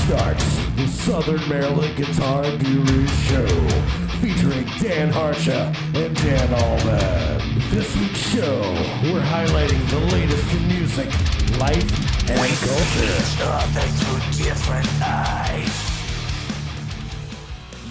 starts the Southern Maryland Guitar Guru Show, featuring Dan Harsha and Dan Alban. This week's show, we're highlighting the latest in music, life, and culture. Through different eyes.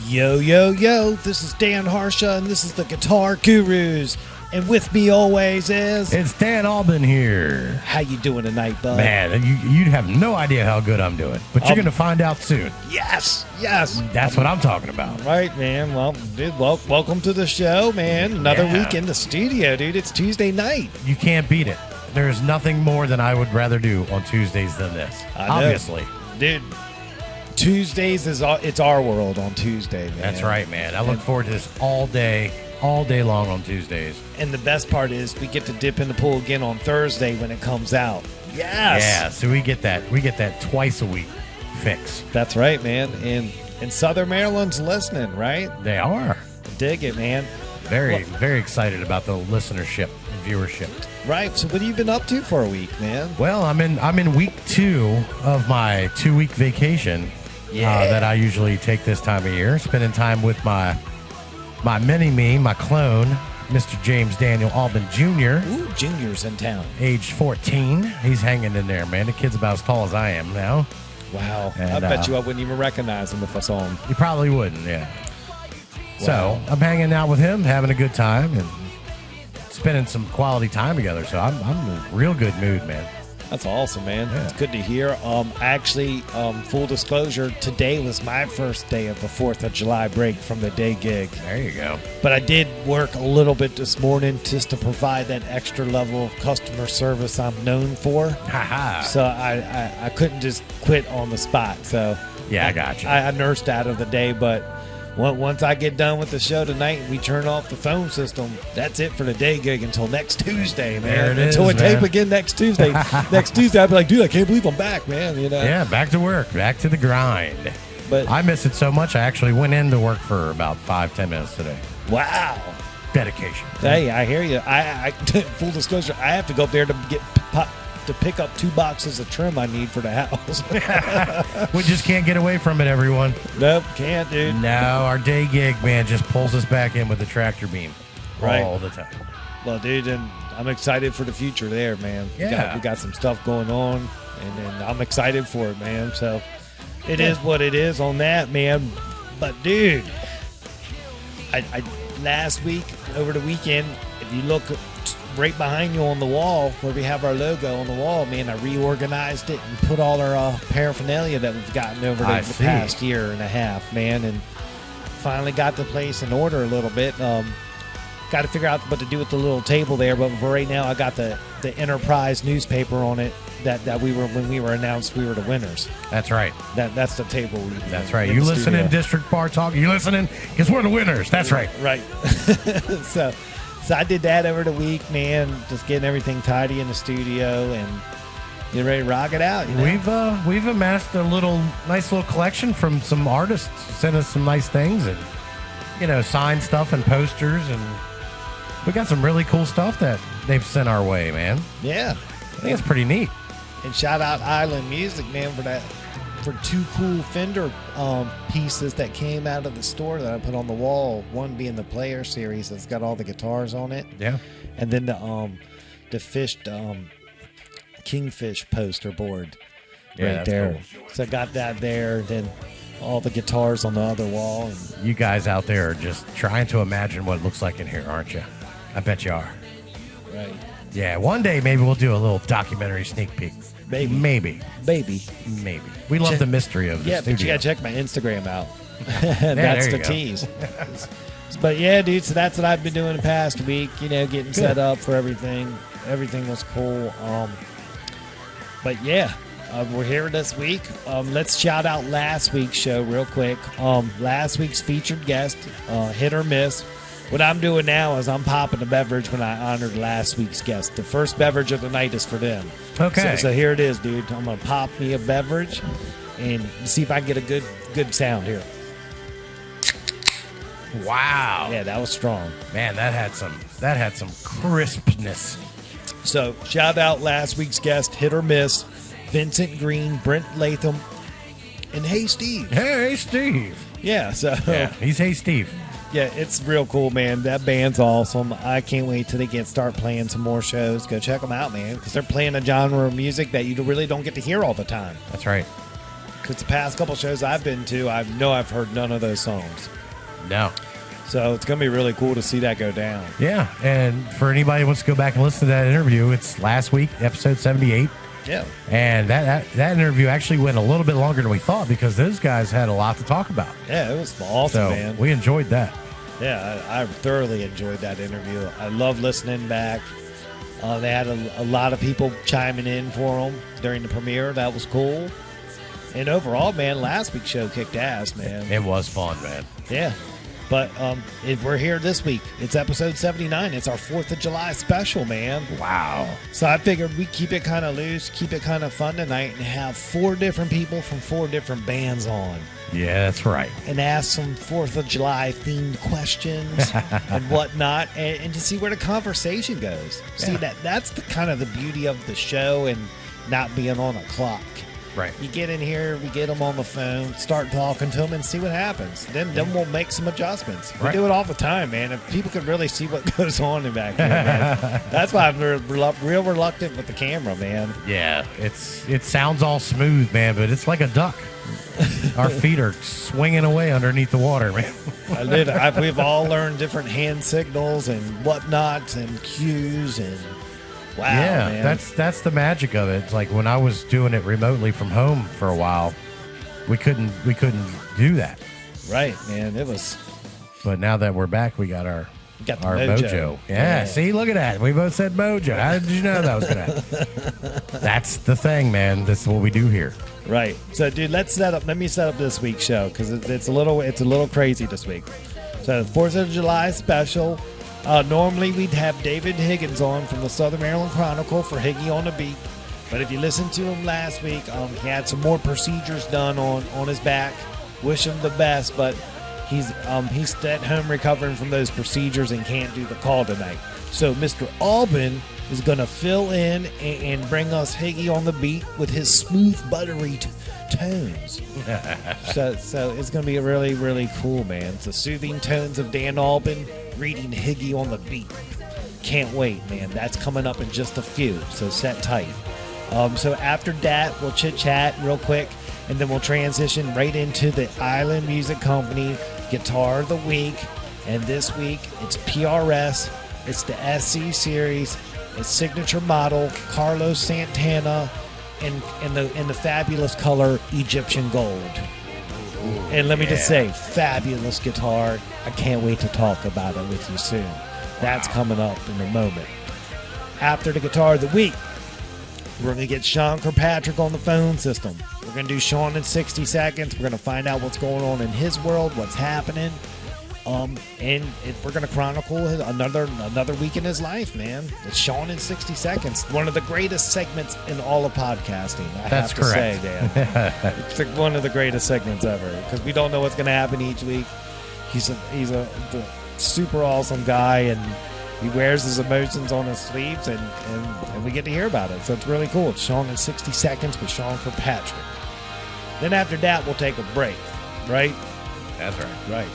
Yo, yo, yo, this is Dan Harsha, and this is the Guitar Gurus. And with me always is... It's Dan Alban here. How you doing tonight, bud? Man, you'd have no idea how good I'm doing, but you're going to find out soon. Yes. That's what I'm talking about. Right, man. Well, dude, welcome to the show, man. Another week in the studio, dude. It's Tuesday night. You can't beat it. There's nothing more than I would rather do on Tuesdays than this. Obviously. Dude, Tuesdays it's our world on Tuesday, man. That's right, man. I look forward to this all day long on Tuesdays. And the best part is we get to dip in the pool again on Thursday when it comes out. Yes. Yeah, so we get that twice a week fix. That's right, man. And Southern Maryland's listening, right? They are. Dig it, man. Very excited about the listenership and viewership. Right. So what have you been up to for a week, man? Well, I'm in week 2 of my 2-week vacation that I usually take this time of year, spending time with my mini-me, my clone, Mr. James Daniel Alban Jr. Ooh, Junior's in town. Age 14. He's hanging in there, man. The kid's about as tall as I am now. Wow. And, I bet you I wouldn't even recognize him if I saw him. You probably wouldn't, yeah. Wow. So I'm hanging out with him, having a good time, and spending some quality time together. So I'm in a real good mood, man. That's awesome, man. Yeah. It's good to hear. Actually, full disclosure, today was my first day of the 4th of July break from the day gig. There you go. But I did work a little bit this morning just to provide that extra level of customer service I'm known for. Ha-ha. So I couldn't just quit on the spot. So Yeah, I got you. I nursed out of the day, but once I get done with the show tonight and we turn off the phone system, that's it for the day gig until next Tuesday, man. There it is, until we tape man. again next Tuesday. Next Tuesday, I'll be like, dude, I can't believe I'm back, man. You know? Yeah, back to work, back to the grind. But I miss it so much, I actually went into work for about 5-10 minutes today. wow. Dedication. Hey, I hear you. I full disclosure, I have to go up there to pick up 2 boxes of trim I need for the house. We just can't get away from it, everyone. Nope, can't, dude. No, our day gig, man, just pulls us back in with the tractor beam Right. all the time. Well, dude, and I'm excited for the future there, man. Yeah. We got some stuff going on, and I'm excited for it, man. So it is what it is on that, man. But, dude, I last week, over the weekend, if you look right behind you on the wall where we have our logo on the wall, man, I reorganized it and put all our paraphernalia that we've gotten over the past year and a half, man, and finally got the place in order a little bit. Got to figure out what to do with the little table there, but for right now I got the Enterprise newspaper on it that we were, when we were announced we were the winners. That's right. That's the table. That's right. You listening, District Bar Talk? You listening? Because we're the winners. That's right. Right. So I did that over the week, man, just getting everything tidy in the studio and get ready to rock it out. You know? We've amassed a nice little collection from some artists who sent us some nice things and, signed stuff and posters, and we got some really cool stuff that they've sent our way, man. Yeah. I think it's pretty neat. And shout out Island Music, man, for 2 cool Fender pieces that came out of the store that I put on the wall. One being the Player Series that's got all the guitars on it. Yeah. And then the fish Kingfish poster board right there. Cool. So I got that there. Then all the guitars on the other wall. And You guys out there are just trying to imagine what it looks like in here, aren't you? I bet you are. right. Yeah, one day maybe we'll do a little documentary sneak peek. Maybe. We love the mystery of the Yeah, studio. but you gotta check my Instagram out. That's there you the go. tease. But yeah, dude, so that's what I've been doing the past week, getting set up for everything. Everything was cool. But yeah, we're here this week. Let's shout out last week's show real quick. Last week's featured guest, Hit or Miss. What I'm doing now is I'm popping a beverage when I honored last week's guest. The first beverage of the night is for them. Okay. So here it is, dude. I'm going to pop me a beverage and see if I can get a good sound here. Wow. Yeah, that was strong. Man, that had some crispness. So shout out last week's guest, Hit or Miss, Vincent Green, Brent Latham, and Hey Steve. Hey, Steve. Yeah, so Yeah, he's Hey Steve. yeah, it's real cool, man. That band's awesome. I can't wait till they can start playing some more shows. Go check them out, man, because they're playing a genre of music that you really don't get to hear all the time. That's right. Because the past couple shows I've been to, I've heard none of those songs. No. So it's going to be really cool to see that go down. Yeah, and for anybody who wants to go back and listen to that interview, it's last week, episode 78. Yeah. And that interview actually went a little bit longer than we thought because those guys had a lot to talk about. Yeah, it was awesome, So man. we enjoyed that. Yeah, I thoroughly enjoyed that interview. I love listening back. They had a lot of people chiming in for them during the premiere. That was cool. And overall, man, last week's show kicked ass, man. It was fun, man. Yeah. But we're here this week. It's episode 79. It's our 4th of July special, man. Wow. So I figured we keep it kind of loose, keep it kind of fun tonight, and have 4 different people from 4 different bands on. Yeah, that's right. And ask some 4th of July themed questions and whatnot, and to see where the conversation goes. See, that's the kind of the beauty of the show and not being on a clock. Right. You get in here, we get them on the phone, start talking to them, and see what happens. Then we'll make some adjustments. We Right. do it all the time, man. If people could really see what goes on in back here, man. That's why I'm real reluctant with the camera, man. Yeah, it sounds all smooth, man, but it's like a duck. Our feet are swinging away underneath the water, man. We've all learned different hand signals and whatnot and cues and wow, Yeah, man. that's the magic of it. It's like when I was doing it remotely from home for a while, we couldn't do that. Right, man. It was But now that we're back, we got our got the mojo. Yeah, see, look at that. We both said mojo. How did you know that was going to That's the thing, man. That's what we do here. Right. So, dude, let me set up this week's show because it's a little crazy this week. So, 4th of July special. Normally, we'd have David Higgins on from the Southern Maryland Chronicle for Higgy on the Beat. But if you listened to him last week, he had some more procedures done on his back. Wish him the best, but he's at home recovering from those procedures and can't do the call tonight. So Mr. Alban is going to fill in and bring us Higgy on the Beat with his smooth, buttery tones. so it's going to be really, really cool, man. It's the soothing tones of Dan Alban reading Higgy on the Beat. Can't wait, man. That's coming up in just a few, so set tight. So after that, we'll chit-chat real quick, and then we'll transition right into the Island Music Company Guitar of the Week. And this week, it's PRS. It's the SC Series. It's signature model Carlos Santana in the fabulous color Egyptian Gold. And let me just say, fabulous guitar. I can't wait to talk about it with you soon. That's coming up in a moment. After the Guitar of the Week, we're going to get Sean Kirkpatrick on the phone system. We're going to do Sean in 60 seconds. We're going to find out what's going on in his world, what's happening. We're going to chronicle another week in his life, man. It's Sean in 60 seconds. One of the greatest segments in all of podcasting. That's have to correct. say, Dan. It's like one of the greatest segments ever because we don't know what's going to happen each week. He's a super awesome guy, and he wears his emotions on his sleeves, and we get to hear about it. So it's really cool. It's Sean in 60 seconds with Sean Kirkpatrick. Then after that, we'll take a break, right? That's right. Right.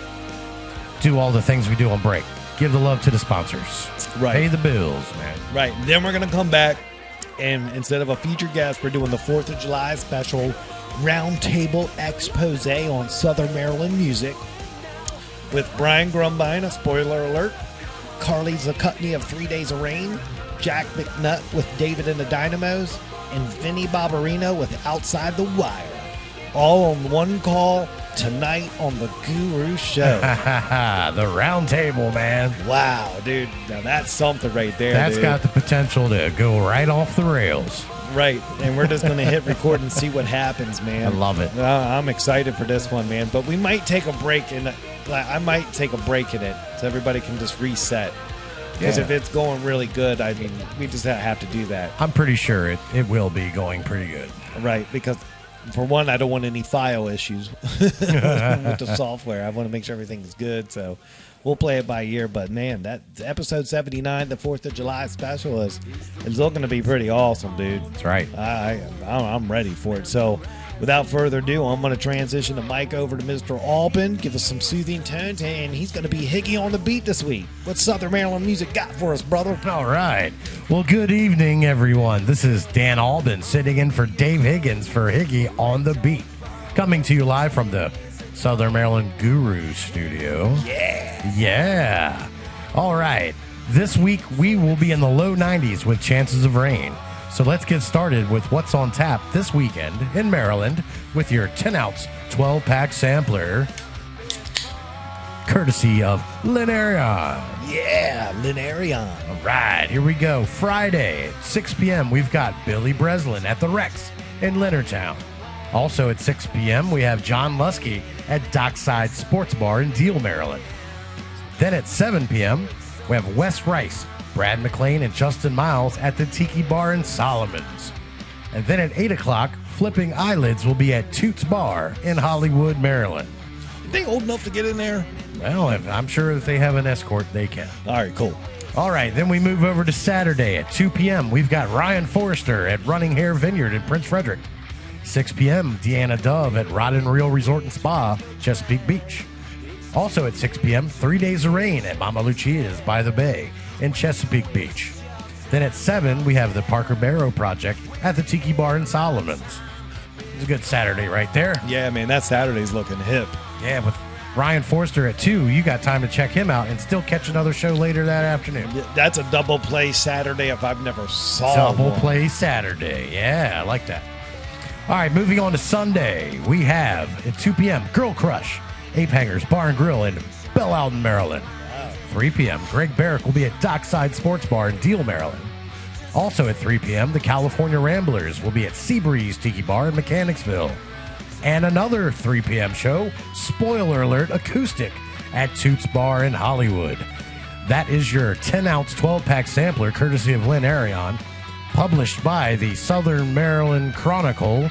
Do all the things we do on break. Give the love to the sponsors. Right. Pay the bills, man. Right. Then we're going to come back, and instead of a featured guest, we're doing the 4th of July special roundtable expose on Southern Maryland music with Brian Grumbine of Spoiler Alert, Carly Zakutney of 3 Days of Rain, Jack McNutt with David and the Dynamos, and Vinny Bobarino with Outside the Wire. All on one call tonight on the Guru Show. The round table, man. Wow, dude. Now that's something right there. That's dude. got the potential to go right off the rails. Right, and we're just going to hit record and see what happens, man. I love it. I'm excited for this one, man. But we might take a break, and I might take a break in it so everybody can just reset. Because Yeah. if it's going really good, I mean, we just have to do that. I'm pretty sure it will be going pretty good. Right, because for one, I don't want any file issues with the software. I want to make sure everything's good, so we'll play it by ear. But man, that episode 79, the 4th of July special is looking to be pretty awesome, dude. That's right. I'm ready for it. So without further ado, I'm going to transition the mic over to Mr. Alban, give us some soothing tones, and he's going to be Higgy on the beat this week. What Southern Maryland music got for us, brother? All right. Well, good evening, everyone. This is Dan Alban sitting in for Dave Higgins for Higgy on the beat. Coming to you live from the Southern Maryland Guru Studio. Yeah. All right. This week, we will be in the low 90s with chances of rain. So let's get started with what's on tap this weekend in Maryland with your 10-ounce, 12-pack sampler, courtesy of Linarion. Yeah, Linarion. All right, here we go. Friday at 6 p.m., we've got Billy Breslin at the Rex in Leonardtown. Also at 6 p.m., we have John Lusky at Dockside Sports Bar in Deal, Maryland. Then at 7 p.m., we have Wes Rice, Brad McLean, and Justin Miles at the Tiki Bar in Solomons. And then at 8 o'clock, Flipping Eyelids will be at Toots Bar in Hollywood, Maryland. Are they old enough to get in there? Well, I'm sure if they have an escort, they can. All right, cool. All right, then we move over to Saturday at 2 p.m. We've got Ryan Forrester at Running Hare Vineyard in Prince Frederick. 6 p.m., Deanna Dove at Rod and Reel Resort and Spa, Chesapeake Beach. Also at 6 p.m., 3 Days of Rain at Mama Lucia's by the Bay in Chesapeake Beach. Then at 7, we have the Parker Barrow Project at the Tiki Bar in Solomons. It's a good Saturday right there. Yeah, man, that Saturday's looking hip. Yeah, with Ryan Forster at 2, you got time to check him out and still catch another show later that afternoon. Yeah, that's a double play Saturday if I've never saw Double one. play Saturday. Yeah, I like that. All right, moving on to Sunday, we have at 2 p.m. Girl Crush, Ape Hangers Bar and Grill in Belle Alden, Maryland. 3 p.m., Greg Barrick will be at Dockside Sports Bar in Deal, Maryland. Also at 3 p.m., the California Ramblers will be at Seabreeze Tiki Bar in Mechanicsville. And another 3 p.m. show, spoiler alert, acoustic at Toots Bar in Hollywood. That is your 10-ounce, 12-pack sampler, courtesy of Lynn Arion, published by the Southern Maryland Chronicle,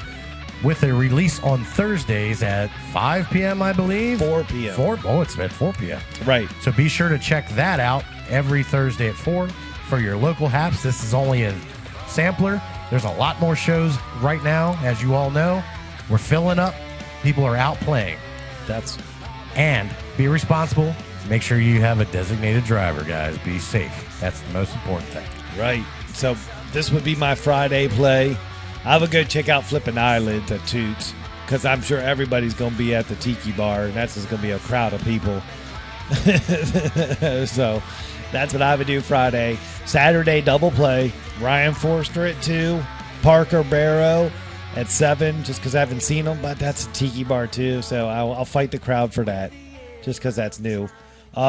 with a release on Thursdays at 5 p.m., I believe? 4 p.m. It's at 4 p.m. Right. So be sure to check that out every Thursday at 4 for your local haps. This is only a sampler. There's a lot more shows right now, as you all know. We're filling up. People are out playing. And be responsible. Make sure you have a designated driver, guys. Be safe. That's the most important thing. Right. So this would be my Friday play. I would go check out Flipping Eyelids at Toots because I'm sure everybody's going to be at the Tiki Bar, and that's just going to be a crowd of people. So that's what I would do Friday. Saturday, double play. Ryan Forster at 2, Parker Barrow at 7, just because I haven't seen them, but that's a Tiki Bar too, so I'll fight the crowd for that just because that's new.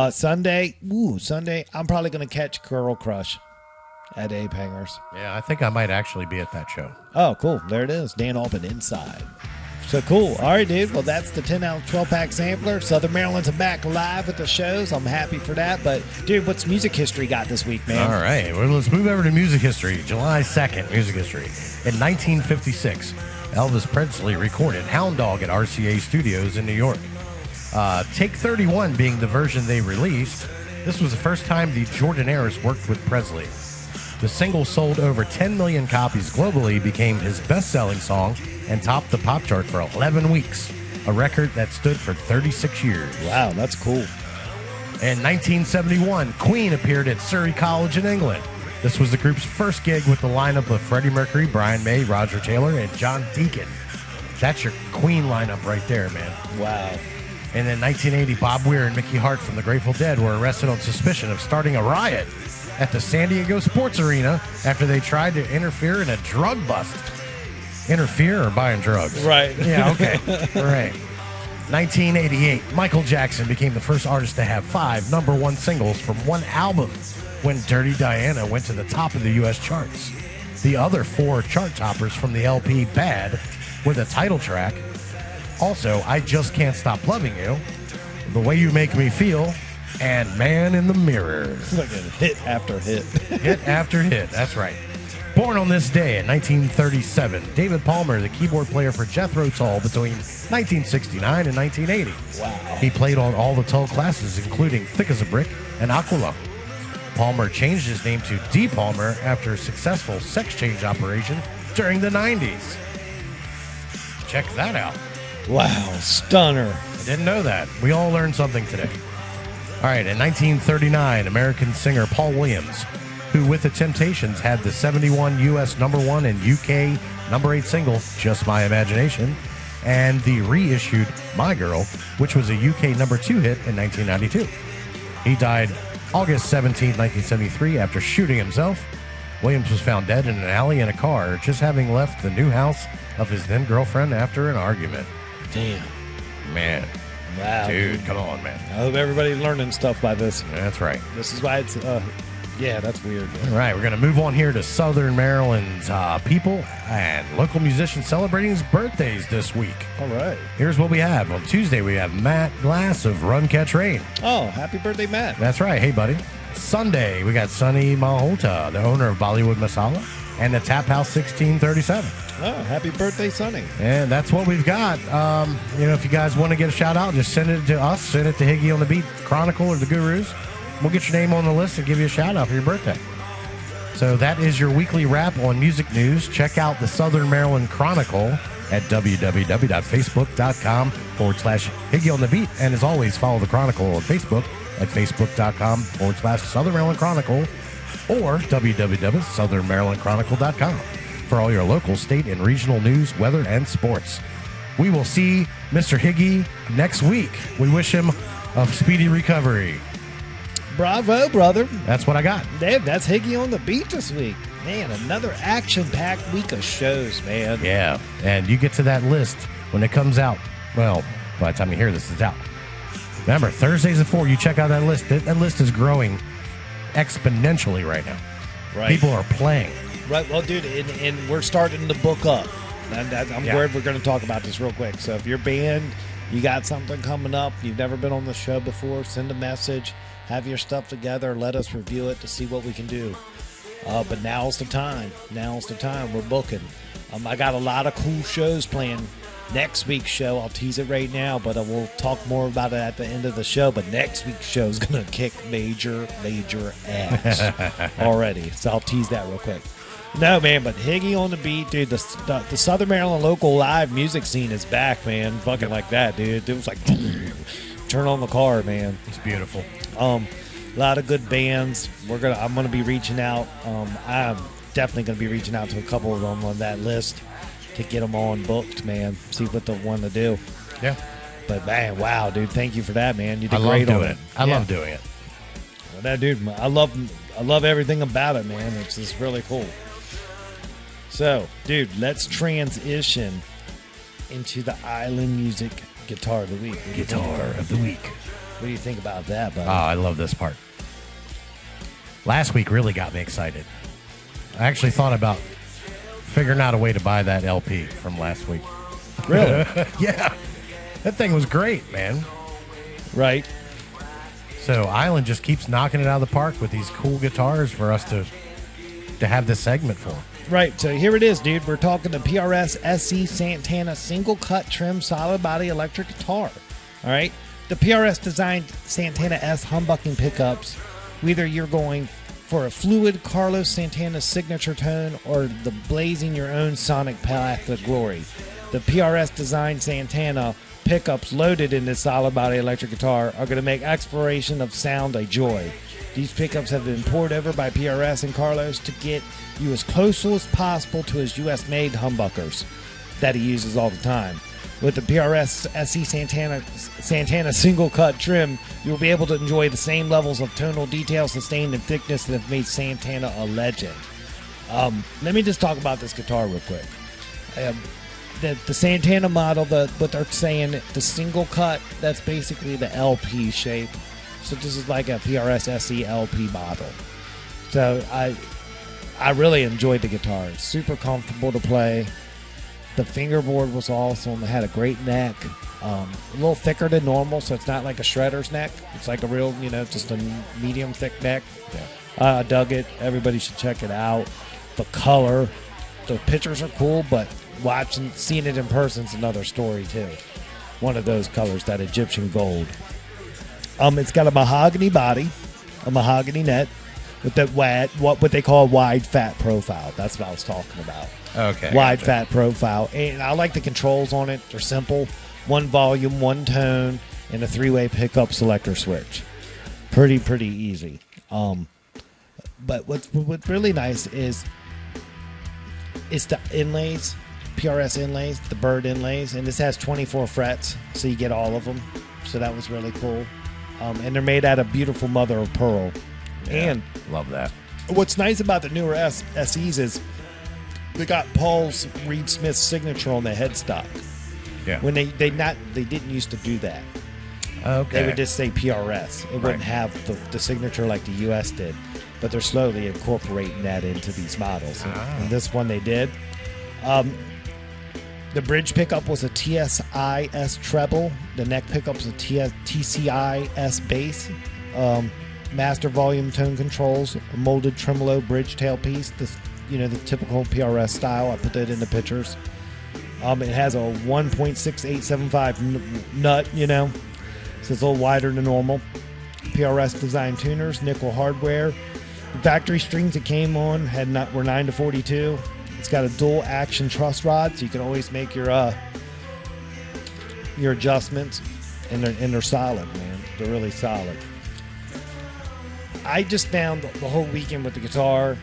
Sunday, I'm probably going to catch Girl Crush at Ape Hangers. Yeah, I think I might actually be at that show. Oh, cool. There it is. Dan Alban inside. So cool. All right, dude. Well, that's the 10-ounce, 12-pack sampler. Southern Maryland's back live at the shows. I'm happy for that. But, dude, what's music history got this week, man? All right. Well, let's move over to music history. July 2nd, music history. In 1956, Elvis Presley recorded Hound Dog at RCA Studios in New York. Take 31 being the version they released. This was the first time the Jordanaires worked with Presley. The single sold over 10 million copies globally, became his best-selling song, and topped the pop chart for 11 weeks, a record that stood for 36 years. Wow, that's cool. In 1971, Queen appeared at Surrey College in England. This was the group's first gig with the lineup of Freddie Mercury, Brian May, Roger Taylor, and John Deacon. That's your Queen lineup right there, man. Wow. And in 1980, Bob Weir and Mickey Hart from the Grateful Dead were arrested on suspicion of starting a riot at the San Diego Sports Arena after they tried to interfere in a drug bust. Interfere or buying drugs? Right. Yeah, okay. Right. 1988, Michael Jackson became the first artist to have 5 #1 singles from one album when Dirty Diana went to the top of the U.S. charts. The other 4 chart toppers from the LP Bad were the title track, also I Just Can't Stop Loving You, The Way You Make Me Feel, and Man in the Mirror. Like a hit after hit. Hit after hit, that's right. Born on this day in 1937, David Palmer, the keyboard player for Jethro Tull between 1969 and 1980. Wow. He played on all the Tull classes, including Thick as a Brick and Aqualung. Palmer changed his name to D. Palmer after a successful sex change operation during the 90s. Check that out. Wow, stunner. I didn't know that. We all learned something today. All right, in 1939, American singer Paul Williams, who with the Temptations had the 71 U.S. #1 and UK #8 single, Just My Imagination, and the reissued My Girl, which was a UK #2 hit in 1992. He died August 17, 1973, after shooting himself. Williams was found dead in an alley in a car, just having left the new house of his then-girlfriend after an argument. Damn. Man. Wow. Dude, come on, man. I hope everybody's learning stuff by this. That's right. This is why it's, yeah, that's weird. All right, we're going to move on here to Southern Maryland's people and local musicians celebrating his birthdays this week. All right. Here's what we have. On Tuesday, we have Matt Glass of Run Catch Rain. Oh, happy birthday, Matt. That's right. Hey, buddy. Sunday, we got Sonny Malhotra, the owner of Bollywood Masala, and the Tap House 1637. Oh, happy birthday, Sonny. And that's what we've got. If you guys want to get a shout out, just send it to us. Send it to Higgy on the Beat Chronicle or the Gurus. We'll get your name on the list and give you a shout out for your birthday. So that is your weekly wrap on music news. Check out the Southern Maryland Chronicle at www.facebook.com/Higgy on the Beat. And as always, follow the Chronicle on Facebook at facebook.com/Southern Maryland Chronicle or www.southernmarylandchronicle.com for all your local, state, and regional news, weather, and sports. We will see Mr. Higgy next week. We wish him a speedy recovery. Bravo, brother. That's what I got. Dave, that's Higgy on the Beat this week. Man, another action-packed week of shows, man. Yeah, and you get to that list when it comes out. Well, by the time you hear this, it's out. Remember, Thursdays at 4, you check out that list. That list is growing exponentially right now. Right. People are playing. Right, well, dude, and we're starting to book up. And I'm worried we're going to talk about this real quick. So if you're band, you got something coming up, you've never been on the show before, send a message, have your stuff together, let us review it to see what we can do. But now's the time. Now's the time. We're booking. I got a lot of cool shows planned. Next week's show, I'll tease it right now, but we'll talk more about it at the end of the show. But next week's show is going to kick major ass already. So I'll tease that real quick. No, man, but Higgy on the Beat, dude, the Southern Maryland local live music scene is back, man. Fucking like that, dude. It was like, turn on the car, man. It's beautiful. A lot of good bands. I'm gonna be reaching out. I'm definitely gonna be reaching out to a couple of them on that list to get them on booked, man. See what they want to do. Yeah. But man, wow, dude, thank you for that, man. You I did love great doing on it. I love doing it. Well, that dude, I love everything about it, man. It's just really cool. So, dude, let's transition into the island music guitar of the week. Guitar of the week. What do you think about that, buddy? Oh, I love this part. Last week really got me excited. I actually thought about figuring out a way to buy that LP from last week. Really? Yeah. That thing was great, man. Right. So Island just keeps knocking it out of the park with these cool guitars for us to have this segment for. Right, so here it is, dude. We're talking the PRS SC Santana single cut trim solid body electric guitar. All right, the PRS designed Santana S humbucking pickups. Whether you're going for a fluid Carlos Santana signature tone or the blazing your own sonic path to glory, the PRS designed Santana pickups loaded in this solid body electric guitar are going to make exploration of sound a joy. These pickups have been poured over by PRS and Carlos to get you as close as possible to his U.S.-made humbuckers that he uses all the time. With the PRS SC Santana single-cut trim, you'll be able to enjoy the same levels of tonal detail, sustain, and thickness that have made Santana a legend. Let me just talk about this guitar real quick. The Santana model, what they're saying, the single-cut, that's basically the LP shape. So this is like a PRS SE LP model. So I really enjoyed the guitar. It's super comfortable to play. The fingerboard was awesome. It had a great neck. A little thicker than normal, so it's not like a shredder's neck. It's like a real, just a medium thick neck. Yeah. I dug it. Everybody should check it out. The color, the pictures are cool, but seeing it in person is another story too. One of those colors, that Egyptian gold. It's got a mahogany body, a mahogany neck, with the what they call a wide fat profile. That's what I was talking about. Okay. Wide gotcha. fat profile. And I like the controls on it. They're simple. One volume, one tone, and a 3-way pickup selector switch. Pretty easy. But what's really nice is it's the inlays, PRS inlays, the bird inlays, and this has 24 frets, so you get all of them. So that was really cool. And they're made out of beautiful mother of pearl. Yeah, And love that. what's nice about the newer SEs is they got Paul's Reed Smith signature on the headstock. Yeah. When they didn't used to do that. Okay. They would just say PRS. It wouldn't have the signature like the US did. But they're slowly incorporating that into these models. And this one they did. The bridge pickup was a TSI-S treble. The neck pickup was a TCI-S bass. Master volume tone controls, a molded tremolo bridge tailpiece. The typical PRS style. I put that in the pictures. It has a 1.6875 nut, so it's a little wider than normal. PRS design tuners, nickel hardware. The factory strings it came on were 9 to 42. It's got a dual action truss rod, so you can always make your adjustments, and they're solid, man. They're really solid. I just found the whole weekend with the guitar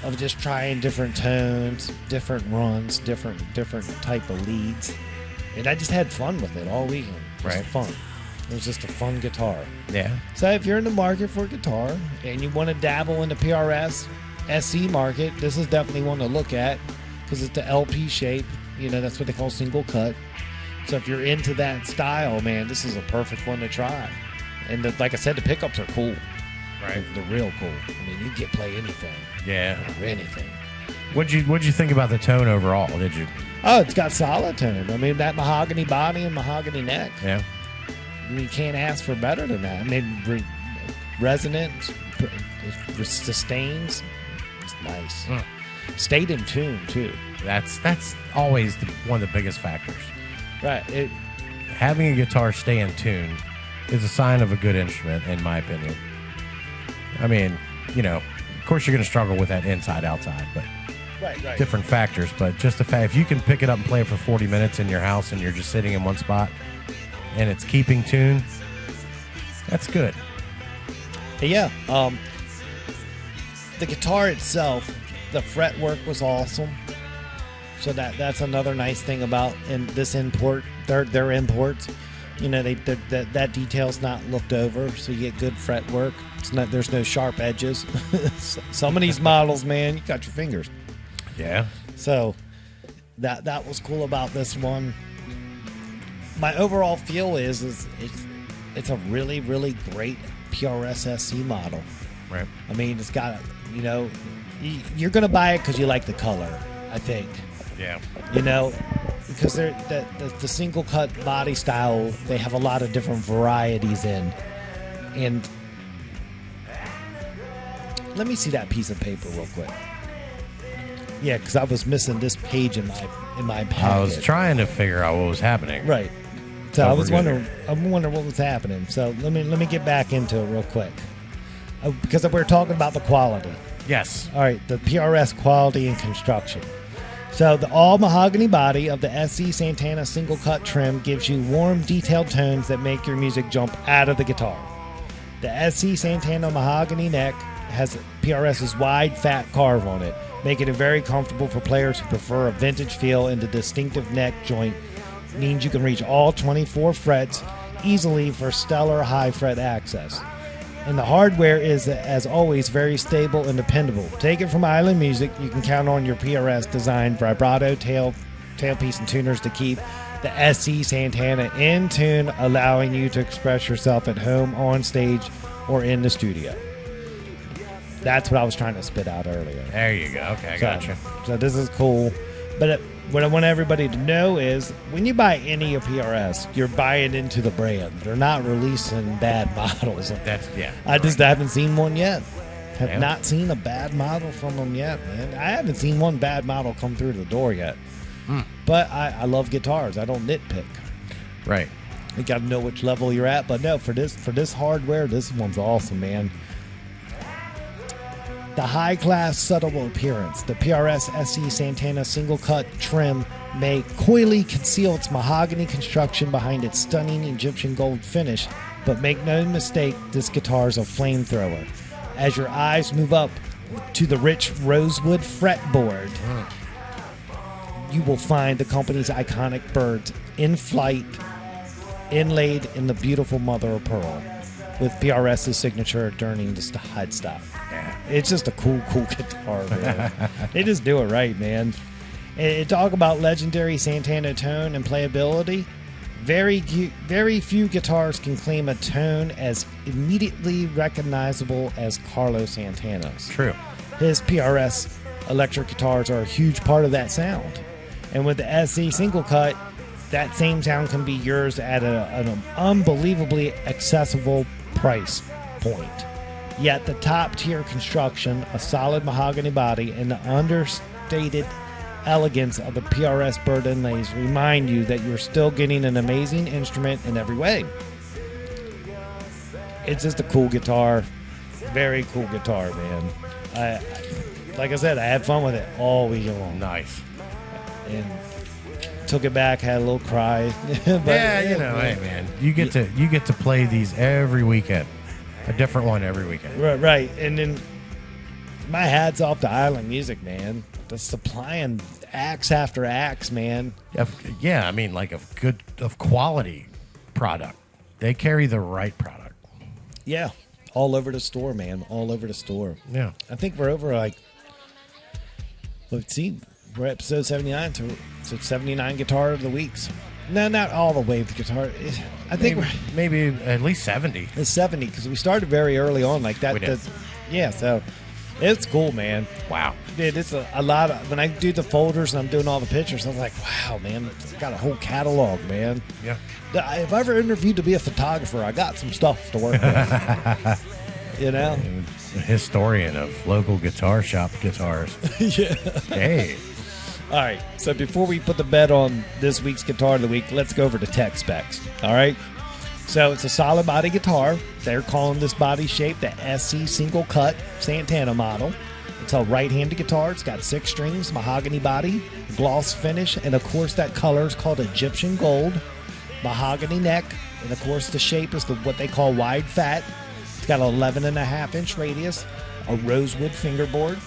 of just trying different tones, different runs, different type of leads, and I just had fun with it all weekend. It was fun. It was just a fun guitar. Yeah. So if you're in the market for a guitar and you want to dabble in the PRS SE market, this is definitely one to look at because it's the LP shape. That's what they call single cut. So if you're into that style, man, this is a perfect one to try. And like I said, the pickups are cool. Right. They're real cool. I mean, you can play anything. Yeah. Or anything. What'd you think about the tone overall? Did you? Oh, it's got solid tone. I mean, that mahogany body and mahogany neck. Yeah. You can't ask for better than that. I mean, resonance, sustains. It's nice. Stayed in tune too. That's always one of the biggest factors. Right. Having a guitar stay in tune is a sign of a good instrument, in my opinion. I mean, of course you're going to struggle with that inside outside, but Right. different factors. But just the fact, if you can pick it up and play it for 40 minutes in your house and you're just sitting in one spot and it's keeping tune, that's good. Yeah. The guitar itself, the fretwork was awesome. So that's another nice thing about this import. Their imports, that detail's not looked over, so you get good fretwork. There's no sharp edges. Some of these models, man, you got your fingers. Yeah. So that was cool about this one. My overall feel is it's a really, really great PRS SC model. Right. I mean, it's got, you're going to buy it because you like the color, I think. Yeah. Because they're the single cut body style, they have a lot of different varieties in. And let me see that piece of paper real quick. Yeah, because I was missing this page in my packet. I was trying to figure out what was happening. Right. So I was we're good wondering what was happening. So let me get back into it real quick. Because we're talking about the quality. Yes. All right, the PRS quality and construction. So the all mahogany body of the SC Santana single cut trim gives you warm, detailed tones that make your music jump out of the guitar. The SC Santana mahogany neck has PRS's wide, fat carve on it, making it very comfortable for players who prefer a vintage feel, and the distinctive neck joint means you can reach all 24 frets easily for stellar high fret access. And the hardware is, as always, very stable and dependable. Take it from Island Music, you can count on your PRS designed vibrato, tailpiece, and tuners to keep the SC Santana in tune, allowing you to express yourself at home, on stage, or in the studio. That's what I was trying to spit out earlier. There you go. Okay, I gotcha. So this is cool. But what I want everybody to know is when you buy any of PRS, you're buying into the brand. They're not releasing bad models. I just haven't seen one yet. Have not seen a bad model from them yet, man. I haven't seen one bad model come through the door yet. But I love guitars. I don't nitpick. Right. You got to know which level you're at. But no, for this hardware, this one's awesome, man. The high-class, subtle appearance. The PRS SE Santana single-cut trim may coyly conceal its mahogany construction behind its stunning Egyptian gold finish, but make no mistake, this guitar is a flamethrower. As your eyes move up to the rich rosewood fretboard, you will find the company's iconic birds in flight, inlaid in the beautiful mother of pearl, with PRS's signature adorning just the headstock. Yeah, it's just a cool guitar, man. They just do it right, man. And talk about legendary Santana tone and playability. Very few guitars can claim a tone as immediately recognizable as Carlos Santana's. True. His PRS electric guitars are a huge part of that sound. And with the SE single cut, that same sound can be yours at an unbelievably accessible price point. Yet the top tier construction, a solid mahogany body, and the understated elegance of the PRS bird inlays remind you that you're still getting an amazing instrument in every way. It's just a cool guitar. Very cool guitar, man. Like I said, I had fun with it all week long. Nice. And took it back, had a little cry. But, yeah, you know, hey man, you get to play these every weekend, a different one every weekend. Right. And then my hat's off to Island Music, man. Just supplying acts after acts, man. Yeah, I mean, like of quality product. They carry the right product. Yeah, all over the store, man. All over the store. Yeah, I think we're over like. Let's see. We're at episode 79, so 79 guitar of the weeks. No, not all the way the guitar. I think maybe at least 70. It's 70 because we started very early on like that. We did. Yeah, so it's cool, man. Wow. Dude, it's a lot of, when I do the folders and I'm doing all the pictures, I'm like, wow, man, it's got a whole catalog, man. Yeah. If I ever interviewed to be a photographer, I got some stuff to work with. You know? A historian of local guitar shop guitars. Yeah. Hey. All right, so before we put the bet on this week's Guitar of the Week, let's go over to tech specs, all right? So it's a solid body guitar. They're calling this body shape the SC Single Cut Santana model. It's a right-handed guitar. It's got 6 strings, mahogany body, gloss finish, and of course that color is called Egyptian gold, mahogany neck, and of course the shape is what they call wide fat. It's got an 11.5-inch radius, a rosewood fingerboard,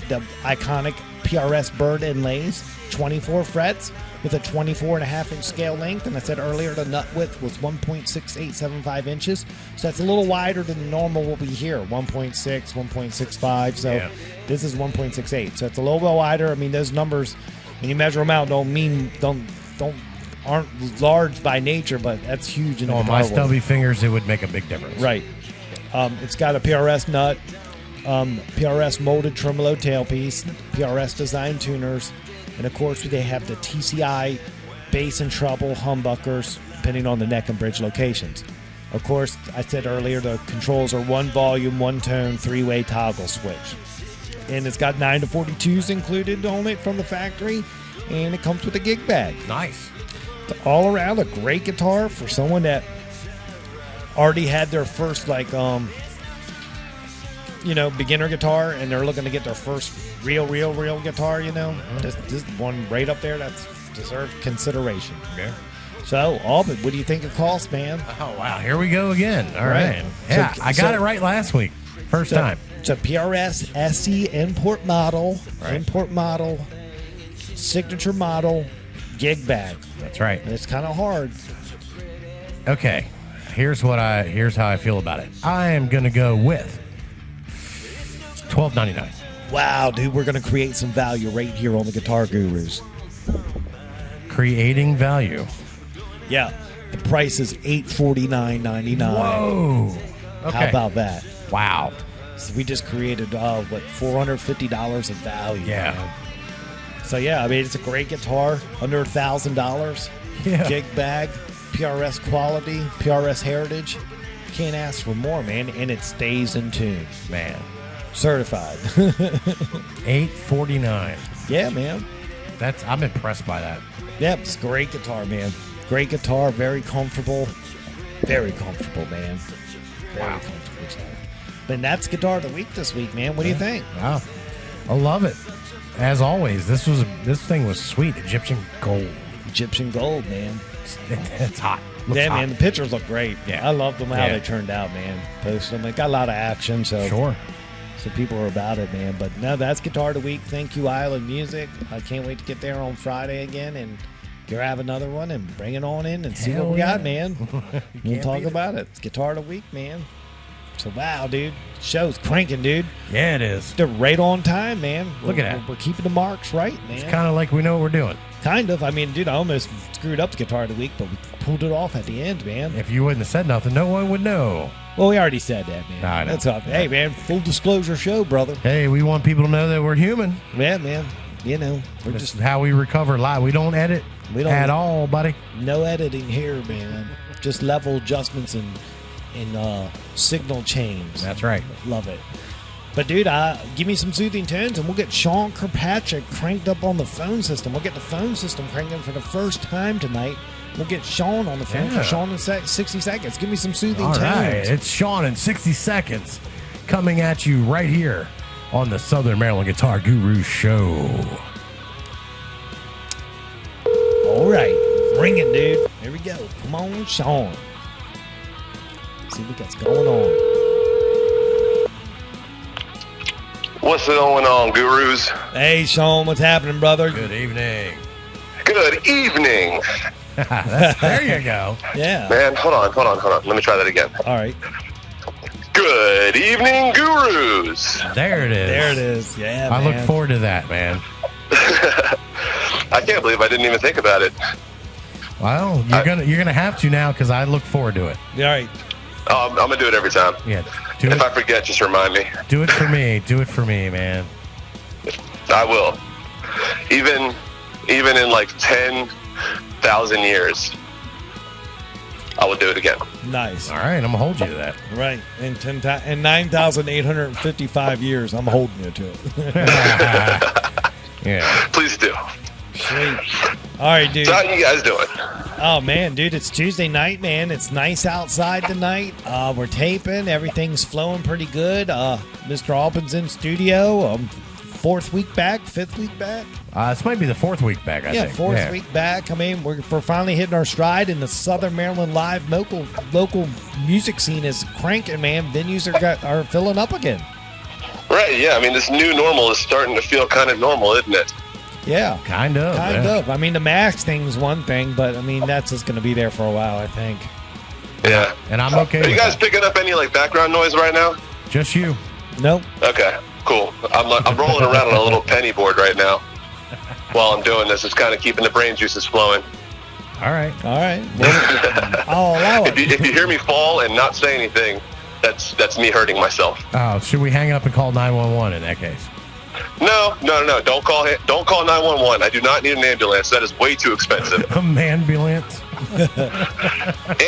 the iconic PRS bird inlays, 24 frets with a 24.5-inch scale length, and I said earlier the nut width was 1.6875 inches, so that's a little wider than normal what we hear, 1.6, 1.65, so yeah. This is 1.68, so it's a little bit wider. I mean, those numbers, when you measure them out, aren't large by nature, but that's huge in the on guitar my world. stubby fingers, it would make a big difference. Right. It's got a PRS nut, PRS molded tremolo tailpiece, PRS design tuners, and of course they have the TCI bass and treble humbuckers depending on the neck and bridge locations. Of course, I said earlier the controls are 1 volume, 1 tone, 3-way toggle switch. And it's got 9 to 42s included on it from the factory, and it comes with a gig bag. Nice. It's all around a great guitar for someone that already had their first beginner guitar, and they're looking to get their first real guitar, This one right up there that's deserved consideration. Yeah. So, Alban, what do you think it costs, man? Oh, wow. Here we go again. All right. Yeah, So- I got it right last week. First time. It's a PRS SE import model, Right. signature model, gig bag. That's right. It's kind of hard. Okay. Here's how I feel about it. I am going to go with $12.99. Wow, dude, we're going to create some value right here on the Guitar Gurus. Creating value. Yeah, the price is $849.99. Whoa. Okay. How about that? Wow. So we just created $450 of value. Yeah. Man. So yeah, I mean it's a great guitar, under $1,000. Yeah. Gig bag, PRS quality, PRS heritage. Can't ask for more, man, and it stays in tune, Man. certified. $849. Yeah, man. I'm impressed by that. Yep, it's a great guitar, man. Great guitar, very comfortable, man. Very comfortable guitar. But that's Guitar of the Week this week, man. What do you think? Wow. I love it. As always, this thing was sweet. Egyptian gold. Egyptian gold, man. It's hot. Looks Yeah, hot. man. The pictures look great. Yeah. I love them how Yeah. they turned out, man. Posted them. It got a lot of action, so Sure. So people are about it, man. But no, that's Guitar of the Week. Thank you, Island Music. I can't wait to get there on Friday again and grab another one and bring it on in and see Hell what we yeah. got, man. We'll Can't talk beat it. about it. It's Guitar of the Week, man. So, wow, dude. Show's cranking, dude. Yeah, it is. They're right on time, man. Look at that. We're keeping the marks right, man. It's kind of like we know what we're doing. Kind of. I mean, dude, I almost screwed up the Guitar of the Week, but we pulled it off at the end, man. If you wouldn't have said nothing, no one would know. Well, we already said that, man. I know. That's up. Hey, man, full disclosure show, brother. Hey, we want people to know that we're human. Yeah, man. You know, we're This just is how we recover live. We don't edit at all, buddy. no editing here, man. Just level adjustments and signal change. That's right. Love it. But dude, give me some soothing tones, and we'll get Sean Kirkpatrick cranked up on the phone system. We'll get the phone system cranked up for the first time tonight. We'll get Sean on the phone Yeah. for Sean in 60 seconds. Give me some soothing All tones. right. It's Sean in 60 seconds coming at you right here on the Southern Maryland Guitar Guru Show. All right, bring it, dude. Here we go. Come on, Sean. See what's going on. What's going on, gurus? Hey, Sean, what's happening, brother? Good evening. Good evening. There you go. Yeah. Man, hold on. Let me try that again. All right. Good evening, gurus. There it is. There it is. Yeah, I man. look forward to that, man. I can't believe I didn't even think about it. Well, you're gonna have to now because I look forward to it. All right. I'm going to do it every time. Yeah, do If I it. forget, just remind me. Do it for me. Do it for me, man. I will. Even in like 10,000 years, I will do it again. Nice. All right, I'm gonna hold you to that. Right. In 9,855 years, I'm holding you to it. Yeah. Please do. Sweet. All right, dude. So how you guys doing? Oh, man, dude, it's Tuesday night, man. It's nice outside tonight. We're taping. Everything's flowing pretty good. Mr. Alban's in studio. Fifth week back. This might be the fourth week back, I Yeah, think. fourth week back. I mean, we're finally hitting our stride, and the Southern Maryland live local music scene is cranking, man. Venues are filling up again. Right, yeah. I mean, this new normal is starting to feel kind of normal, isn't it? Yeah. Kind of. Kind yeah. of. I mean, the mask thing's one thing, but I mean, that's just going to be there for a while, I think. Yeah. And I'm okay Are you with guys that. picking up any like background noise right now? Just you. Nope. Okay, cool. I'm rolling around on a little penny board right now while I'm doing this. It's kind of keeping the brain juices flowing. All right. All right. Well, I'll allow If it. you hear me fall and not say anything, that's me hurting myself. Oh, should we hang up and call 911 in that case? No. Don't call 911. I do not need an ambulance. That is way too expensive. A manbulance?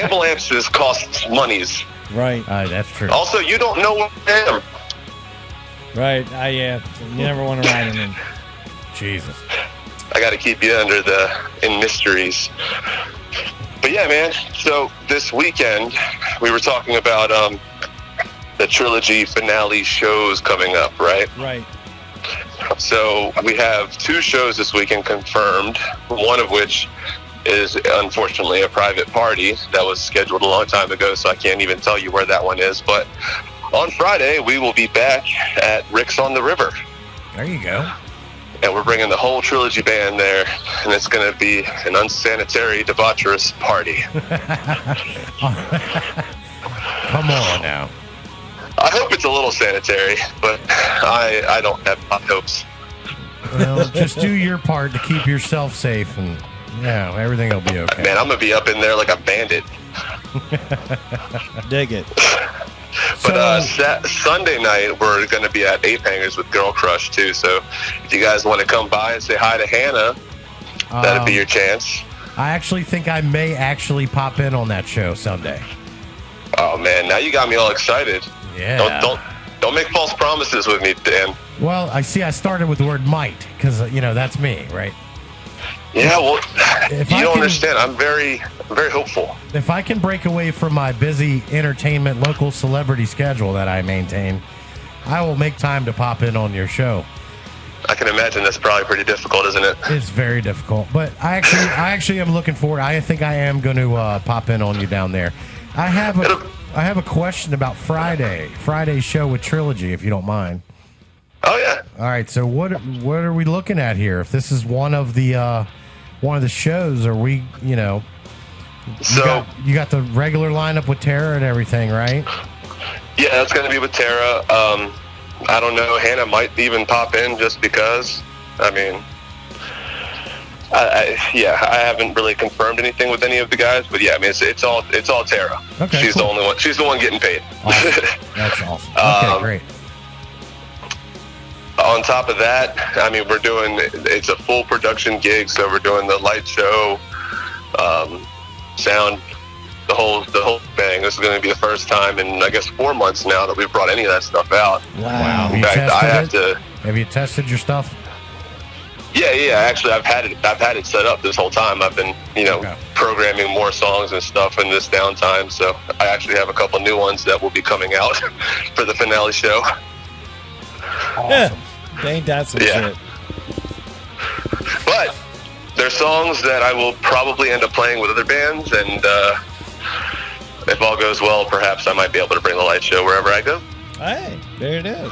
Ambulances cost monies. Right. That's true. Also, you don't know where I am. Right. Yeah. You never want to ride in them. Jesus. I got to keep you in mysteries. But yeah, man. So this weekend we were talking about the trilogy finale shows coming up, right? Right. So we have 2 shows this weekend confirmed, one of which is unfortunately a private party that was scheduled a long time ago, so I can't even tell you where that one is. But on Friday, we will be back at Rick's on the River, There you go. and we're bringing the whole trilogy band there, and it's going to be an unsanitary, debaucherous party. Come on now. I hope it's a little sanitary, but I don't have high hopes. Well, just do your part to keep yourself safe, and yeah, everything will be okay. Man, I'm going to be up in there like a bandit. Dig it. But Sunday night, we're going to be at Ape Hangers with Girl Crush, too. So if you guys want to come by and say hi to Hannah, that'd be your chance. I actually think I may actually pop in on that show Sunday. Oh, man, now you got me all excited. Yeah. Don't make false promises with me, Dan. Well, I started with the word might because, that's me, right? Yeah, well, If you I don't can- understand. I'm very, very hopeful. If I can break away from my busy entertainment local celebrity schedule that I maintain, I will make time to pop in on your show. I can imagine that's probably pretty difficult, isn't it? It's very difficult, but I actually am looking forward. I think I am going to pop in on you down there. I have a question about Friday's show with Trilogy, if you don't mind. Oh yeah. All right, so what are we looking at here? If this is one of the shows, are we, So you got the regular lineup with Tara and everything, right? yeah, that's going to be with Tara. I don't know. Hannah might even pop in just because. I mean, I haven't really confirmed anything with any of the guys, but yeah, I mean, it's all Tara. Okay, she's cool. the only one. She's the one getting paid. Awesome. That's awesome. Okay, great. On top of that, I mean, it's a full production gig, so we're doing the light show, sound, the whole thing. This is going to be the first time in, I guess, 4 months now that we've brought any of that stuff out. Wow. In fact, I have to. Have you tested your stuff? Yeah. Actually, I've had it set up this whole time. I've been, Okay. programming more songs and stuff in this downtime. So I actually have a couple new ones that will be coming out for the finale show. Awesome. Ain't that some Yeah. shit? But they're songs that I will probably end up playing with other bands, and if all goes well, perhaps I might be able to bring the light show wherever I go. Hey, there it is.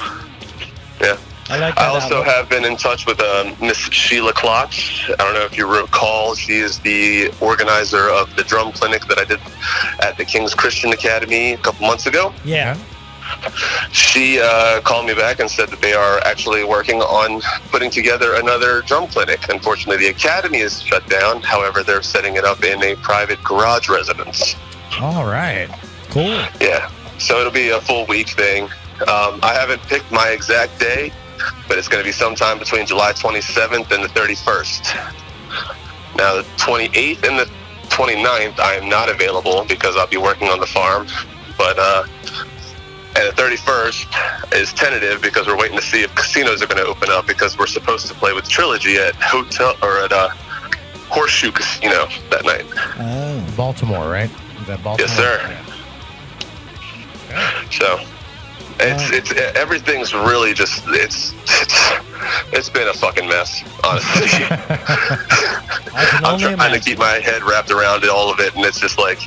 Yeah. I like that. I also outlook. have been in touch with Miss Sheila Klotz. I don't know if you recall, she is the organizer of the drum clinic that I did at the King's Christian Academy a couple months ago. Yeah. She called me back and said that they are actually working on putting together another drum clinic. Unfortunately, the academy is shut down. However, they're setting it up in a private garage residence. All right. Cool. Yeah, so it'll be a full week thing. I haven't picked my exact day, but it's going to be sometime between July 27th and the 31st. Now, the 28th and the 29th, I am not available because I'll be working on the farm. But and the 31st is tentative because we're waiting to see if casinos are going to open up, because we're supposed to play with Trilogy at Horseshoe Casino that night. Oh. Baltimore, right? Is that Baltimore? Yes, sir. So it's everything's really just it's been a fucking mess, honestly. I can I'm only trying to imagine. keep my head wrapped around all of it, and it's just like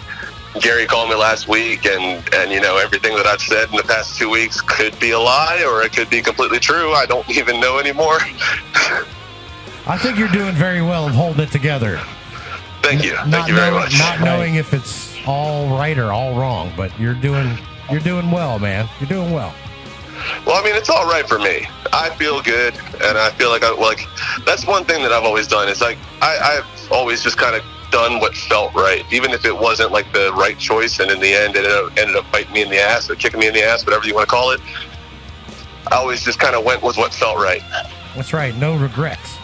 Gary called me last week, and everything that I've said in the past 2 weeks could be a lie or it could be completely true. I don't even know anymore. I think you're doing very well of holding it together. Thank you. Thank you very much. Not knowing if it's all right or all wrong, but you're doing well, man. You're doing well. Well, I mean, it's all right for me. I feel good, and I feel like that's one thing that I've always done is like I've always just kind of done what felt right, even if it wasn't like the right choice, and in the end it ended up biting me in the ass or kicking me in the ass, whatever you want to call it. I always just kind of went with what felt right. That's right. No regrets.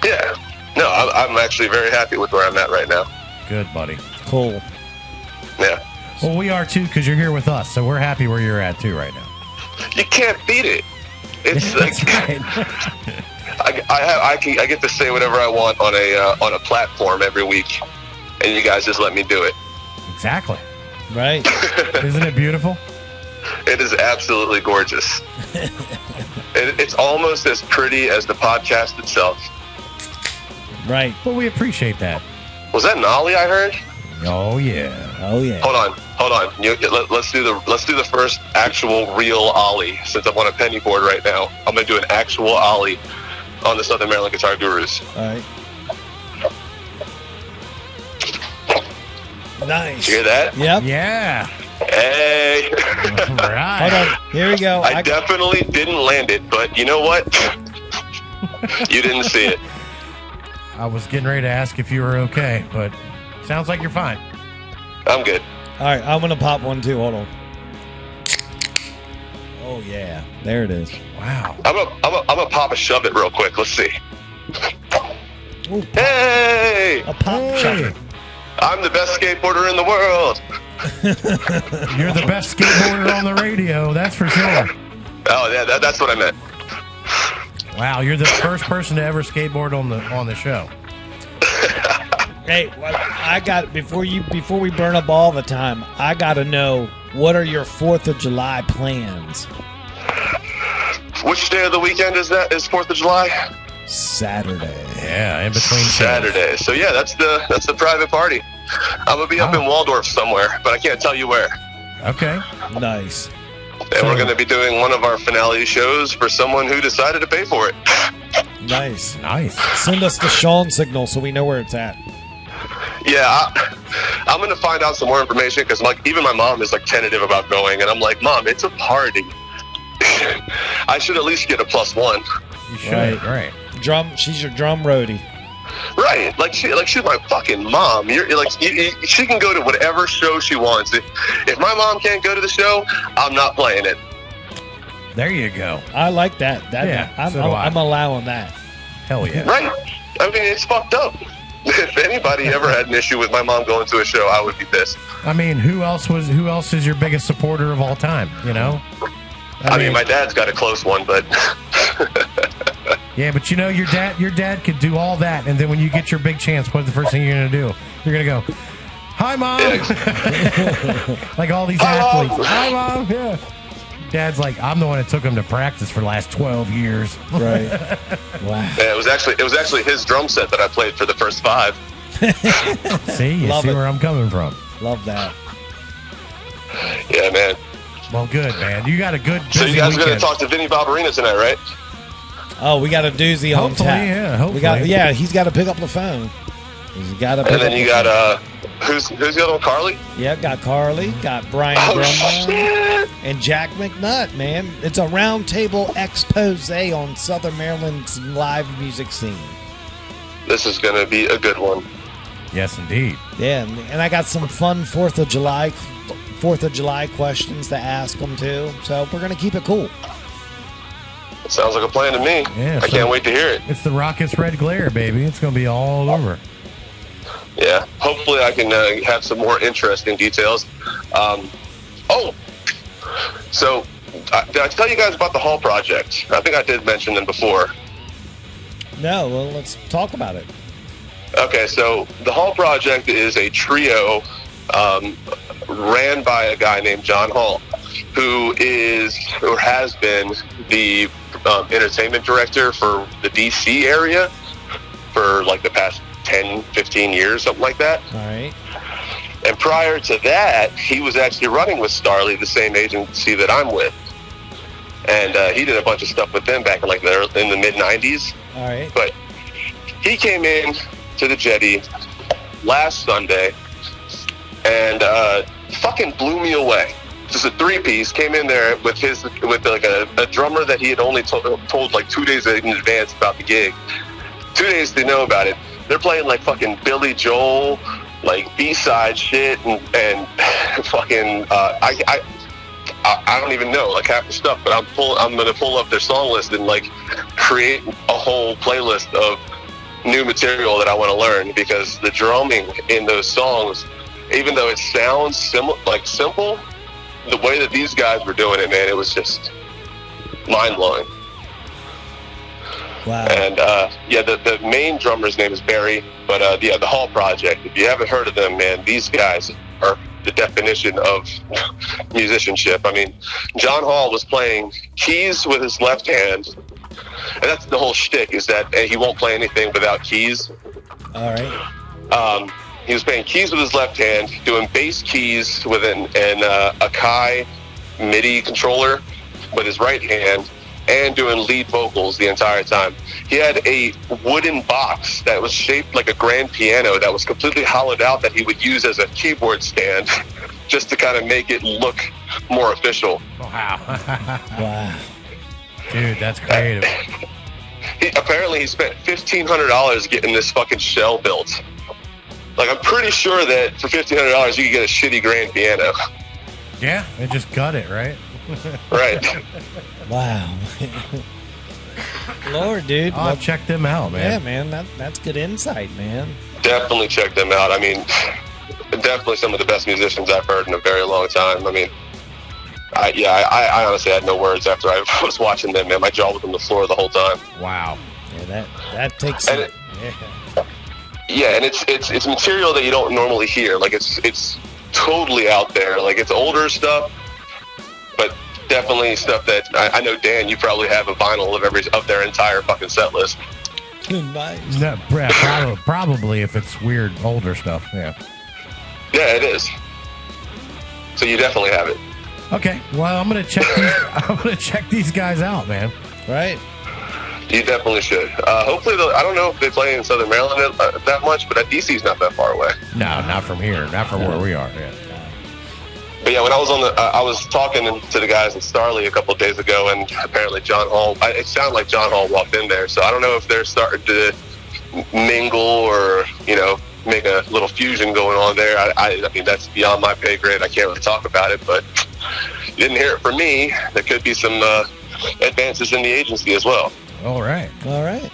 Yeah. No, I'm actually very happy with where I'm at right now. Good, buddy. Cool. Yeah. Well, we are too, because you're here with us, so we're happy where you're at too right now. You can't beat it. It's like I get to say whatever I want on a platform every week, and you guys just let me do it. Exactly. Right. Isn't it beautiful? It is absolutely gorgeous. It's almost as pretty as the podcast itself. Right. Well, we appreciate that. Was that an ollie I heard? Oh yeah. Oh yeah. Hold on. Let's do the first actual real ollie, since I'm on a penny board right now. I'm gonna do an actual ollie on the Southern Maryland Guitar Gurus. All right. Nice. You hear that? Yep. Yeah. Hey. All right. Hold on. Here we go. I definitely didn't land it, but you know what? You didn't see it. I was getting ready to ask if you were okay, but sounds like you're fine. I'm good. All right. I'm gonna pop one too. Hold on. Oh yeah. There it is. Wow. I'm gonna pop a shove it real quick. Let's see. Ooh, Hey! a pop shot. I'm the best skateboarder in the world. You're the best skateboarder on the radio, that's for sure. Oh yeah, that's what I meant. Wow, you're the first person to ever skateboard on the show. Hey, I got before we burn up all the time. I got to know, what are your 4th of July plans? Which day of the weekend is that? Is 4th of July? Saturday. Yeah, in between Saturday. So yeah, that's the private party. I'm gonna be up in Waldorf somewhere, but I can't tell you where. Okay. Nice. And we're gonna be doing one of our finale shows for someone who decided to pay for it. Nice. Nice. Send us the Sean signal so we know where it's at. Yeah, I'm gonna find out some more information because like even my mom is like tentative about going, and I'm like, Mom, it's a party. I should at least get a +1. You should. Right. She's your drum roadie. Right, like she's my fucking mom. You're like she can go to whatever show she wants. If my mom can't go to the show, I'm not playing it. There you go. I like that. Yeah, I'm allowing that. Hell yeah. Right. I mean, it's fucked up. If anybody ever had an issue with my mom going to a show, I would be pissed. I mean, who else is your biggest supporter of all time? You know. I mean, my dad's got a close one, but. Yeah, but you know, your dad could do all that, and then when you get your big chance, what's the first thing you're gonna do? You're gonna go, "Hi, Mom." Yeah. Like all these athletes. Hi, Mom. Yeah. Dad's like, I'm the one that took him to practice for the last 12 years. Right. Wow. Yeah, it was actually his drum set that I played for the first 5. See, you Love see it. where I'm coming from. Love that. Yeah, man. Well, good, man. You got a good. So you busy guys are going weekend. to talk to Vinny Bobarino tonight, right? Oh, we got a doozy on Hopefully, tap. yeah, hopefully. He's got to pick up the phone. He's got to. And then you got who's the other one? Carly? Yeah, got Carly, got Brian Oh Grumman, shit! and Jack McNutt. Man, it's a roundtable expose on Southern Maryland's live music scene. This is going to be a good one. Yes, indeed. Yeah, and I got some fun 4th of July questions to ask them too. So we're gonna keep it cool. Sounds like a plan to me. Yeah, I can't wait to hear it. It's the Rockets red glare, baby. It's gonna be all over. Yeah. Hopefully I can have some more interesting details. So did I tell you guys about the Hall Project? I think I did mention them before. No, well, let's talk about it. Okay, so the Hall Project is a trio ran by a guy named John Hall, who is or has been the entertainment director for the DC area for like the past 10, 15 years, something like that. All right. And prior to that, he was actually running with Starley, the same agency that I'm with. And he did a bunch of stuff with them back in like in the mid-90s. All right. But he came in to the Jetty last Sunday and fucking blew me away. Just a 3-piece, came in there with like a drummer that he had only told like 2 days in advance about the gig. 2 days to know about it. They're playing like fucking Billy Joel, like B-side shit and fucking I don't even know like half the stuff, but I'm gonna pull up their song list and like create a whole playlist of new material that I want to learn, because the drumming in those songs, even though it sounds simple, the way that these guys were doing it, man, it was just mind-blowing. Wow. And the main drummer's name is Barry, but the Hall Project, if you haven't heard of them, man, these guys are the definition of musicianship. I mean, John Hall was playing keys with his left hand, and that's the whole shtick, is that he won't play anything without keys. All right. He was playing keys with his left hand, doing bass keys with an Akai MIDI controller with his right hand, and doing lead vocals the entire time. He had a wooden box that was shaped like a grand piano that was completely hollowed out that he would use as a keyboard stand just to kind of make it look more official. Wow. Wow. Dude, that's creative. Apparently he spent $1,500 getting this fucking shell built. Like, I'm pretty sure that for $1,500 you could get a shitty grand piano. Yeah, they just got it, right? Right. Wow. Lord, dude. I'll check them out, man. Yeah, man. That's good insight, man. Definitely check them out. I mean, definitely some of the best musicians I've heard in a very long time. I mean, I honestly had no words after I was watching them, man. My jaw was on the floor the whole time. Wow. Yeah, that takes. And Yeah, and it's material that you don't normally hear. Like it's totally out there. Like it's older stuff, but definitely stuff that I know. Dan, you probably have a vinyl of their entire fucking set list. Nice. No, probably if it's weird older stuff. Yeah. Yeah, it is. So you definitely have it. Okay. Well, I'm gonna check these guys out, man. Right. You definitely should. Hopefully, I don't know if they play in Southern Maryland that much, but DC's not that far away. No, not from here. Not from where we are. Yeah. But yeah, when I was I was talking to the guys in Starley a couple of days ago, and apparently John Hall. It sounded like John Hall walked in there, so I don't know if they're starting to mingle or make a little fusion going on there. I mean, that's beyond my pay grade. I can't really talk about it, but you didn't hear it from me. There could be some advances in the agency as well. All right. I'm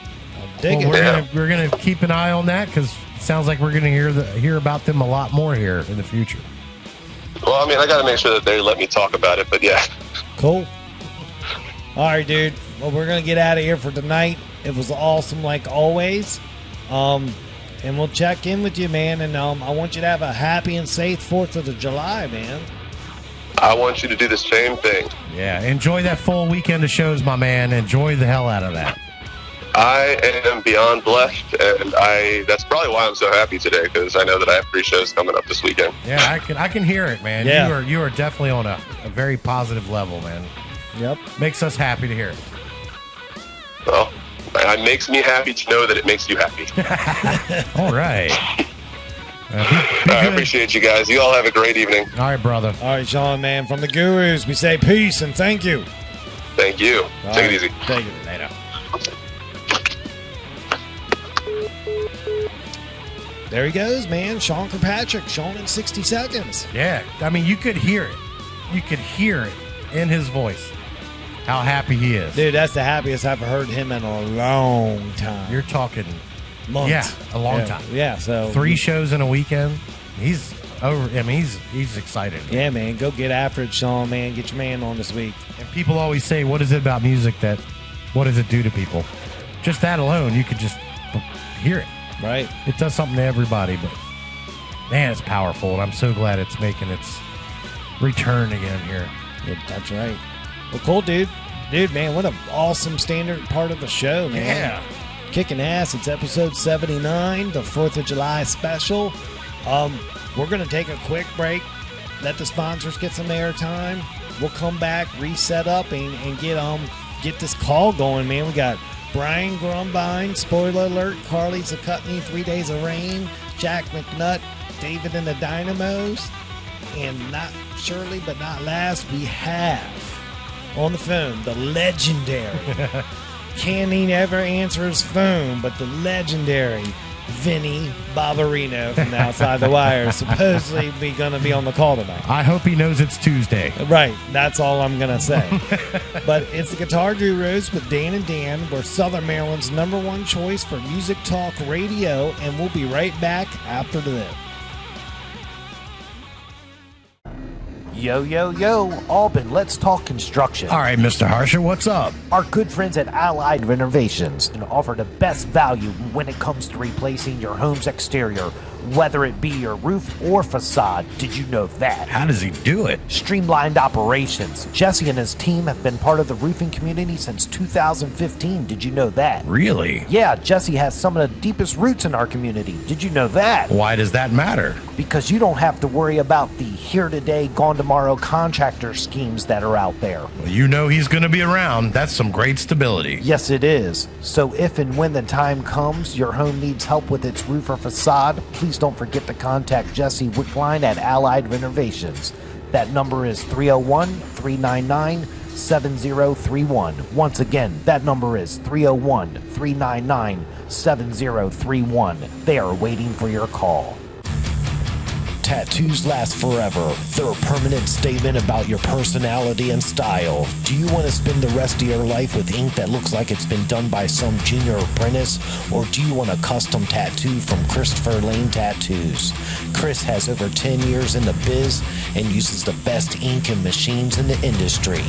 digging. We're gonna keep an eye on that because it sounds like we're gonna hear about them a lot more here in the future. Well, I mean, I got to make sure that they let me talk about it, but yeah. Cool. All right, dude. Well, we're going to get out of here for tonight. It was awesome like always. And we'll check in with you, man. And I want you to have a happy and safe 4th of July, man. I want you to do the same thing. Yeah, enjoy that full weekend of shows, my man. Enjoy the hell out of that. I am beyond blessed, and that's probably why I'm so happy today, because I know that I have 3 shows coming up this weekend. Yeah, I can hear it, man. Yeah. You are definitely on a very positive level, man. Yep. Makes us happy to hear it. Well, it makes me happy to know that it makes you happy. All right. I appreciate you guys. You all have a great evening. All right, brother. All right, Sean, man. From the Gurus, we say peace and thank you. Thank you. All Take right. it easy. Take it later. There he goes, man. Sean Kirkpatrick. Sean in 60 seconds. Yeah, I mean, you could hear it. You could hear it in his voice. How happy he is. Dude, that's the happiest I've heard him in a long time. You're talking Months. Yeah, a long time. Yeah, so 3 shows in a weekend. He's over. I mean, he's excited. yeah, man, go get after it, Sean, man. Get your man on this week. And people always say, "What is it about music what does it do to people?" Just that alone, you could just hear it. Right. It does something to everybody, but man, it's powerful, and I'm so glad it's making its return again here. Yeah, that's right. Well, cool, dude. Dude, man, what an awesome standard part of the show, man. Yeah. Kicking ass. It's episode 79, the 4th of July special. We're going to take a quick break, let the sponsors get some airtime. We'll come back, reset up, and get this call going, man. We got Brian Grumbine, spoiler alert, Carly Zakutney, 3 Days of Rain, Jack McNutt, David and the Dynamos, and not surely but not last, we have on the phone the legendary, can't he ever answer his phone, but the legendary Vinny Bobarino from Outside the Wire, supposedly going to be on the call tonight. I hope he knows it's Tuesday. Right, that's all I'm going to say. But it's the Guitar Gurus with Dan and Dan. We're Southern Maryland's #1 choice for music talk radio, and we'll be right back after this. Yo, yo, yo, Alban, let's talk construction. All right, Mr. Harsher, what's up? Our good friends at Allied Renovations can offer the best value when it comes to replacing your home's exterior, whether it be your roof or facade. Did you know that? How does he do it? Streamlined operations. Jesse and his team have been part of the roofing community since 2015. Did you know that? Really? Yeah, Jesse has some of the deepest roots in our community. Did you know that? Why does that matter? Because you don't have to worry about the here today, gone tomorrow contractor schemes that are out there. Well, you know he's going to be around. That's some great stability. Yes, it is. So if and when the time comes, your home needs help with its roof or facade, please don't forget to contact Jesse Wickline at Allied Renovations. That number is 301-399-7031. Once again, that number is 301-399-7031. They are waiting for your call. Tattoos last forever. They're a permanent statement about your personality and style. Do you want to spend the rest of your life with ink that looks like it's been done by some junior apprentice? Or do you want a custom tattoo from Christopher Lane Tattoos? Chris has over 10 years in the biz and uses the best ink and machines in the industry.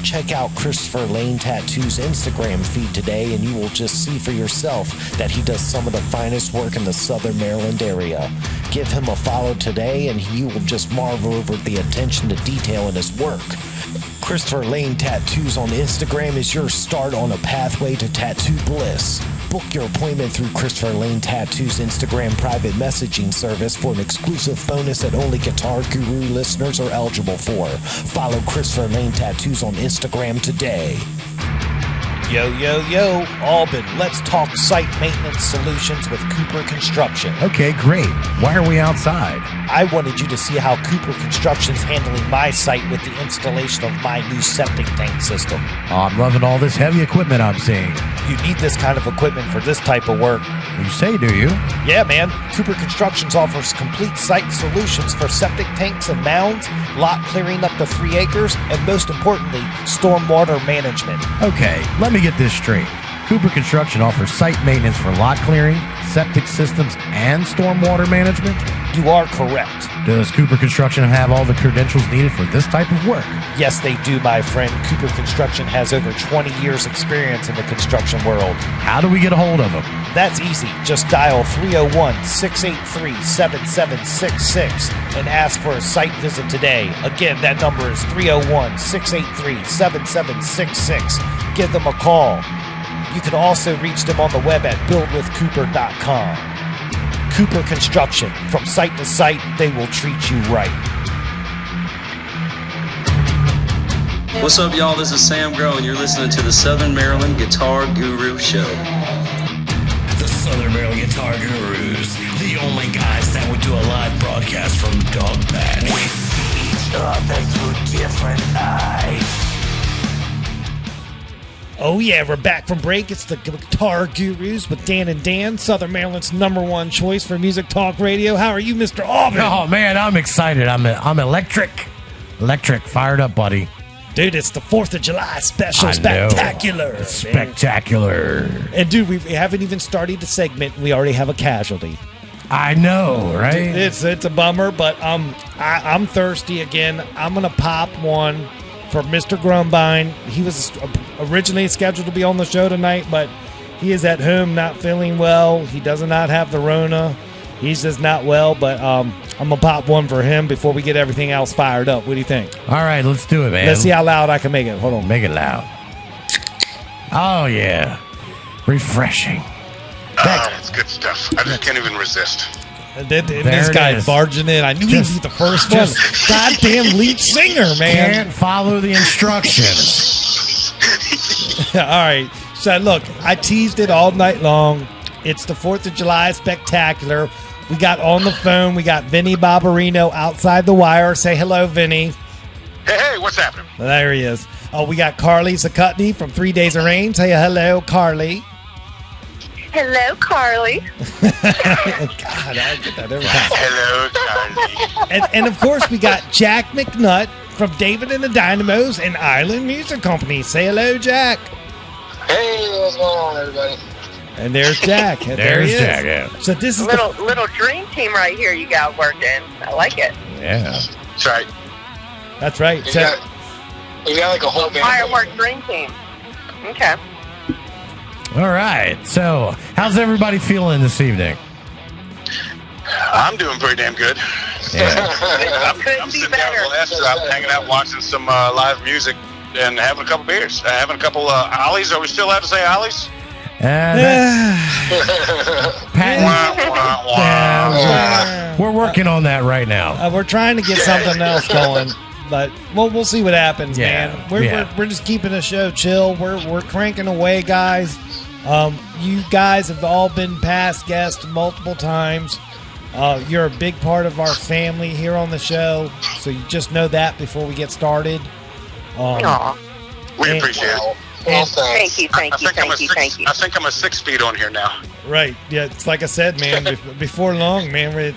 Check out Christopher Lane Tattoo's Instagram feed today, and you will just see for yourself that he does some of the finest work in the Southern Maryland area. Give him a follow today, and you will just marvel over the attention to detail in his work. Christopher Lane Tattoos on Instagram is your start on a pathway to tattoo bliss. Book your appointment through Christopher Lane Tattoo's Instagram private messaging service for an exclusive bonus that only Guitar Guru listeners are eligible for. Follow Christopher Lane Tattoos on Instagram today. Yo, yo, yo, Alban, let's talk site maintenance solutions with Cooper Construction. Okay, great. Why are we outside? I wanted you to see how Cooper Construction's handling my site with the installation of my new septic tank system. Oh, I'm loving all this heavy equipment I'm seeing. You need this kind of equipment for this type of work. You say, do you? Yeah, man. Cooper Constructions offers complete site solutions for septic tanks and mounds, lot clearing up to 3 acres, and most importantly, stormwater management. Okay, let me get this straight. Cooper Construction offers site maintenance for lot clearing, septic systems, and stormwater management? You are correct. Does Cooper Construction have all the credentials needed for this type of work? Yes, they do, my friend. Cooper Construction has over 20 years experience in the construction world. How do we get a hold of them? That's easy. Just dial 301-683-7766 and ask for a site visit today. Again, that number is 301-683-7766. Give them a call. You can also reach them on the web at buildwithcooper.com. Cooper Construction. From site to site, they will treat you right. What's up, y'all? This is Sam Grow, and you're listening to the Southern Maryland Guitar Guru Show. The Southern Maryland Guitar Gurus, the only guys that would do a live broadcast from Dog Patch. We see each other through different eyes. Oh yeah, we're back from break. It's the Guitar Gurus with Dan and Dan, Southern Maryland's #1 choice for music talk radio. How are you, Mr. Alban? Oh man, I'm excited. I'm electric, fired up, buddy. Dude, it's the 4th of July special, I spectacular. know. Spectacular. And dude, we haven't even started the segment. We already have a casualty. I know, right? It's a bummer, but I'm thirsty again. I'm gonna pop one for Mr. Grumbine. He was originally scheduled to be on the show tonight, but he is at home not feeling well. He does not have the Rona. He's just not well, but I'm going to pop one for him before we get everything else fired up. What do you think? All right, let's do it, man. Let's see how loud I can make it. Hold on. Make it loud. Oh, yeah. Refreshing. That's good stuff. I just can't even resist. This it guy is. barging in. I knew he was the first one. Goddamn lead singer, man. Can't follow the instructions. All right. So, look, I teased it all night long. It's the 4th of July spectacular. We got on the phone. We got Vinny Bobarino outside the wire. Say hello, Vinny. Hey, what's happening? There he is. Oh, we got Carly Zakutney from 3 Days of Rain. Say hello, Carly. Hello, Carly. God, I get that every time. Hello, Charlie. And of course, we got Jack McNutt from David and the Dynamos and Island Music Company. Say hello, Jack. Hey, what's going on, everybody? And there's Jack. And there There's he is. Jack, yeah. So this is Little dream team right here you got working. I like it. Yeah. That's right. That's right. You So, got like a whole band. Firework dream team. Okay. All right. So, how's everybody feeling this evening? I'm doing pretty damn good. Yeah. I'm Couldn't be sitting down better. at the last stop, hanging out, watching some live music, and having a couple beers. Having a couple ollies. Are we still allowed to say ollies? Pat, Wah, wah, wah. we're working on that right now. we're trying to get something else going, but we'll see what happens, Yeah, man. yeah. We're just keeping the show chill. We're cranking away, guys. You guys have all been past guests multiple times. You're a big part of our family here on the show, so you just know that before we get started. Aw. We And- appreciate it. Well, thanks. Thank you, thank you, thank you, thank you. I think I'm a 6 feet on here now. Right. Yeah, it's like I said, man, before long, man, we're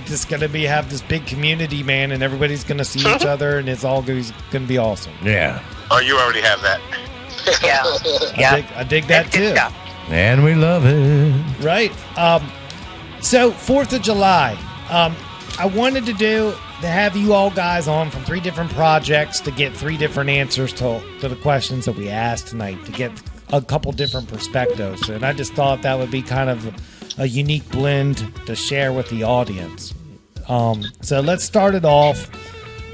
just going to have this big community, man, and everybody's going to see each other, and it's all going to be awesome. Yeah. Oh, you already have that. Yeah. Yeah. I dig that, That's good too. stuff. And we love it. Right. So, 4th of July. I wanted to do to have you all guys on from 3 different projects to get 3 different answers to the questions that we asked tonight, to get a couple different perspectives. And I just thought that would be kind of a unique blend to share with the audience. So let's start it off.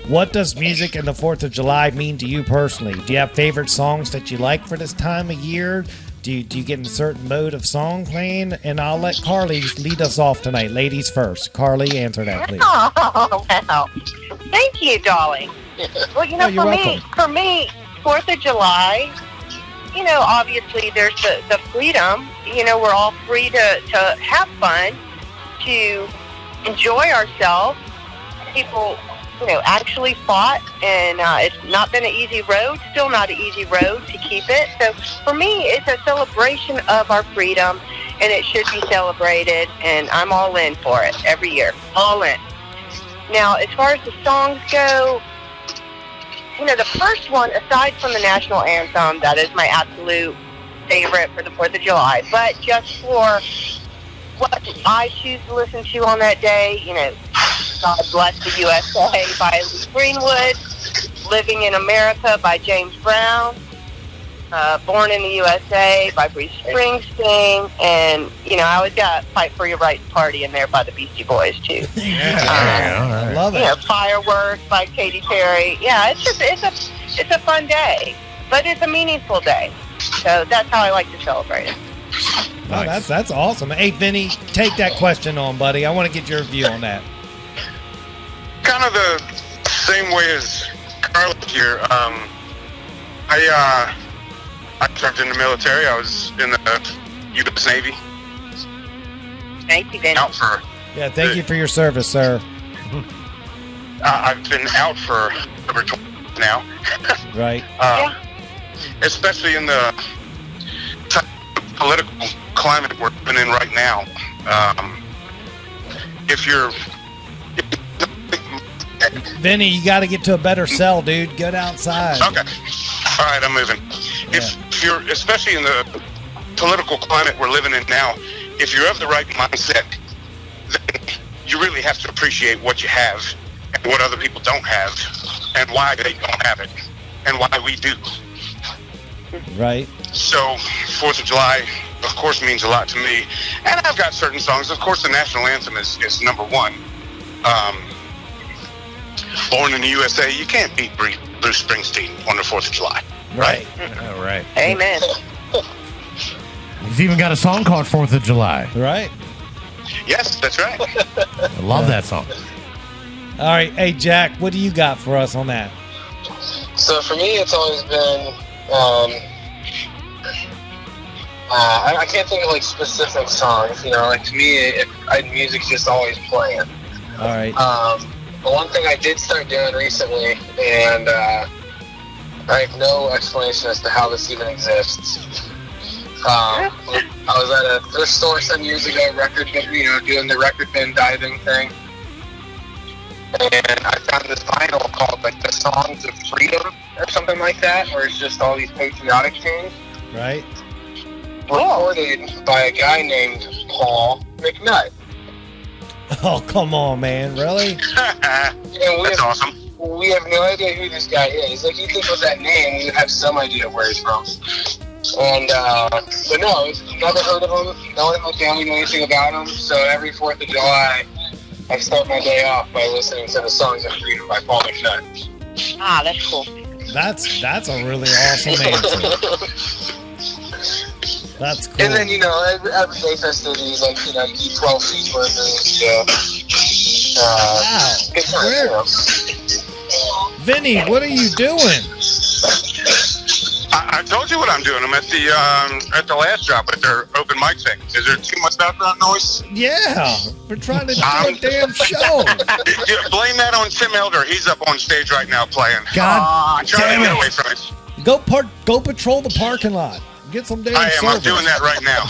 What does music and the 4th of July mean to you personally? Do you have favorite songs that you like for this time of year? Do you get in a certain mode of song playing? And I'll let Carly lead us off tonight. Ladies first. Carly, answer that, please. Oh, wow. Thank you, darling. Well, you know, you're welcome. for me, 4th of July, you know, obviously there's the freedom. You know, we're all free to have fun, to enjoy ourselves. People, you know, actually fought, and it's not been an easy road, still not an easy road to keep it. So for me, it's a celebration of our freedom, and it should be celebrated, and I'm all in for it every year, all in. Now, as far as the songs go, you know, the first one, aside from the national anthem, that is my absolute favorite for the 4th of July, but just for what I choose to listen to on that day, you know, God Bless the USA by Lee Greenwood, Living in America by James Brown, Born in the USA by Bruce Springsteen, and, you know, I always got Fight for Your Right to Party in there by the Beastie Boys, too. I love it. You know, Fireworks by Katy Perry. Yeah, it's a fun day, but it's a meaningful day. So that's how I like to celebrate it. Oh, that's awesome. Hey, Vinny, take that question on, buddy. I want to get your view on that. Kind of the same way as Carly here. I served in the military. I was in the U.S. Navy. Thank you, Vinny. Out for Yeah, thank you for your service, sir. I've been out for over 20 years now. Right. Especially in the political climate we're living in right now. If you're Vinny, you got to get to a better cell, dude. Get outside. Okay. All right, I'm moving. Yeah. If you're, especially in the political climate we're living in now, if you're of the right mindset, then you really have to appreciate what you have and what other people don't have and why they don't have it and why we do. Right. So, 4th of July, of course, means a lot to me. And I've got certain songs. Of course, the national anthem is number one. Born in the USA, you can't beat Bruce Springsteen on the 4th of July. Right. All right. Amen. He's even got a song called 4th of July. Right. Yes, that's right. I love that song. All right. Hey, Jack, what do you got for us on that? So for me, it's always been, I can't think of like specific songs, you know, like to me, music's just always playing. All right. But one thing I did start doing recently, and I have no explanation as to how this even exists. I was at a thrift store some years ago, doing the record bin diving thing, and I found this vinyl called like the Songs of Freedom or something like that, where it's just all these patriotic tunes. Right. Recorded by a guy named Paul McNutt. Oh, come on, man. Really? That's awesome. We have no idea who this guy is. Like, you think with that name, we would have some idea where he's from. And, but no, never heard of him. No one in my family knew anything about him. So every 4th of July, I start my day off by listening to the Songs of Freedom by Paul McNutt. Ah, that's cool. That's a really awesome answer. That's cool. And then, everyday festivities, like, you eat 12 cheeseburgers. Wow. Good time, Vinny, what are you doing? I told you what I'm doing. I'm at the last job at their open mic thing. Is there too much background noise? Yeah, we're trying to do a damn show. Blame that on Tim Elder. He's up on stage right now playing. God I'm trying damn to get it. away from it. Go patrol the parking lot. Get some damn I am. service. I'm doing that right now.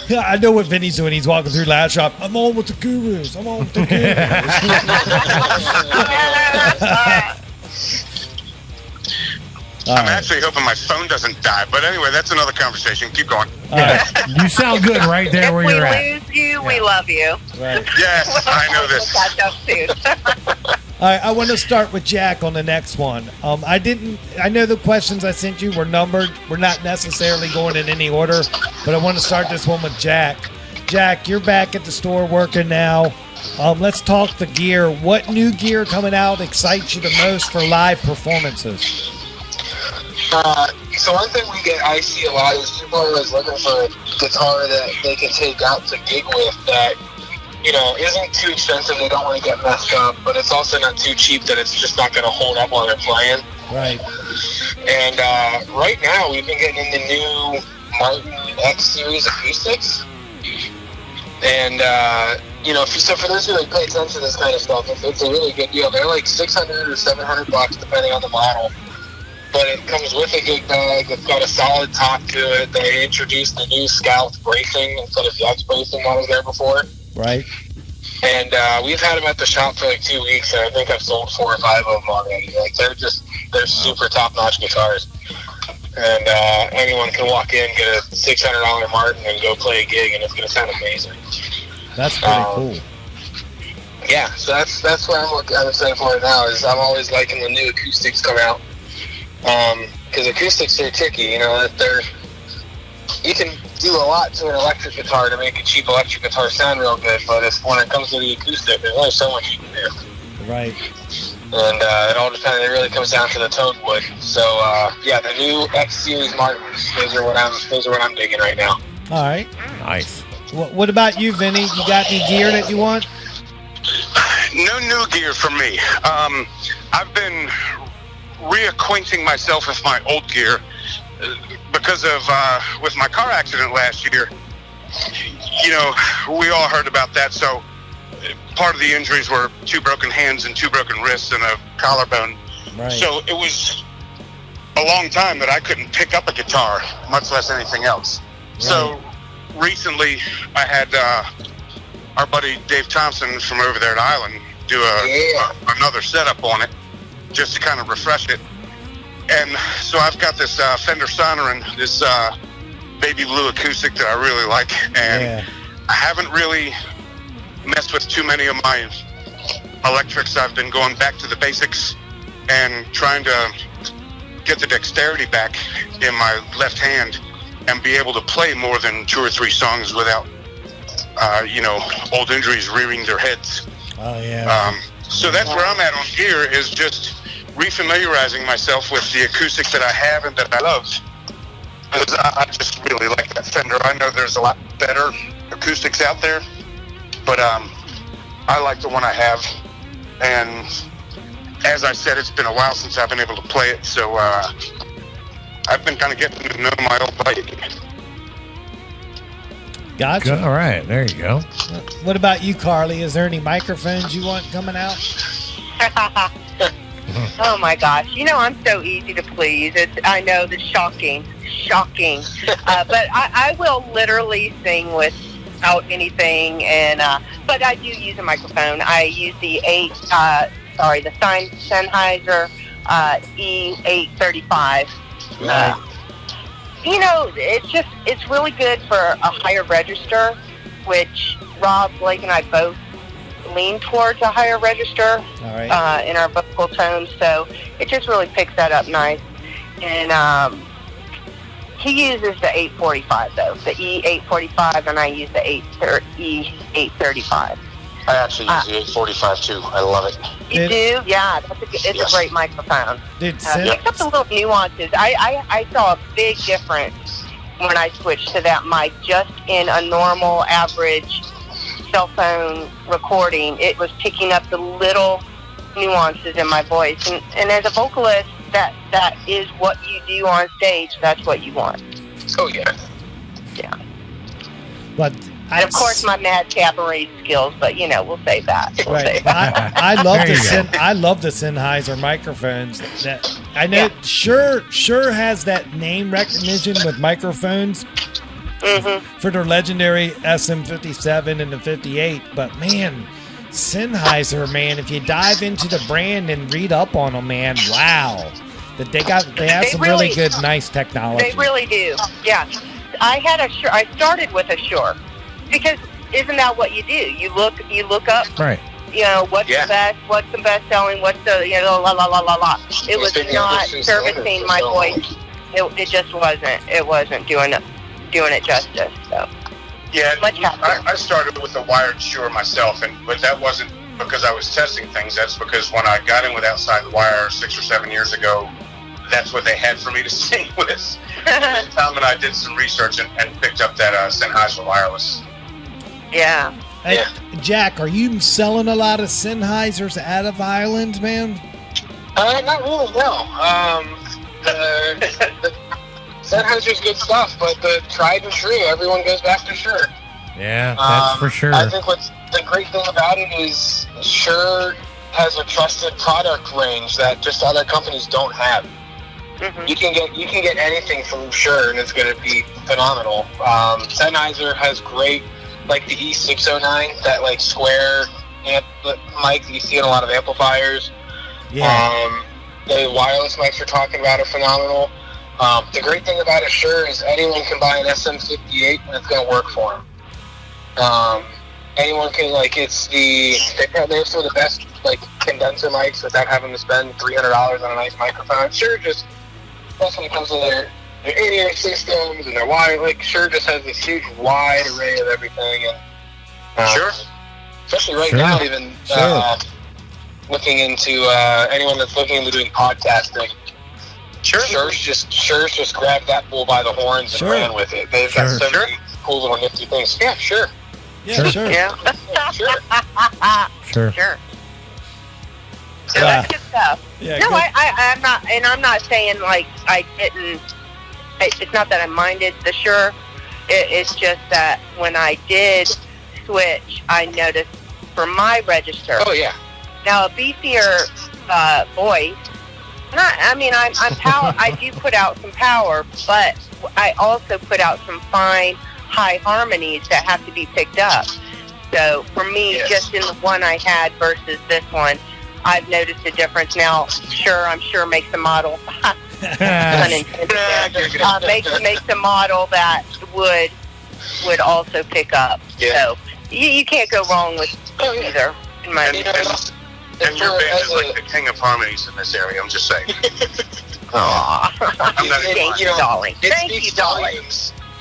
Yeah, I know what Vinny's doing. He's walking through Last Shop. I'm on with the gurus. I'm on with the gurus. I'm actually hoping my phone doesn't die. But anyway, that's another conversation. Keep going. You sound good right there where you're at. If we lose you, we love you. Right. Yes, I know this. Catch up soon. All right, I want to start with Jack on the next one. I know the questions I sent you were numbered. We're not necessarily going in any order, but I want to start this one with Jack. Jack, you're back at the store working now. Let's talk the gear. What new gear coming out excites you the most for live performances? So one thing I see a lot is people are always looking for a guitar that they can take out to gig with that, isn't too expensive. They don't want to get messed up, but it's also not too cheap that it's just not going to hold up while they're playing. Right. And right now we've been getting into new Martin X Series acoustics. And, so for those who pay attention to this kind of stuff, it's a really good deal. They're like $600 or $700 depending on the model. But it comes with a gig bag. It's got a solid top to it. They introduced the new scalloped bracing instead of flex bracing that was there before. Right. And we've had them at the shop for like 2 weeks, and I think I've sold 4 or 5 of them already. Like they're super top-notch guitars. And anyone can walk in, get a $600 Martin, and go play a gig, and it's going to sound amazing. That's pretty cool. Yeah, so that's what I'm excited for right now. Is I'm always liking when new acoustics come out. Because acoustics are tricky, you can do a lot to an electric guitar to make a cheap electric guitar sound real good, but when it comes to the acoustic, there's only so much you can do. Right. And it all depends. It really comes down to the tone wood. So the new X Series Martins, those are what I'm digging right now. All right. Nice. What about you, Vinny? You got any gear that you want? No new gear for me. I've been reacquainting myself with my old gear because of with my car accident last year. We all heard about that. So part of the injuries were 2 broken hands and 2 broken wrists and a collarbone. Right. So it was a long time that I couldn't pick up a guitar, much less anything else. Right. So recently I had our buddy Dave Thompson from over there at Island do another setup on it, just to kind of refresh it. And so I've got this Fender Sonoran, this baby blue acoustic that I really like, and I haven't really messed with too many of my electrics. I've been going back to the basics and trying to get the dexterity back in my left hand and be able to play more than 2 or 3 songs without old injuries rearing their heads. Oh yeah. So that's where I'm at on gear, is just refamiliarizing myself with the acoustics that I have and that I love. Because I just really like that Fender. I know there's a lot better acoustics out there, but I like the one I have. And as I said, it's been a while since I've been able to play it, so I've been kind of getting to know my old bike. Gotcha. All right, there you go. What about you, Carly? Is there any microphones you want coming out? Oh my gosh! I'm so easy to please. I know the shocking. But I will literally sing without anything, and but I do use a microphone. I use the Sennheiser E835. Right. It's really good for a higher register, which Rob, Blake, and I both lean towards a higher register in our vocal tones, so it just really picks that up nice. And he uses the 845 though, the E845, and I use the E835. I actually use the 845 too. I love it. You do? Yeah, it's a great microphone. Picks up the little nuances. I saw a big difference when I switched to that mic just in a normal, average cell phone recording. It was picking up the little nuances in my voice. And as a vocalist, that is what you do on stage. That's what you want. Oh, yeah. Yeah. But and of course, my mad cabaret skills, but we'll save that. Right. I love the Sennheiser microphones. That I know. Yeah. Sure has that name recognition with microphones for their legendary SM57 and the 58. But man, Sennheiser, man, if you dive into the brand and read up on them, man, wow, But they have They some really really- good, nice technology. They really do. Yeah. I started with a Shure because isn't that what you do? You look up, Right. you know, what's the best selling, what's the, you know, la la la la la. It was not servicing my voice. It just wasn't. It wasn't doing it justice. So Yeah, much happier. I started with a wired Shure myself, but that wasn't because I was testing things. That's because when I got in with Outside the Wire 6 or 7 years ago, that's what they had for me to sing with. And Tom and I did some research and picked up that Sennheiser wireless. Yeah. Hey, Jack, are you selling a lot of Sennheisers out of Ireland, man? Not really, no. The Sennheiser's good stuff, but the tried and true, everyone goes back to Shure. Yeah, that's for sure. I think what's the great thing about it is Shure has a trusted product range that just other companies don't have. Mm-hmm. You can get anything from Shure, and it's going to be phenomenal. Sennheiser has great, like the E609, that like square amp mic that you see in a lot of amplifiers. Yeah. The wireless mics you're talking about are phenomenal. The great thing about a Shure is anyone can buy an SM58 and it's going to work for them. Anyone can, like, they're some of the best, like, condenser mics without having to spend $300 on a nice microphone. Shure just, that's when it comes to their in-ear systems and their wire, like, Shure just has this huge wide array of everything. And Sure. Especially right now, even looking into anyone that's looking into doing podcasting. Shure's just grabbed that bull by the horns and ran with it. They've got so many cool little nifty things. Yeah, sure. Yeah, sure. Yeah. Sure. Sure. So that's good stuff. Yeah, no, good. I'm not saying like I didn't. It's not that I minded the Shure. It's just that when I did switch, I noticed for my register. Oh yeah. Now a beefier voice. I'm power. I do put out some power, but I also put out some fine high harmonies that have to be picked up. So for me, just in the one I had versus this one, I've noticed a difference. Now, I'm sure makes a model. Makes a model that would also pick up. Yeah. So you can't go wrong with either. In my opinion. And your band is like the king of harmonies in this area, I'm just saying. Aww. Thank you, darling. Thank you, darling.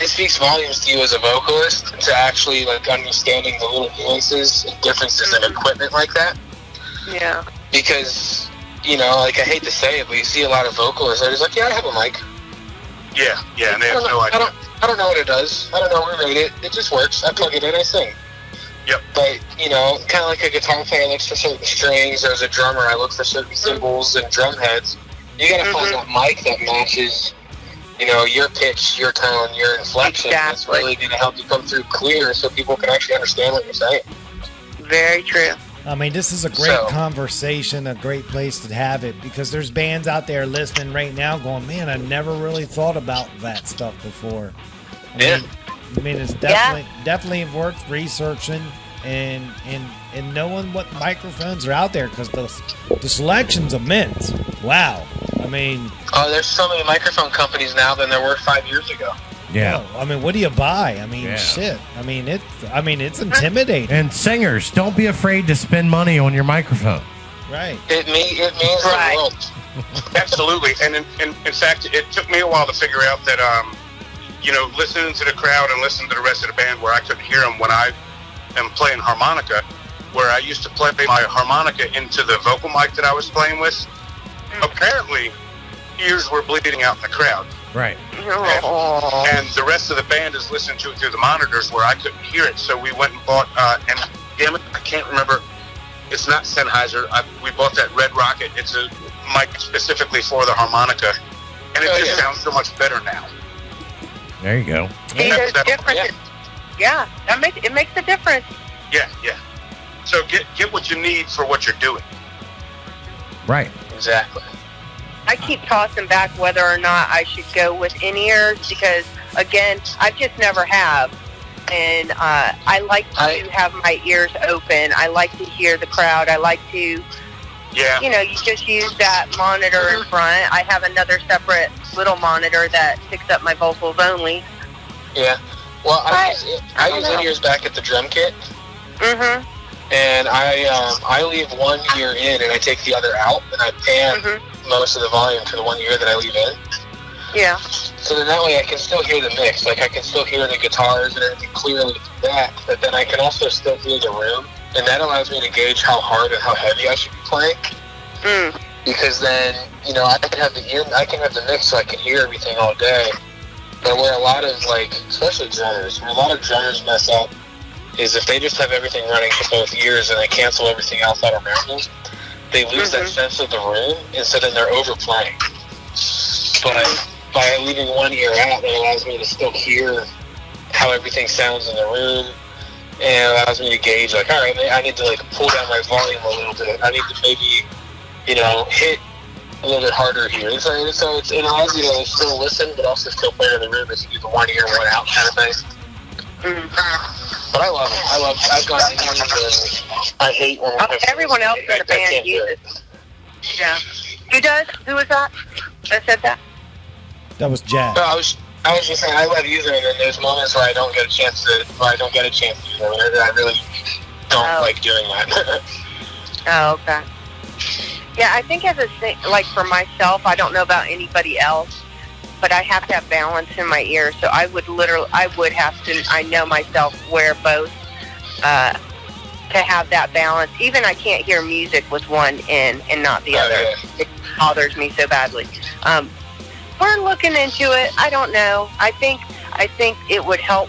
It speaks volumes to you as a vocalist to actually like understanding the little nuances and differences in equipment like that. Yeah. Because, you know, like I hate to say it, but you see a lot of vocalists that are just like, yeah, I have a mic. Yeah, and they have no idea. I don't know what it does. I don't know where to rate it. It just works. I plug it in, I sing. Yep. But, you know, kind of like a guitar player looks for certain strings, or as a drummer, I look for certain cymbals and drum heads. You gotta find that mic that matches, you know, your pitch, your tone, your inflection. That's really gonna help you come through clear so people can actually understand what you're saying. Very true. I mean, this is a great conversation, a great place to have it, because there's bands out there listening right now going, man, I never really thought about that stuff before. I mean, it's definitely worth researching and knowing what microphones are out there, because the selection's immense. Wow. I mean... Oh, there's so many microphone companies now than there were 5 years ago. Yeah. I mean, what do you buy? I mean, shit. I mean, it's intimidating. And singers, don't be afraid to spend money on your microphone. Right. It means the world. Absolutely. And in fact, it took me a while to figure out that, you know, listening to the crowd and listening to the rest of the band where I couldn't hear them when I am playing harmonica, where I used to play my harmonica into the vocal mic that I was playing with, apparently ears were bleeding out in the crowd. Right. And the rest of the band is listening to it through the monitors where I couldn't hear it. So we went and bought, and damn it, I can't remember. It's not Sennheiser. We bought that Red Rocket. It's a mic specifically for the harmonica. And it just sounds so much better now. There you go. See, there's differences. Yeah, it makes a difference. Yeah. So get what you need for what you're doing. Right. Exactly. I keep tossing back whether or not I should go with in-ears because, again, I just never have. And I like to have my ears open. I like to hear the crowd. I like to Yeah. You know, you just use that monitor in front. I have another separate little monitor that picks up my vocals only. Yeah. Well, I use in-ears back at the drum kit. Mm-hmm. And I leave one ear in and I take the other out, and I pan most of the volume to the one ear that I leave in. Yeah. So then that way I can still hear the mix. Like, I can still hear the guitars and everything clearly through that, but then I can also still hear the room. And that allows me to gauge how hard and how heavy I should be playing. Because then, you know, I can have the mix so I can hear everything all day. But where a lot of, like, especially drummers, where a lot of drummers mess up is if they just have everything running to both ears and they cancel everything else out around them, they lose that sense of the room, and so then they're overplaying. But by leaving one ear out, it allows me to still hear how everything sounds in the room, and allows me to gauge, like, all right, I need to, like, pull down my volume a little bit. I need to maybe, you know, hit a little bit harder here. So it allows you to still listen, but also still play in the room as you do the one ear, one out kind of thing. But I love it. I've gone in and I hate when everyone else in the band uses it. Yeah. Who does? Who was that? That said that? That was Jack. No, I was just saying I love using it, and there's moments where I don't get a chance to use it. I really don't like doing that. Oh, okay. Yeah, I think as a thing, like for myself, I don't know about anybody else, but I have to have balance in my ear. So I would have to, I know myself, wear both to have that balance. Even I can't hear music with one in and not the other. It bothers me so badly. We're looking into it. I don't know. I think it would help.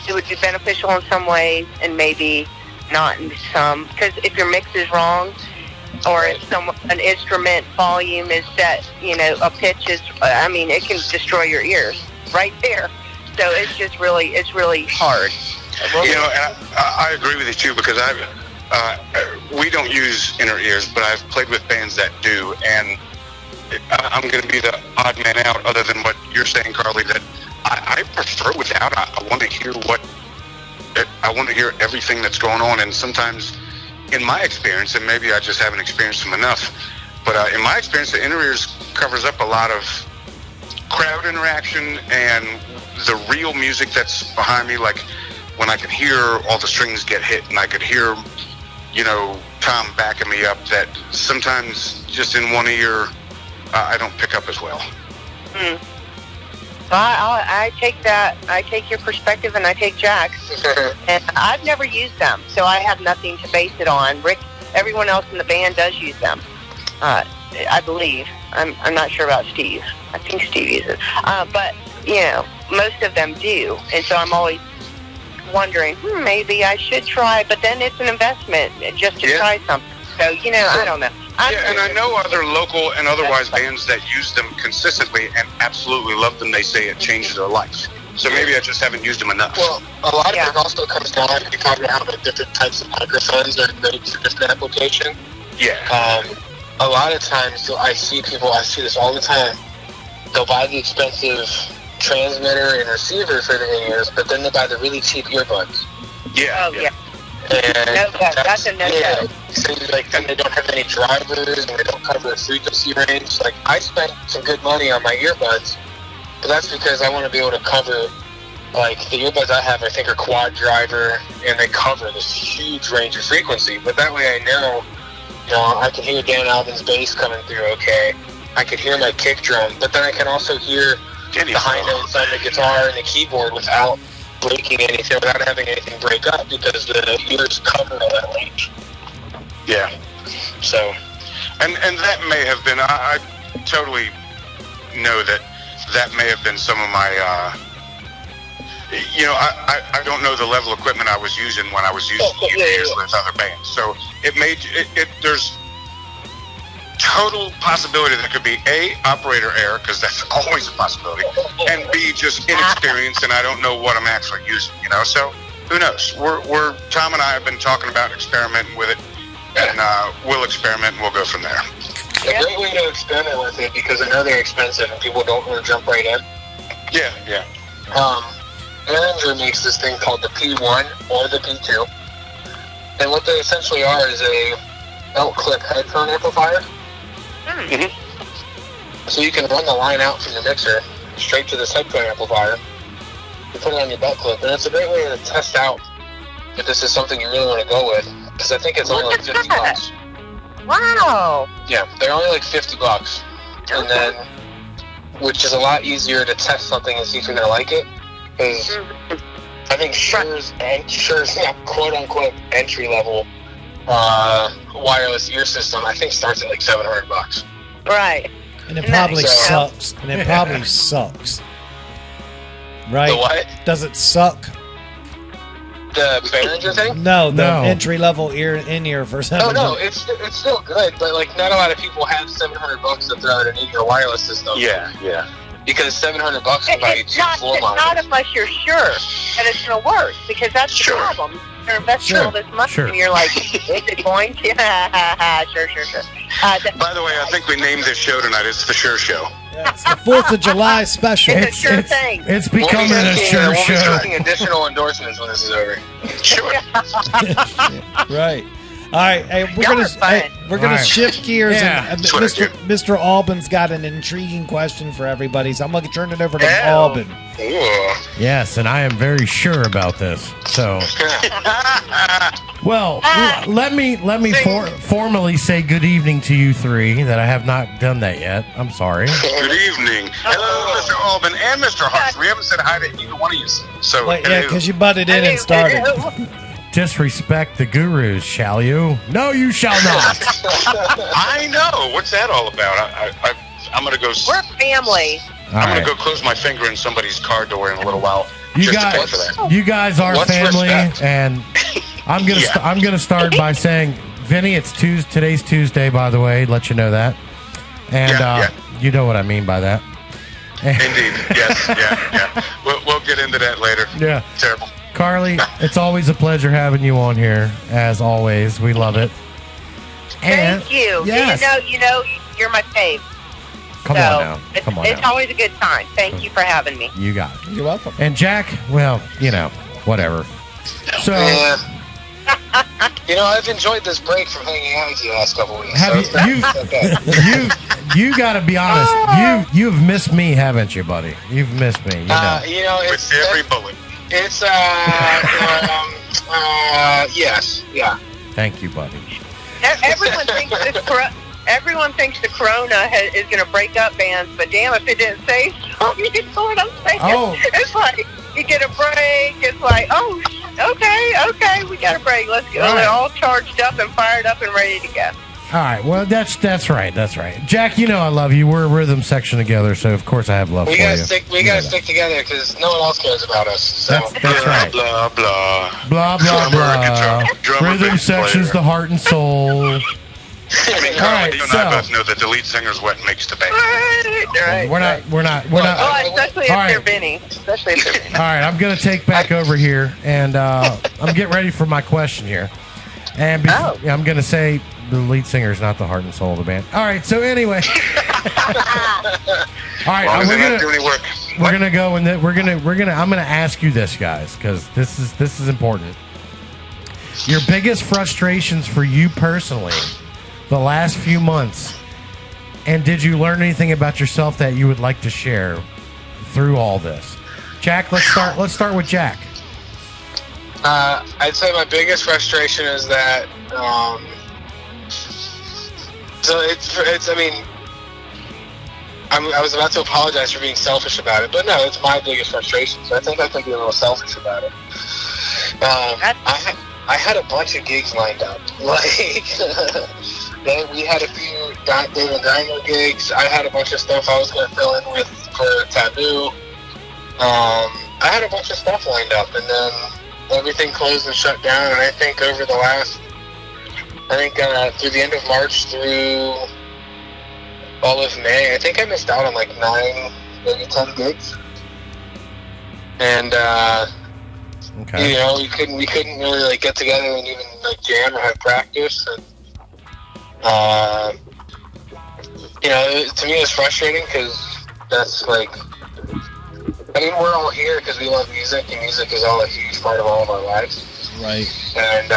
It would be beneficial in some ways and maybe not in some. Because if your mix is wrong, or if an instrument volume is set, you know, a pitch is, I mean, it can destroy your ears right there. So it's just really hard. You know, and I agree with you too, because we don't use inner ears, but I've played with bands that do, and I'm going to be the odd man out, other than what you're saying, Carly, that I prefer without. I want to hear I want to hear everything that's going on, and sometimes, in my experience, and maybe I just haven't experienced them enough, but in my experience, the inner ears covers up a lot of crowd interaction and the real music that's behind me, like when I could hear all the strings get hit and I could hear, you know, Tom backing me up, that sometimes just in one ear, I don't pick up as well. I take that. I take your perspective, and I take Jack's. And I've never used them, so I have nothing to base it on. Rick, everyone else in the band does use them, I believe. I'm not sure about Steve. I think Steve uses. But you know, most of them do, and so I'm always wondering, maybe I should try. But then it's an investment just to try something. So you know, I don't know. And I know other local and otherwise bands that use them consistently and absolutely love them. They say it changed their life. So maybe I just haven't used them enough. Well, a lot of it also comes down to talking about how the different types of microphones are great for different application. Yeah. A lot of times I see this all the time. They'll buy the expensive transmitter and receiver for the in-ears, but then they buy the really cheap earbuds. Yeah. Oh, yeah. And that's a no-go. So, like, then they don't have any drivers and they don't cover the frequency range. Like, I spent some good money on my earbuds, but that's because I want to be able to cover, like, the earbuds I have, I think, are quad driver, and they cover this huge range of frequency. But that way I know, you know, I can hear Dan Alban's bass coming through okay. I can hear my kick drum, but then I can also hear the high notes on the guitar and the keyboard without breaking anything, without having anything break up, because the ears cover all that range. Yeah. So, and that may have been, I totally know that may have been some of my, you know, I don't know the level of equipment I was using when I was using ears with other bands. So there's total possibility that could be A, operator error, because that's always a possibility, and B, just inexperience, and I don't know what I'm actually using, you know. So who knows? We're Tom and I have been talking about experimenting with it, and we'll experiment and we'll go from there. A great way to experiment with it, because I know they're expensive and people don't want to jump right in. Yeah. Behringer makes this thing called the P1 or the P2, and what they essentially are is belt clip headphone amplifier. Mm-hmm. So you can run the line out from your mixer straight to this headphone amplifier. You put it on your belt clip, and it's a great way to test out if this is something you really want to go with. Because I think it's only like $50. Wow. Yeah, they're only like $50, and then, which is a lot easier to test something and see if you're gonna like it. Because I think Shure's quote unquote entry level wireless ear system, I think starts at like $700. Right. And it probably sucks. And it probably sucks. Right? The what? Does it suck? The Behringer thing? No, the No. entry level in-ear for Oh $700. no, it's still good, but like not a lot of people have $700 to throw at an in-ear wireless system. Yeah. Because $700 can buy you It's two floor not monitors. unless you're sure that it's going to work, because that's the problem. You're investing all this money, and you're like, is it going to? Sure. By the way, I think we named this show tonight. It's the Sure Show. It's the 4th of July special. It's a sure thing. It's becoming a sure We'll be show. seeking additional endorsements when this is over. Sure. Right. All right. Hey, we're Y'all gonna are fun. we're gonna All right. shift gears. Yeah. And That's what I Mr. Alban's got an intriguing question for everybody, so I'm gonna turn it over to Yeah. Alban. Ooh. Yes, and I am very sure about this. So, well, let me formally say good evening to you three. That I have not done that yet. I'm sorry. Good evening. Hello, Mr. Alban and Mr. Hart. We haven't said hi to either one of you. So, Wait, yeah, hello. because you butted in and started. Disrespect the gurus, shall you? No, you shall not. I know. What's that all about? I'm gonna go. We're family. All I'm right. gonna go close my finger in somebody's car door in a little while. You just to pay guys, for that. you guys are What's family, respect? and I'm gonna Yeah. I'm gonna start by saying, Vinny, it's Tuesday. Today's Tuesday, by the way. Let you know that, and Yeah. you know what I mean by that. Indeed. Yes. Yeah. We'll get into that later. Yeah, Terrible. Carly, it's always a pleasure having you on here. As always, we love it. And Thank you. Yes. You know, you're my fave. Come So, on now. It's, Come on it's now. always a good time. Thank you for having me. You got it. You're welcome. And Jack, well, you know, whatever. So, Yeah. I've enjoyed this break from hanging out with you the last couple of weeks. Have so you- it's not- you- it's okay. you got to be honest. You've missed me, haven't you, buddy? You've missed me. You know. It's With every bullet. it's yes, yeah. Thank you, buddy. Everyone thinks the corona is going to break up bands, but damn if it didn't say so. You know what I'm saying? Oh. It's like you get a break. It's like, oh, okay, we got a break. Let's go. Right. They're all charged up and fired up and ready to go. All right. Well, that's right. That's right. Jack, you know I love you. We're a rhythm section together, so of course I have love We for gotta you. stick. We You know gotta that. stick together because no one else cares about us. So That's right. Blah blah. Blah blah Drummer, blah. drummer, Rhythm bass section's player. the heart and soul. I mean, All Carl, right, you and so- I both know that the lead singer's what makes the band. Right. We're not. Oh, especially if All they're right. Vinny. Especially if they're Vinny. All right, I'm going to take back over here, and I'm getting ready for my question here. And I'm going to say the lead singer is not the heart and soul of the band. All right, so anyway. All right, As long as we're they gonna don't do any work. we're gonna go and I'm gonna ask you this, guys, because this is important. Your biggest frustrations for you personally, the last few months, and did you learn anything about yourself that you would like to share through all this? Jack, let's start with Jack. I'd say my biggest frustration is that. So it's. I mean, I was about to apologize for being selfish about it, but no, it's my biggest frustration. So I think I can be a little selfish about it. I had a bunch of gigs lined up. Like, we had a few David Dino gigs. I had a bunch of stuff I was going to fill in with for Taboo. I had a bunch of stuff lined up, and then everything closed and shut down. And I think over the last, through the end of March through all of May, I think I missed out on like 9, maybe 10 gigs. And Okay. we couldn't really like get together and even like jam or have practice. And to me it's frustrating because that's like, I mean, we're all here because we love music, and music is all a huge part of all of our lives. Right. And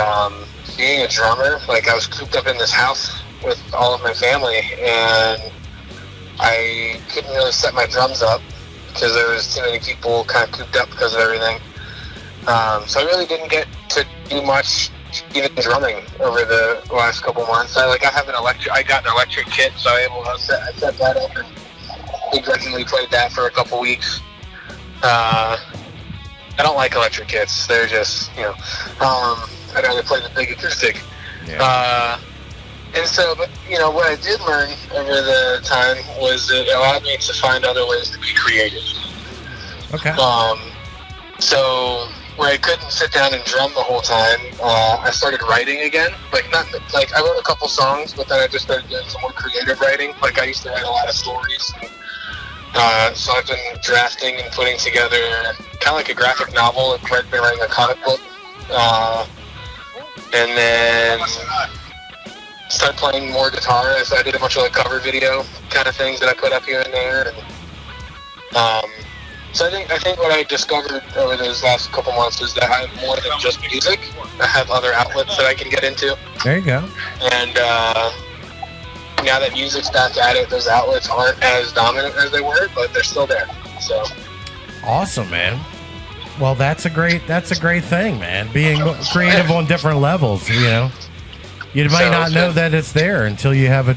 being a drummer, like I was cooped up in this house with all of my family, and I couldn't really set my drums up because there was too many people kind of cooped up because of everything. So I really didn't get to do much even drumming over the last couple months. I got an electric kit, so I was able to set that up and begrudgingly played that for a couple weeks. I don't like electric kits. They're just, I'd rather play the big acoustic. Yeah. And so, but, what I did learn over the time was it allowed me to find other ways to be creative. Okay. So where I couldn't sit down and drum the whole time, I started writing again. I wrote a couple songs, but then I just started doing some more creative writing. Like I used to write a lot of stories. So I've been drafting and putting together kind of like a graphic novel. I've been writing a comic book. And then started playing more guitar. So I did a bunch of cover video kind of things that I put up here and there. And, so I think what I discovered over those last couple months is that I'm more than just music. I have other outlets that I can get into. There you go. And now that music's back at it, those outlets aren't as dominant as they were, but they're still there. So awesome, man. Well, that's a great thing, man. Being creative on different levels, you might not know that it's there until you have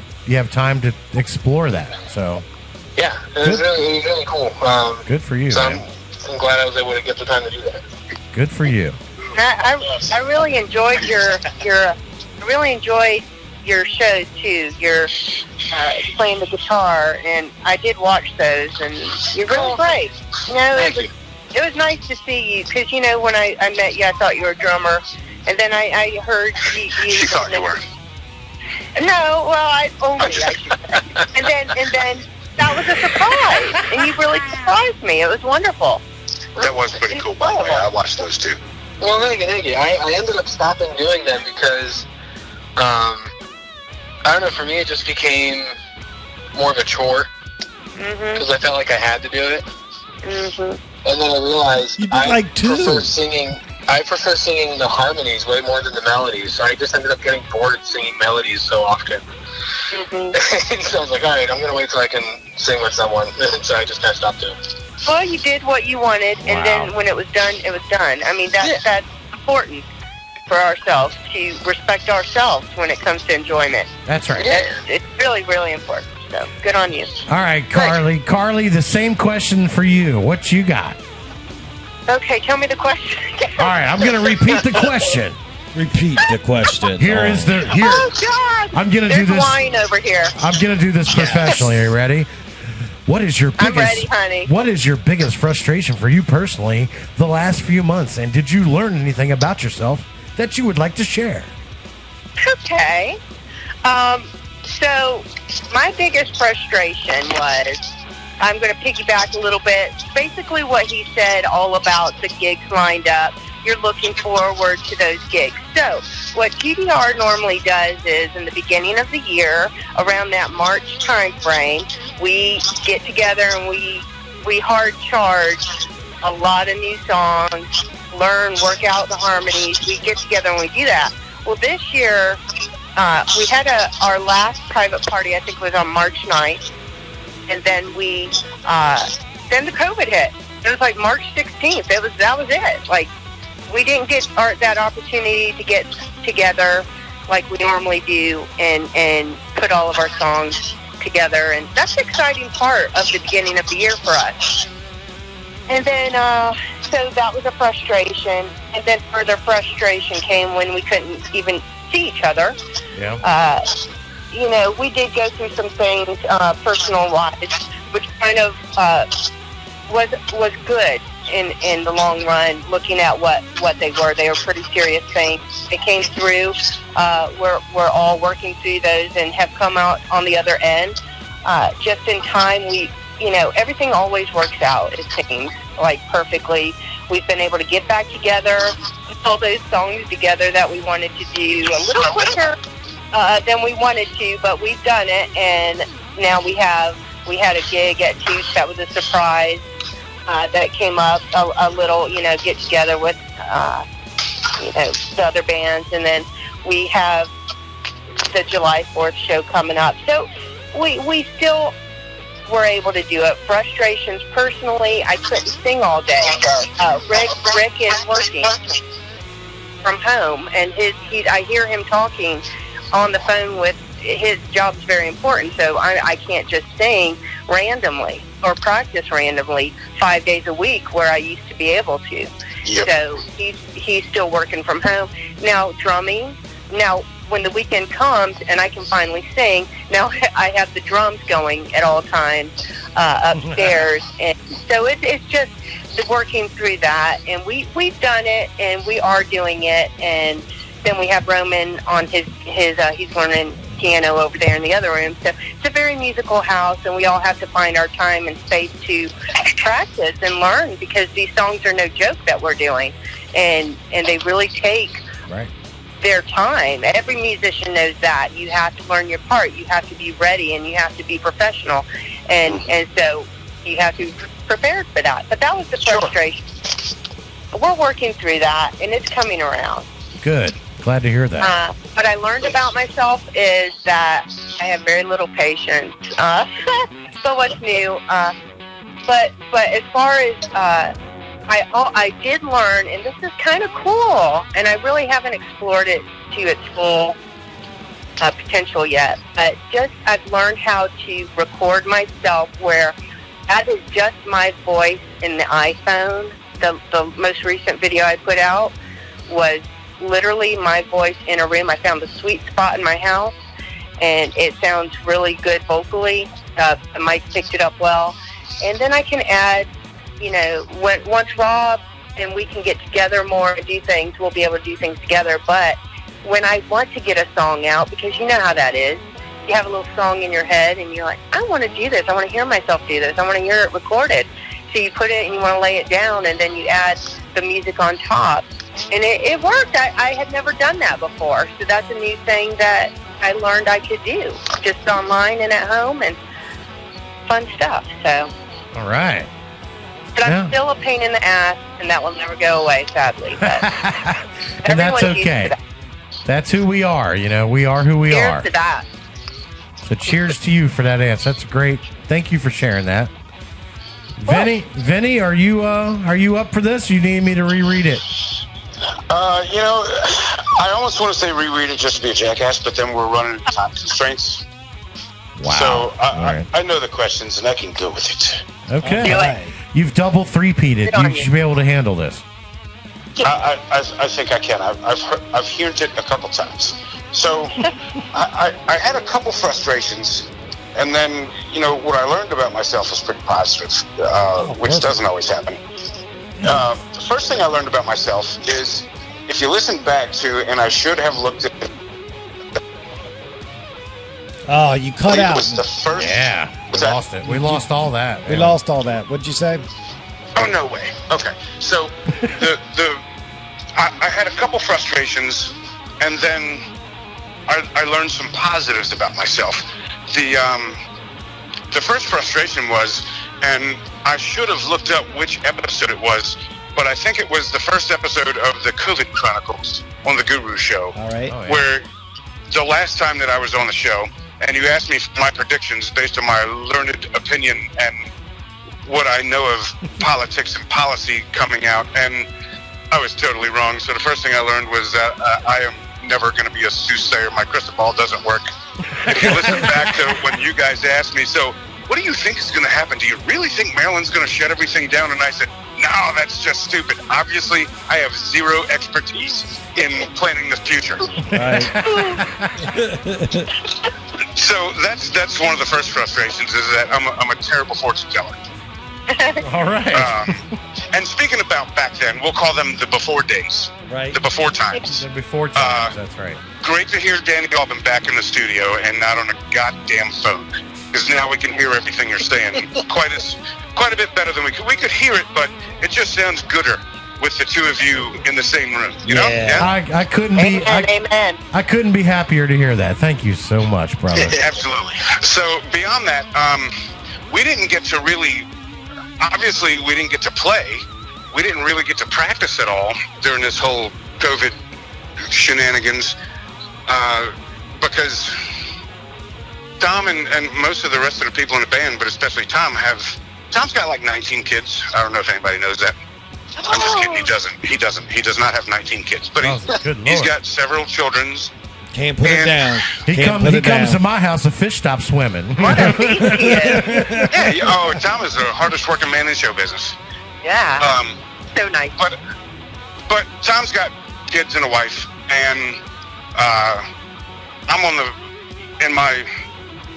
time to explore that. So yeah, it was really cool. Good for you, so man. I'm glad I was able to get the time to do that. Good for you. I really enjoyed your shows too. Your playing the guitar, and I did watch those, and you're really great. It was nice to see you because when I met you, I thought you were a drummer, and then I heard you. She thought you were. No, well, I should say. And then that was a surprise, and you really surprised me. It was wonderful. That was pretty cool, by the way. I watched those too. Well, thank you. I ended up stopping doing them because, I don't know, for me it just became more of a chore because I felt like I had to do it. And then I realized I prefer singing the harmonies way more than the melodies, so I just ended up getting bored singing melodies so often. So I was like, all right, I'm going to wait till I can sing with someone. So I just kind of stopped doing it. Well, you did what you wanted, and then when it was done, it was done. I mean, that's important for ourselves, to respect ourselves when it comes to enjoyment. That's right. It's really, really important. So, good on you. All right, Carly. Good. Carly, the same question for you. What you got? Okay, tell me the question. All right, I'm going to repeat the question. Repeat the question. Here. Oh God! I'm going to do this. Wine over here. I'm going to do this professionally. Are you ready? What is your biggest? I'm ready, honey. What is your biggest frustration for you personally the last few months? And did you learn anything about yourself that you would like to share? Okay. So my biggest frustration was, I'm going to piggyback a little bit. Basically what he said all about the gigs lined up. You're looking forward to those gigs. So what GDR normally does is in the beginning of the year, around that March time frame, we get together and we hard charge a lot of new songs, work out the harmonies. We get together and we do that. Well, this year, we had our last private party, I think, was on March 9th. And then then the COVID hit. It was like March 16th. That was it. Like, we didn't get that opportunity to get together like we normally do and put all of our songs together. And that's the exciting part of the beginning of the year for us. And then, so that was a frustration. And then further frustration came when we couldn't even see each other. Yeah. We did go through some things personal-wise, which kind of was good in the long run, looking at what they were. They were pretty serious things. They came through. We're all working through those and have come out on the other end. Just in time, everything always works out, it seems, like perfectly. We've been able to get back together, put all those songs together that we wanted to do a little quicker than we wanted to, but we've done it, and now we had a gig at Toots that was a surprise that came up, a little, get together with the other bands, and then we have the July 4th show coming up. So we still were able to do it. Frustrations personally, I couldn't sing all day. Rick is working from home, and I hear him talking on the phone with his job's very important, so I can't just sing randomly or practice randomly 5 days a week where I used to be able to. Yep. So he's still working from home. Now drumming, when the weekend comes and I can finally sing, now I have the drums going at all times upstairs. And so it's just working through that. And we've done it, and we are doing it. And then we have Roman on his he's learning piano over there in the other room. So it's a very musical house, and we all have to find our time and space to practice and learn, because these songs are no joke that we're doing. And they really take their time. Every musician knows that. You have to learn your part. You have to be ready, and you have to be professional. And so you have to be prepared for that. But that was the frustration. We're working through that, and it's coming around. Good. Glad to hear that. What I learned about myself is that I have very little patience. So what's new? But as far as I did learn, and this is kind of cool, and I really haven't explored it to its full potential yet, but I've learned how to record myself where that is just my voice in the iPhone. The most recent video I put out was literally my voice in a room. I found the sweet spot in my house, and it sounds really good vocally. The mic picked it up well. And then I can add, once Rob and we can get together more and do things, we'll be able to do things together. But when I want to get a song out, because you know how that is, you have a little song in your head and you're like, I want to do this. I want to hear myself do this. I want to hear it recorded. So you put it and you want to lay it down, and then you add the music on top. And it worked. I had never done that before. So that's a new thing that I learned I could do, just online and at home, and fun stuff. So. All right. But I'm still a pain in the ass, and that will never go away, sadly. But and that's okay. That's who we are. We are who we are. Cheers to that. So cheers to you for that answer. That's great. Thank you for sharing that. Vinny, are you up for this? You need me to reread it? I almost want to say reread it just to be a jackass, but then we're running into time constraints. Wow. So I know the questions, and I can go with it. Okay. You've double three-peated. You should be able to handle this. I think I can. I've heard it a couple times. So I had a couple frustrations, and then what I learned about myself was pretty positive, which doesn't always happen. The first thing I learned about myself is, if you listen back to, and I should have looked at. Oh, you cut out. It was the first. Yeah, we lost it. We lost all that. We lost all that. What'd you say? Oh, no way. Okay, so I had a couple frustrations, and then I learned some positives about myself. The first frustration was, and I should have looked up which episode it was, but I think it was the first episode of the COVID Chronicles on the Guru Show. All right. Oh, yeah. Where the last time that I was on the show, and you asked me for my predictions based on my learned opinion and what I know of politics and policy coming out, and I was totally wrong. So the first thing I learned was that I am never going to be a soothsayer. My crystal ball doesn't work. If you listen back to when you guys asked me, so what do you think is going to happen? Do you really think Maryland's going to shut everything down? And I said, no, that's just stupid. Obviously, I have zero expertise in planning the future. Right. So that's one of the first frustrations, is that I'm a terrible fortune teller. All right. And speaking about back then, we'll call them the before days. Right. The before times. The before times, that's right. Great to hear Danny Alban back in the studio and not on a goddamn phone, because now we can hear everything you're saying quite a bit better than we could. We could hear it, but it just sounds gooder with the two of you in the same room. You know? Yeah. I couldn't be. Amen. I couldn't be happier to hear that. Thank you so much, brother. Absolutely. So beyond that, we didn't get to really. Obviously, we didn't get to play. We didn't really get to practice at all during this whole COVID shenanigans, because Tom and most of the rest of the people in the band, but especially Tom's got like 19 kids. I don't know if anybody knows that. I'm just kidding. He doesn't. He does not have 19 kids, but he's got several children. Can't put it down. He comes to my house, a fish stop swimming. Yeah. Oh, Tom is the hardest working man in show business. Yeah. So nice. But Tom's got kids and a wife, and I'm in my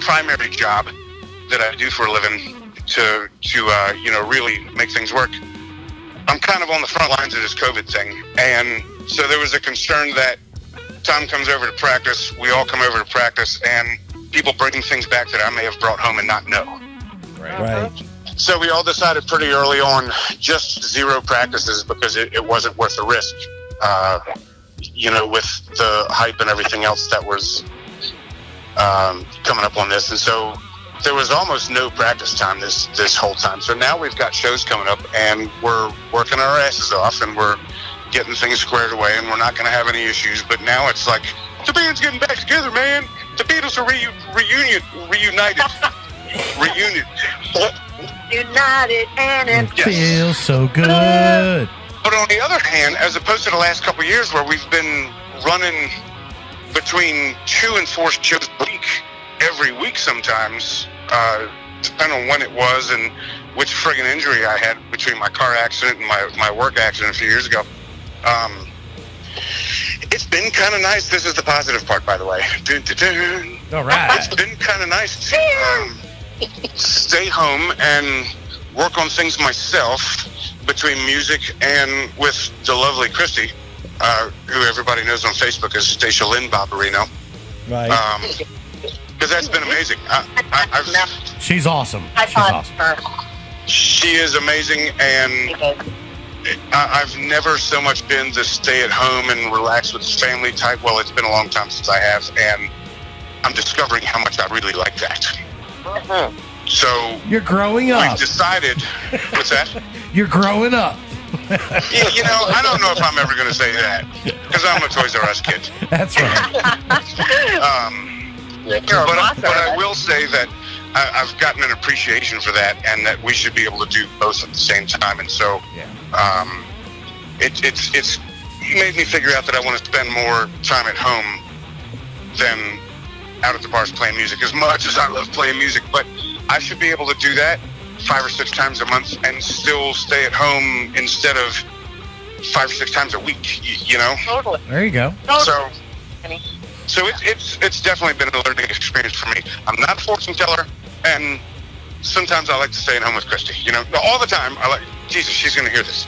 primary job that I do for a living to really make things work. I'm kind of on the front lines of this COVID thing, and so there was a concern that Tom comes over to practice, we all come over to practice, and people bring things back that I may have brought home and not know. Right. So we all decided pretty early on just 0 practices because it wasn't worth the risk, with the hype and everything else that was coming up on this. And so there was almost no practice time this whole time. So now we've got shows coming up, and we're working our asses off, and we're getting things squared away, and we're not going to have any issues. But now it's like, the band's getting back together, man. The Beatles are reunited. United, and it feels so good. But on the other hand, as opposed to the last couple of years where we've been running between 2 and 4 shows a week, every week sometimes, depending on when it was and which friggin' injury I had between my car accident and my work accident a few years ago. It's been kind of nice. This is the positive part, by the way. Dun, dun, dun. All right. It's been kind of nice to stay home and work on things myself between music and with the lovely Christy, who everybody knows on Facebook as Stacia Lynn Bobarino. Right. Because that's been amazing. She's awesome. She's awesome. She is amazing, and I've never so much been the stay at home and relax with family type. Well, it's been a long time since I have, and I'm discovering how much I really like that. So you're growing up. We've decided. What's that? You're growing up. Yeah, I don't know if I'm ever going to say that because I'm a Toys R Us kid. That's right. But I will say that I've gotten an appreciation for that, and that we should be able to do both at the same time. And so, it's made me figure out that I want to spend more time at home than out at the bars playing music. As much as I love playing music, but I should be able to do that 5 or 6 times a month and still stay at home instead of 5 or 6 times a week. Totally. There you go. So it's definitely been a learning experience for me. I'm not a fortune teller, and sometimes I like to stay at home with Christy. All the time Jesus, she's going to hear this.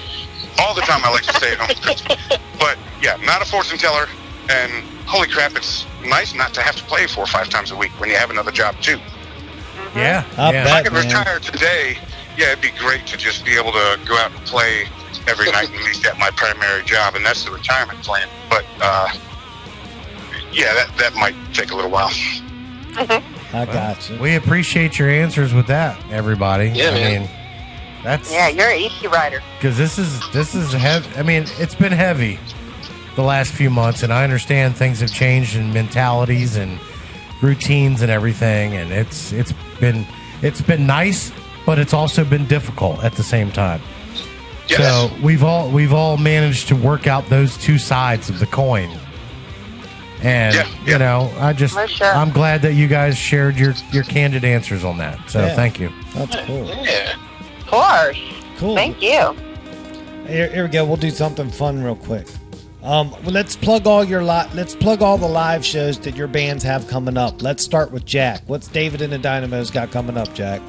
All the time I like to stay at home with Christy. But yeah, not a fortune teller, and holy crap, it's nice not to have to play 4 or 5 times a week when you have another job too. Yeah. If I could retire today, it'd be great to just be able to go out and play every night and make that my primary job, and that's the retirement plan. But that might take a little while. I got you. We appreciate your answers with that, everybody. Yeah, man. You're an easy rider. Because this is heavy. I mean, it's been heavy the last few months, and I understand things have changed in mentalities and routines and everything, and it's been nice, but it's also been difficult at the same time. Yes. So we've all managed to work out those two sides of the coin. And I'm glad that you guys shared your candid answers on that. So thank you. That's cool. Yeah. Of course. Cool. Thank you. Here we go. We'll do something fun real quick. Let's plug all the live shows that your bands have coming up. Let's start with Jack. What's David and the Dynamos got coming up, Jack?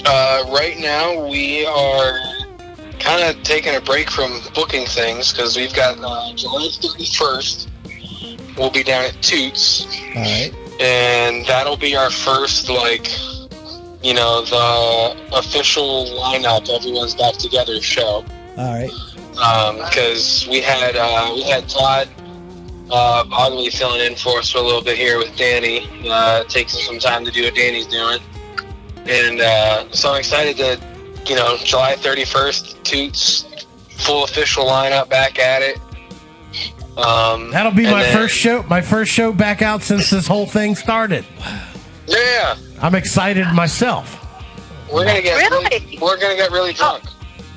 Right now we are kind of taking a break from booking things because we've got July 31st. We'll be down at Toots. All right. And that'll be our first, the official lineup, everyone's back together show. All right. Because we had Todd Ogley filling in for us for a little bit here with Danny, taking some time to do what Danny's doing. And so I'm excited to, July 31st, Toots, full official lineup back at it. That'll be my then- first show. My first show back out since this whole thing started. Yeah, I'm excited myself. we're gonna get Really? we're gonna get really drunk.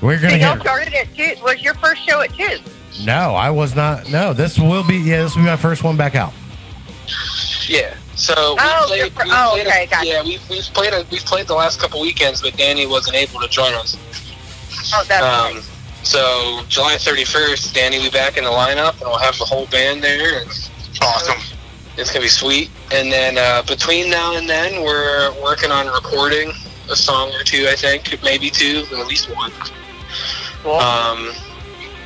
We're So gonna y'all get. started at 2. Was your first show at 2? No, I was not. No, this will be. Yeah, this will be my first one back out. Yeah. So Okay, gotcha. yeah, we've played the last couple weekends, but Danny wasn't able to join us. Oh, that's nice. So July 31st, Danny will be back in the lineup, and we'll have the whole band there. And Awesome. it's gonna be sweet. And then between now and then, we're working on recording a song or two. I think maybe 2, at least 1. Cool.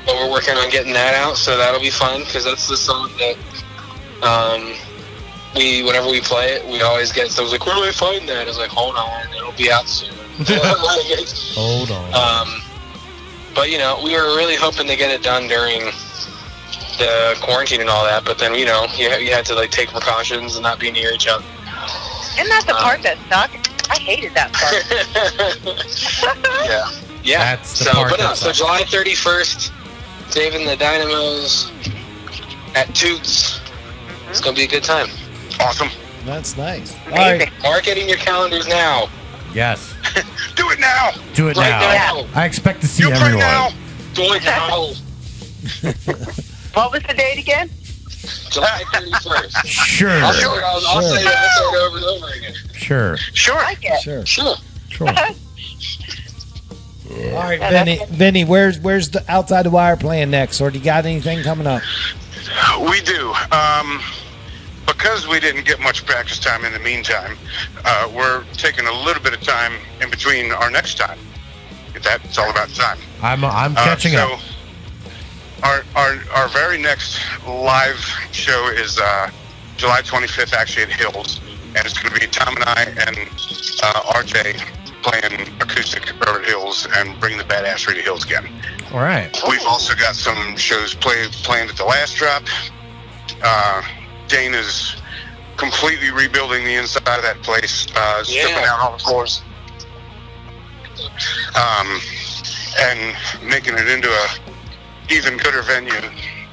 But we're working on getting that out, so that'll be fun because that's the song that whenever we play it, we always get. So I was like, where do I find that? I was like, hold on, it'll be out soon. Hold on. But we were really hoping to get it done during the quarantine and all that. But then you had to like take precautions and not be near each other. And that's the part that sucked. I hated that part. Yeah. That's the part that so sucks. July 31st, saving the Dynamos at Toots. It's gonna be a good time. Awesome. That's nice. All right. Mark it in your calendars now. Yes. Do it now. Do it Right now. now. I expect to see You pray everyone. now. Do it now. What was the date again? July 31st. Sure. I'll say it over and over again. Sure. Sure. I like it. Sure. Sure. Sure. All right, Yeah, Vinny. that's it. Vinny, where's the Outside the Wire playing next? Or do you got anything coming up? We do. Because we didn't get much practice time in the meantime, we're taking a little bit of time in between our next time. Get that? It's all about time. I'm catching up. Our very next live show is July 25th, actually at Hills, and it's going to be Tom and I and RJ playing acoustic over at Hills and bring the badassery to Hills again. All right. We've also got some shows planned at the Last Drop. Dane is completely rebuilding the inside of that place, stripping out all the floors, and making it into a even gooder venue.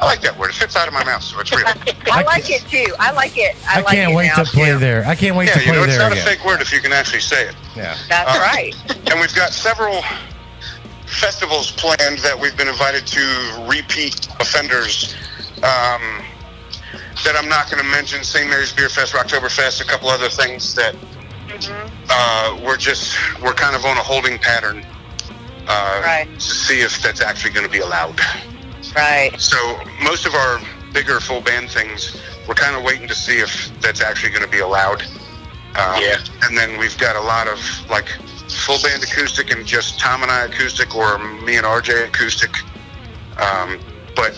I like that word. It fits out of my mouth, so it's real. I like it too. I like it. I like can't it wait now, to play too. there. I can't wait to Yeah, play it's there not again. a fake word if you can actually say it. Yeah. That's right. And we've got several festivals planned that we've been invited to, repeat offenders that I'm not going to mention. St. Mary's Beer Fest, Rocktoberfest, a couple other things that we're kind of on a holding pattern Right. to see if that's actually going to be allowed. Right. So most of our bigger full band things, we're kind of waiting to see if that's actually going to be allowed. And then we've got a lot of like full band acoustic and just Tom and I acoustic, or me and RJ acoustic. But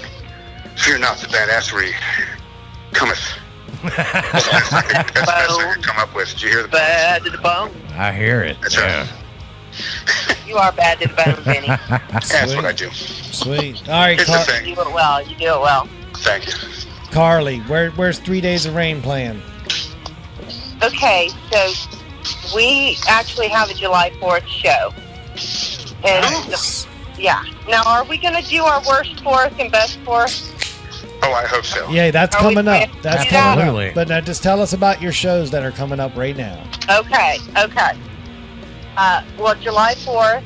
fear not, the badassery cometh. That's the best I could come up with. Did you hear the Bad to the bone. I hear it. That's Yeah. right. You are bad to the bone, Vinny. That's what I do. Sweet. All right, It's a You thing. do it well. You do it well. Thank you. Carly, where's 3 Days of Rain playing? Okay, so we actually have a July 4th show. And yeah. Now, are we going to do our worst fourth and best fourth? Oh, I hope so. Yeah, that's Are we coming up. planning That's to do that? coming Absolutely. up. But now just tell us about your shows that are coming up right now. Okay. Well, July 4th,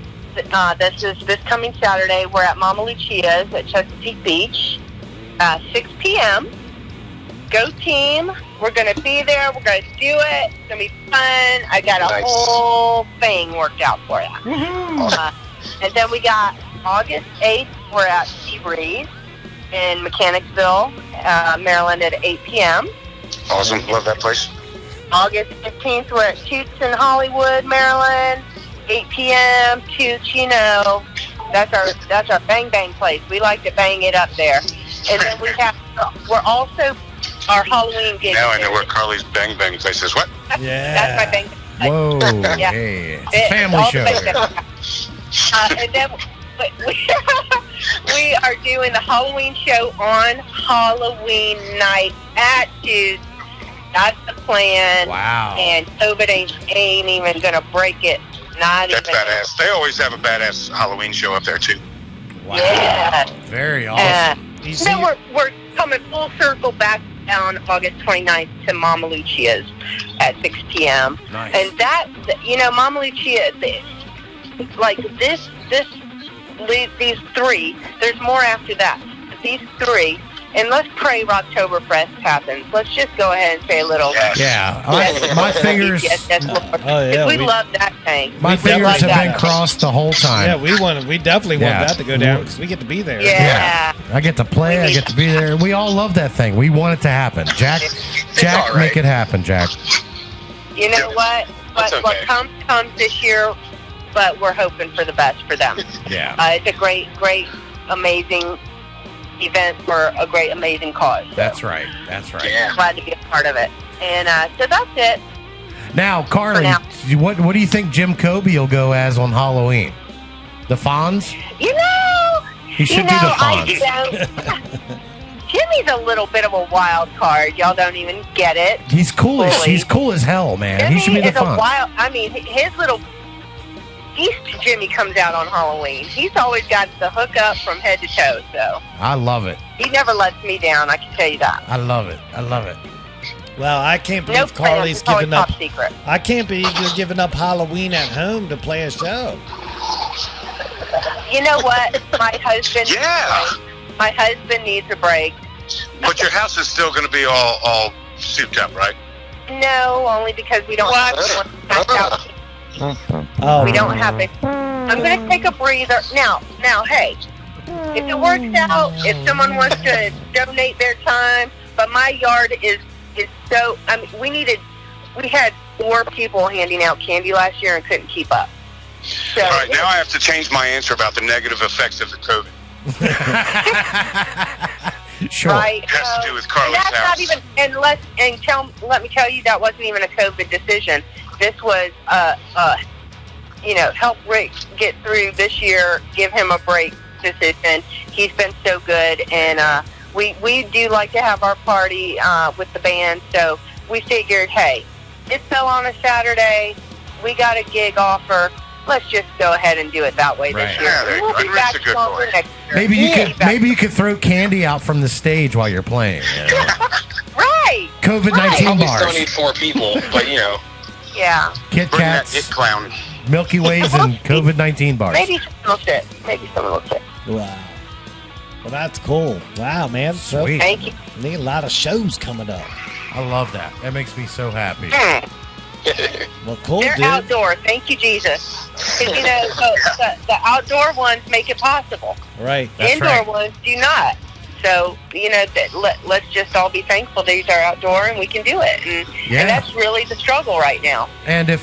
this is this coming Saturday. We're at Mama Lucia's at Chesapeake Beach, 6 p.m. Go team. We're going to be there. We're going to do it. It's going to be fun. I got a Nice. whole thing worked out for you. And then we got August 8th, we're at Sea Breeze in Mechanicsville, Maryland at 8 p.m. Awesome. Love that place. August 15th, we're at Toots in Hollywood, Maryland, 8 p.m. Toots, you know, that's our bang bang place. We like to bang it up there. And then we're also our Halloween gig. Now I know where Carly's Bang Bang place is. What? Yeah. That's my bang bang place. Whoa. Yeah. Hey. It's a It's family all the show bang here. bang. And then we are doing the Halloween show on Halloween night at Toots. That's the plan. Wow. And COVID ain't even gonna break it. Not That's even. badass. They always have a badass Halloween show up there too. Wow. Yeah. Very awesome. You see, No, coming full circle back down August 29th to Mama Lucia's at 6 p.m. Nice. And that, Mama Lucia, like these three, there's more after that. These three, and let's pray Rocktoberfest happens. Let's just go ahead and say a little. Yeah. My fingers. We love that thing. My fingers have been crossed the whole time. Yeah, we definitely want that to go down because we get to be there. Yeah. I get to play. I get to be there. We all love that thing. We want it to happen. Jack, all right. make it happen, Jack. You know what? What comes this year, but we're hoping for the best for them. Yeah. It's a great, amazing event for a great, amazing cause. That's right. Yeah. Glad to be a part of it. And so that's it. Now, Carly, what do you think Jim Kobe will go as on Halloween? The Fonz? He should do the Fonz. Jimmy's a little bit of a wild card. Y'all don't even get it. He's cool as hell, man. Jimmy he should be the is a Fonz. wild. I mean, his little East Jimmy comes out on Halloween. He's always got the hookup from head to toe. So I love it. he never lets me down. I can tell you that. I love it. Well, I can't believe No Carly's plans, giving up. top secret. I can't believe you're giving up Halloween at home to play a show. You know what? My husband. Yeah. My husband needs a break. But your house is still going to be all souped up, right? No, only because we don't have one packed out. Oh, We don't have it. I'm going to take a breather. Now, hey, if it works out, if someone wants to donate their time, but my yard is so, I mean, we had 4 people handing out candy last year and couldn't keep up. So, All right, now I have to change my answer about the negative effects of the COVID. Sure. Right. It has to do with Carly's that's house. not even, let me tell you, that wasn't even a COVID decision. This was, help Rick get through this year, give him a break decision. He's been so good, and we do like to have our party with the band, so we figured, hey, it fell on a Saturday, we got a gig offer, let's just go ahead and do it that way this year. Yeah, We'll be Rick's back a good stronger boy. next year. Maybe you could throw candy out from the stage while you're playing. Right. COVID-19 Probably bars. still need 4 people, but Yeah. Kit Bring that it Kats, clown. Milky Ways, and COVID-19 bars. Maybe someone will sit. wow. Well, that's cool. Wow, man. So, Sweet. Thank you. need a lot of shows coming up. I love that. That makes me so happy. Well, cool, They're dude. outdoor. Thank you, Jesus. 'Cause, the outdoor ones make it possible. Right. That's Indoor right. ones do not. So, let's just all be thankful these are outdoor and we can do it. Yeah. And that's really the struggle right now. And if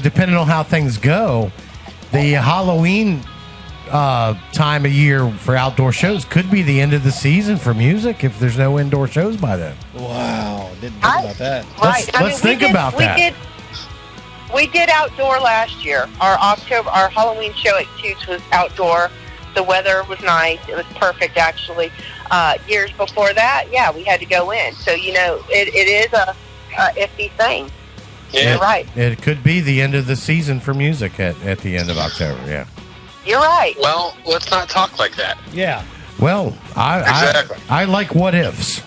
depending on how things go, the Halloween time of year for outdoor shows could be the end of the season for music if there's no indoor shows by then. Wow. Didn't think about that. Right. Let's think about that. We did outdoor last year. Our Halloween show at Toots was outdoor. The weather was nice. It was perfect, actually. Years before that, we had to go in. So, it is a iffy thing. Yeah. You're right. It could be the end of the season for music at the end of October. Yeah. You're right. Well, let's not talk like that. Yeah. Well, Exactly. I like what ifs.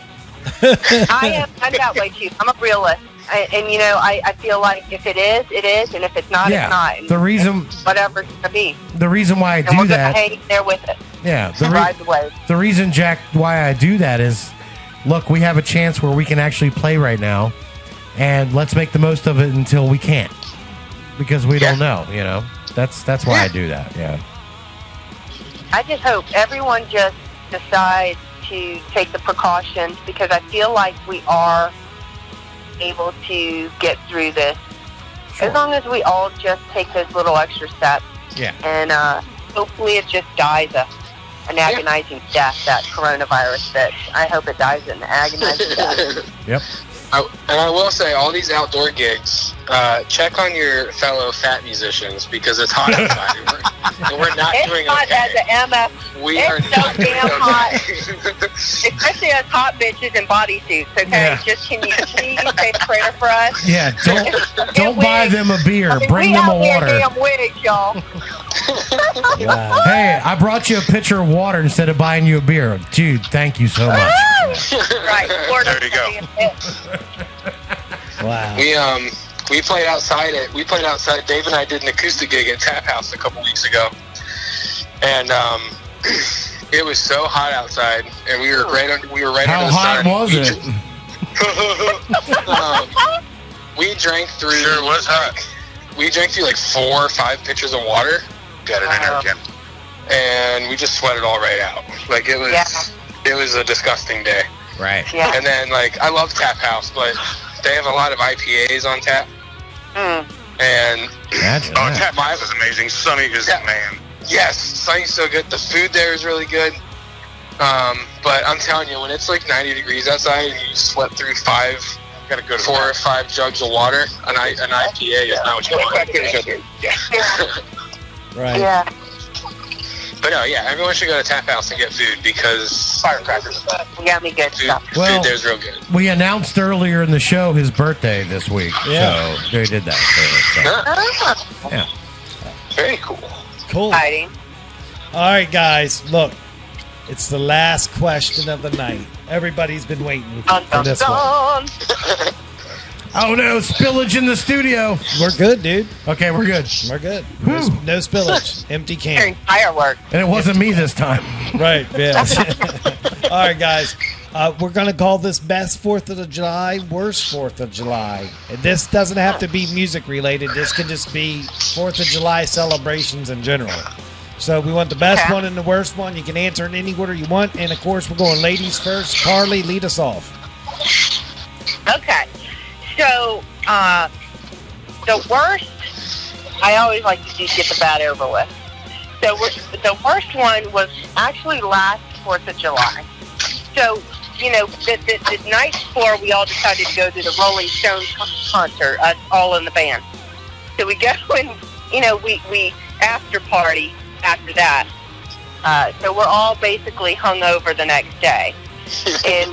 I'm that way, too. I'm a realist. I feel like if it is, it is. And if it's not, it's not. And The reason whatever it's going to be. the reason why I And do we're going to that. hang there with it. Yeah. Ride the wave. The reason, Jack, why I do that is, look, we have a chance where we can actually play right now, and let's make the most of it until we can't, because we don't know. That's why I do that. Yeah. I just hope everyone just decides to take the precautions, because I feel like we are able to get through this as long as we all just take those little extra steps. Yeah. And hopefully it just dies an agonizing death, that coronavirus. That I hope it dies an agonizing death. Yep. And I will say, all these outdoor gigs, check on your fellow fat musicians, because it's hot outside, and we're not It's doing hot okay. as an MF. We It's are so not doing damn hot. okay. Especially us hot bitches in bodysuits, okay? Yeah. Just can you please say a prayer for us? Yeah. Don't buy them a beer. I mean, Bring we them a out here water. damn wigs, y'all. Wow. Hey, I brought you a pitcher of water instead of buying you a beer. Dude, thank you so much. Right. There you go. Wow. We played outside. Dave and I did an acoustic gig at Tap House a couple weeks ago, and it was so hot outside, and we were right under How the hot sun. was it? We drank through. Sure was hot. We drank through like 4 or 5 pitchers of water. Got it in there again. And we just sweated all right out. Like it was a disgusting day. Right. Yeah. And then like I love Tap House, but they have a lot of IPAs on tap. And Imagine Oh, that. Tap House is amazing. Sonny is the man. yes, Sunny's so good. The food there is really good. But I'm telling you, when it's like 90 degrees outside and you sweat through 4 or 5 jugs of water, an IPA is not what you want. Right. Yeah. But no, yeah, everyone should go to Tap House and get food because firecrackers. Yummy good stuff. Well, food there's real good. We announced earlier in the show his birthday this week. Yeah. So they did that. So, yeah. Very cool. Cool. Exciting. All right, guys. Look, it's the last question of the night. Everybody's been waiting Dun, for dun, this one. dun. Oh no, spillage in the studio. We're good, dude. Okay, we're good. We're good. No spillage. Empty can. During fireworks. And it wasn't me this time. Right, yeah. All right, guys. We're going to call this Best 4th of July, Worst 4th of July. And this doesn't have to be music related. This can just be 4th of July celebrations in general. So we want the best one and the worst one. You can answer in any order you want. And, of course, we're going ladies first. Carly, lead us off. Okay. So, the worst, I always like to just get the bad over with. So the worst one was actually last 4th of July. So, you know, the night before, we all decided to go to the Rolling Stones concert, us all in the band. So we go and, you know, we after party after that. So we're all basically hung over the next day. And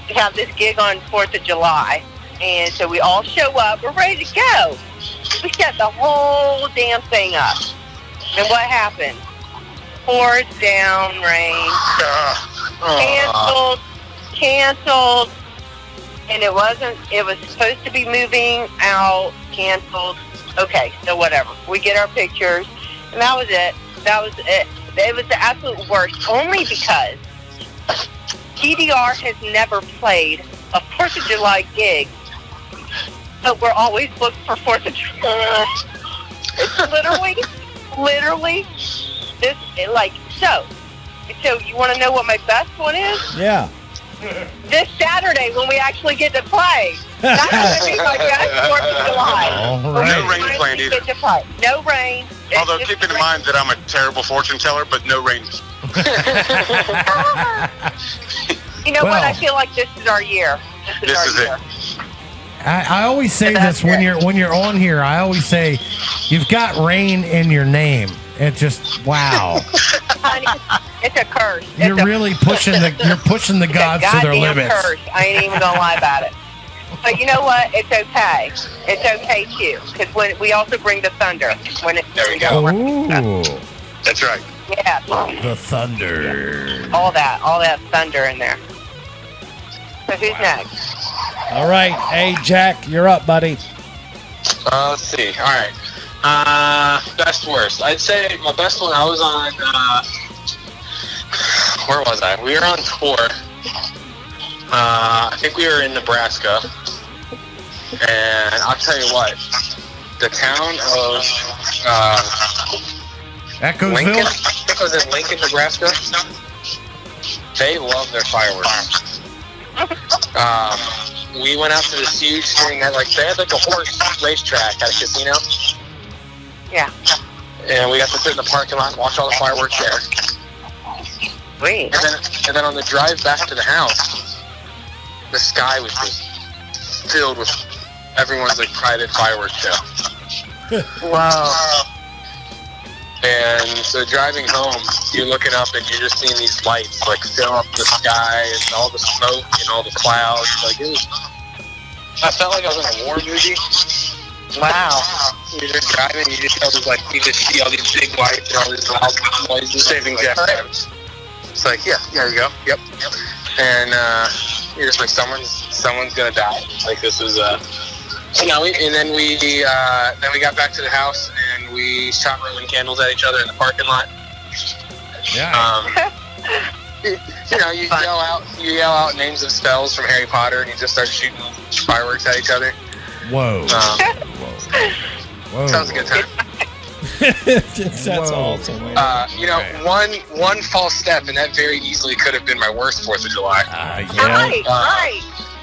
we have this gig on 4th of July. And so we all show up. We're ready to go. We set the whole damn thing up. And what happened? Poured down rain. Canceled. And it was supposed to be moving out, canceled. Okay, so whatever. We get our pictures. And that was it. It was the absolute worst. Only because TDR has never played a 4th of July gig. But we're always booked for 4th of July. It's literally this, like, so you want to know what my best one is? Yeah. This Saturday when we actually get to play. That's going to be my best 4th of July. All No right. rain planned either. Get to play. No rain. It's Although just keeping in rain. mind that I'm a terrible fortune teller, but no rain. You know what? Well, I feel like this is our year. This is it. I always say That's this when it. you're on here. I always say, you've got rain in your name. It just wow. Honey, it's a curse. You're really pushing the gods to their goddamn limits. Curse. I ain't even gonna lie about it. But you know what? It's okay. It's okay too, because when we also bring the thunder. There we go. Ooh, That's right. Yeah, the thunder. all that thunder in there. So who's next? All right. Hey, Jack, you're up, buddy. Let's see. All right. Best worst. I'd say my best one. I was on. Where was I? We were on tour. I think we were in Nebraska, and I'll tell you what. The town of Lincoln. Echoesville. I think it was in Lincoln, Nebraska. They love their fireworks. We went out to this huge thing that, like, they had like a horse racetrack at a casino. Yeah. And we got to sit in the parking lot and watch all the fireworks there. Sweet. And then on the drive back to the house, the sky was just filled with everyone's like private fireworks show. Whoa. And so driving home, you're looking up and you're just seeing these lights like fill up the sky and all the smoke and all the clouds. Like it was, I felt like I was in a war movie. Wow. You're just driving, you just see all these big lights and all these loud noises. Saving Jack times. It's like, yeah, there you go. Yep. And you're just like, someone's gonna die. Like this is then we got back to the house and we shot Roman candles at each other in the parking lot. Yeah. You yell out names of spells from Harry Potter, and you just start shooting fireworks at each other. Whoa. Whoa. Sounds a good time. That's awesome. Man. One false step, and that very easily could have been my worst 4th of July.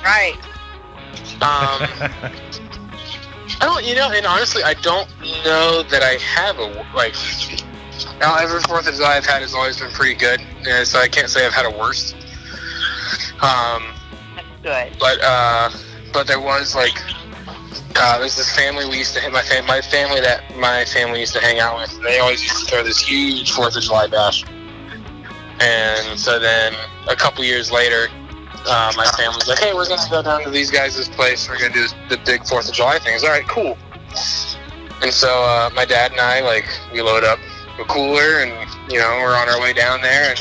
Right. And honestly, I don't know that I have every 4th of July I've had has always been pretty good, and so I can't say I've had a worst. That's good. But there was there's this family we used to my family used to hang out with. And they always used to throw this huge 4th of July bash. And so then a couple years later, my family's like, hey, we're going to go down to these guys' place. We're going to do the big 4th of July thing. It's all right, cool. And so my dad and I, we load up a cooler and, we're on our way down there. And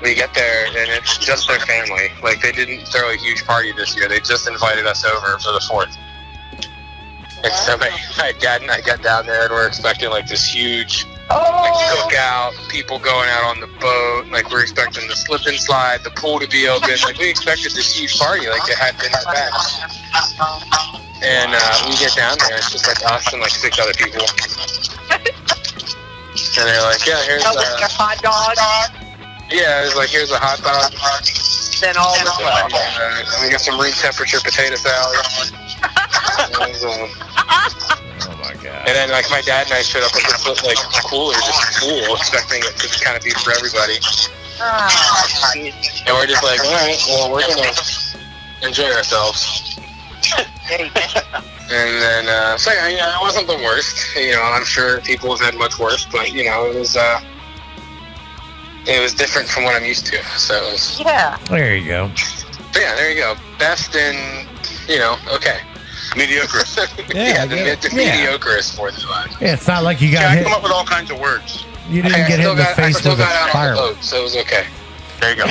we get there and it's just their family. They didn't throw a huge party this year. They just invited us over for the 4th. And so my dad and I got down there and we're expecting this huge cookout, people going out on the boat. We're expecting the slip and slide, the pool to be open. We expected this huge party it had been in the past. And we get down there, it's just us and 6 other people. And they're like, yeah, here's a hot dog. Yeah, it's here's a hot dog. Then all the and we got some room temperature potato salad. Oh my god. And then my dad and I showed up with this cooler, just cool, expecting it to kind of be for everybody. And we're just all right, well, we're gonna enjoy ourselves. There you go. And then it wasn't the worst. I'm sure people have had much worse, but it was different from what I'm used to. So it was, There you go. But yeah, there you go. Best and okay. Mediocre. The mediocrist 4th of July. Yeah, it's not like you got I hit. come up with all kinds of words. You didn't get hit in the face with a firework. Boat, so it was okay. There you go.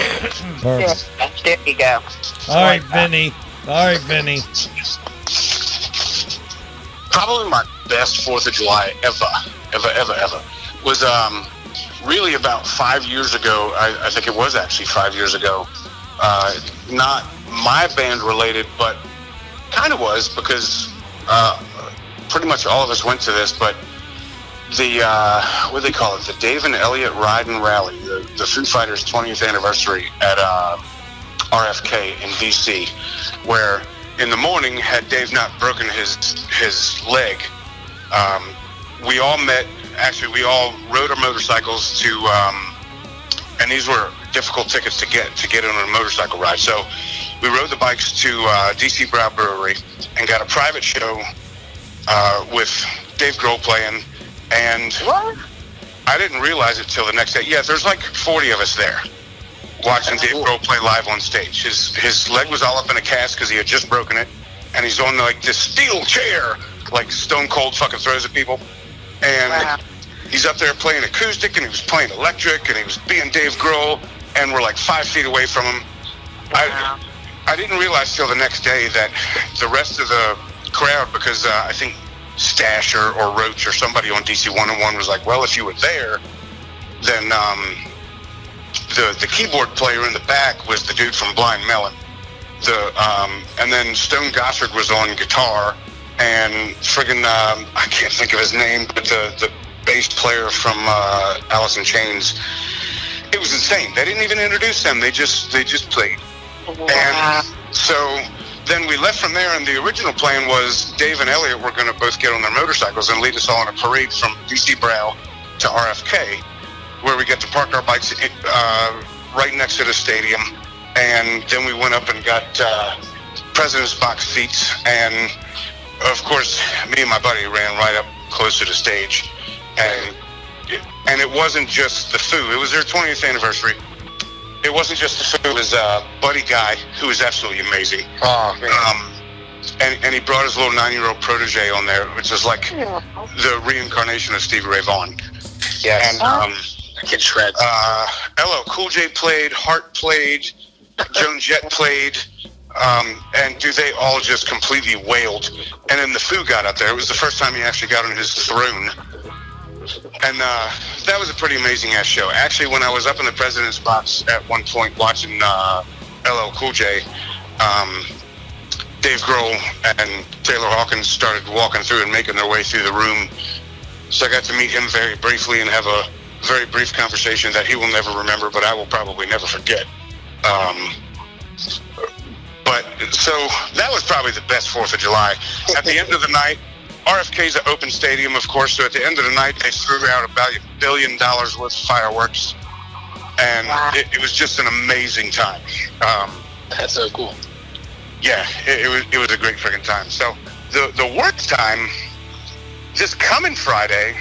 Perfect. There you go. All right, Vinny. Probably my best 4th of July ever was really about 5 years ago. I think it was actually 5 years ago. Not my band related, but kind of was, because pretty much all of us went to this, but the what do they call it, the Dave and Elliott Ride and Rally, the Foo Fighters 20th anniversary at RFK in DC, where in the morning, had Dave not broken his leg, we all we all rode our motorcycles to and these were difficult tickets to get on a motorcycle ride. So we rode the bikes to DC Brow Brewery and got a private show with Dave Grohl playing. And I didn't realize it till the next day. Yeah, there's 40 of us there watching Dave Grohl play live on stage. His leg was all up in a cast because he had just broken it, and he's on this steel chair, stone cold fucking throws at people. And he's up there playing acoustic, and he was playing electric, and he was being Dave Grohl, and we're 5 feet away from him. I didn't realize till the next day that the rest of the crowd, because I think Stash or Roach or somebody on DC 101 was well, if you were there, then the keyboard player in the back was the dude from Blind Melon. And then Stone Gossard was on guitar, and friggin' I can't think of his name, but the bass player from Alice in Chains. It was insane. They didn't even introduce them. They just played. And so then we left from there, and the original plan was Dave and Elliott were going to both get on their motorcycles and lead us all on a parade from DC Brow to RFK, where we get to park our bikes right next to the stadium. And then we went up and got President's box seats, and of course, me and my buddy ran right up close to the stage. And it wasn't just the Foo. It was their 20th anniversary. It wasn't just the Foo. It was Buddy Guy, who was absolutely amazing. Oh, man. and he brought his little 9-year-old protege on there, which is like the reincarnation of Stevie Ray Vaughan. Yes. And Kid shreds. LL Cool J played, Hart played, Joan Jett played, and they all just completely wailed. And then the Foo got up there. It was the first time he actually got on his throne. And that was a pretty amazing ass show. Actually, when I was up in the president's box at one point watching LL Cool J, Dave Grohl and Taylor Hawkins started walking through and making their way through the room. So I got to meet him very briefly and have a very brief conversation that he will never remember, but I will probably never forget. But so that was probably the best 4th of July. At the end of the night, RFK's an open stadium, of course, so at the end of the night, they threw out about $1 billion worth of fireworks. And it was just an amazing time. That's so cool. Yeah, it was a great freaking time. So the work time, this coming Friday,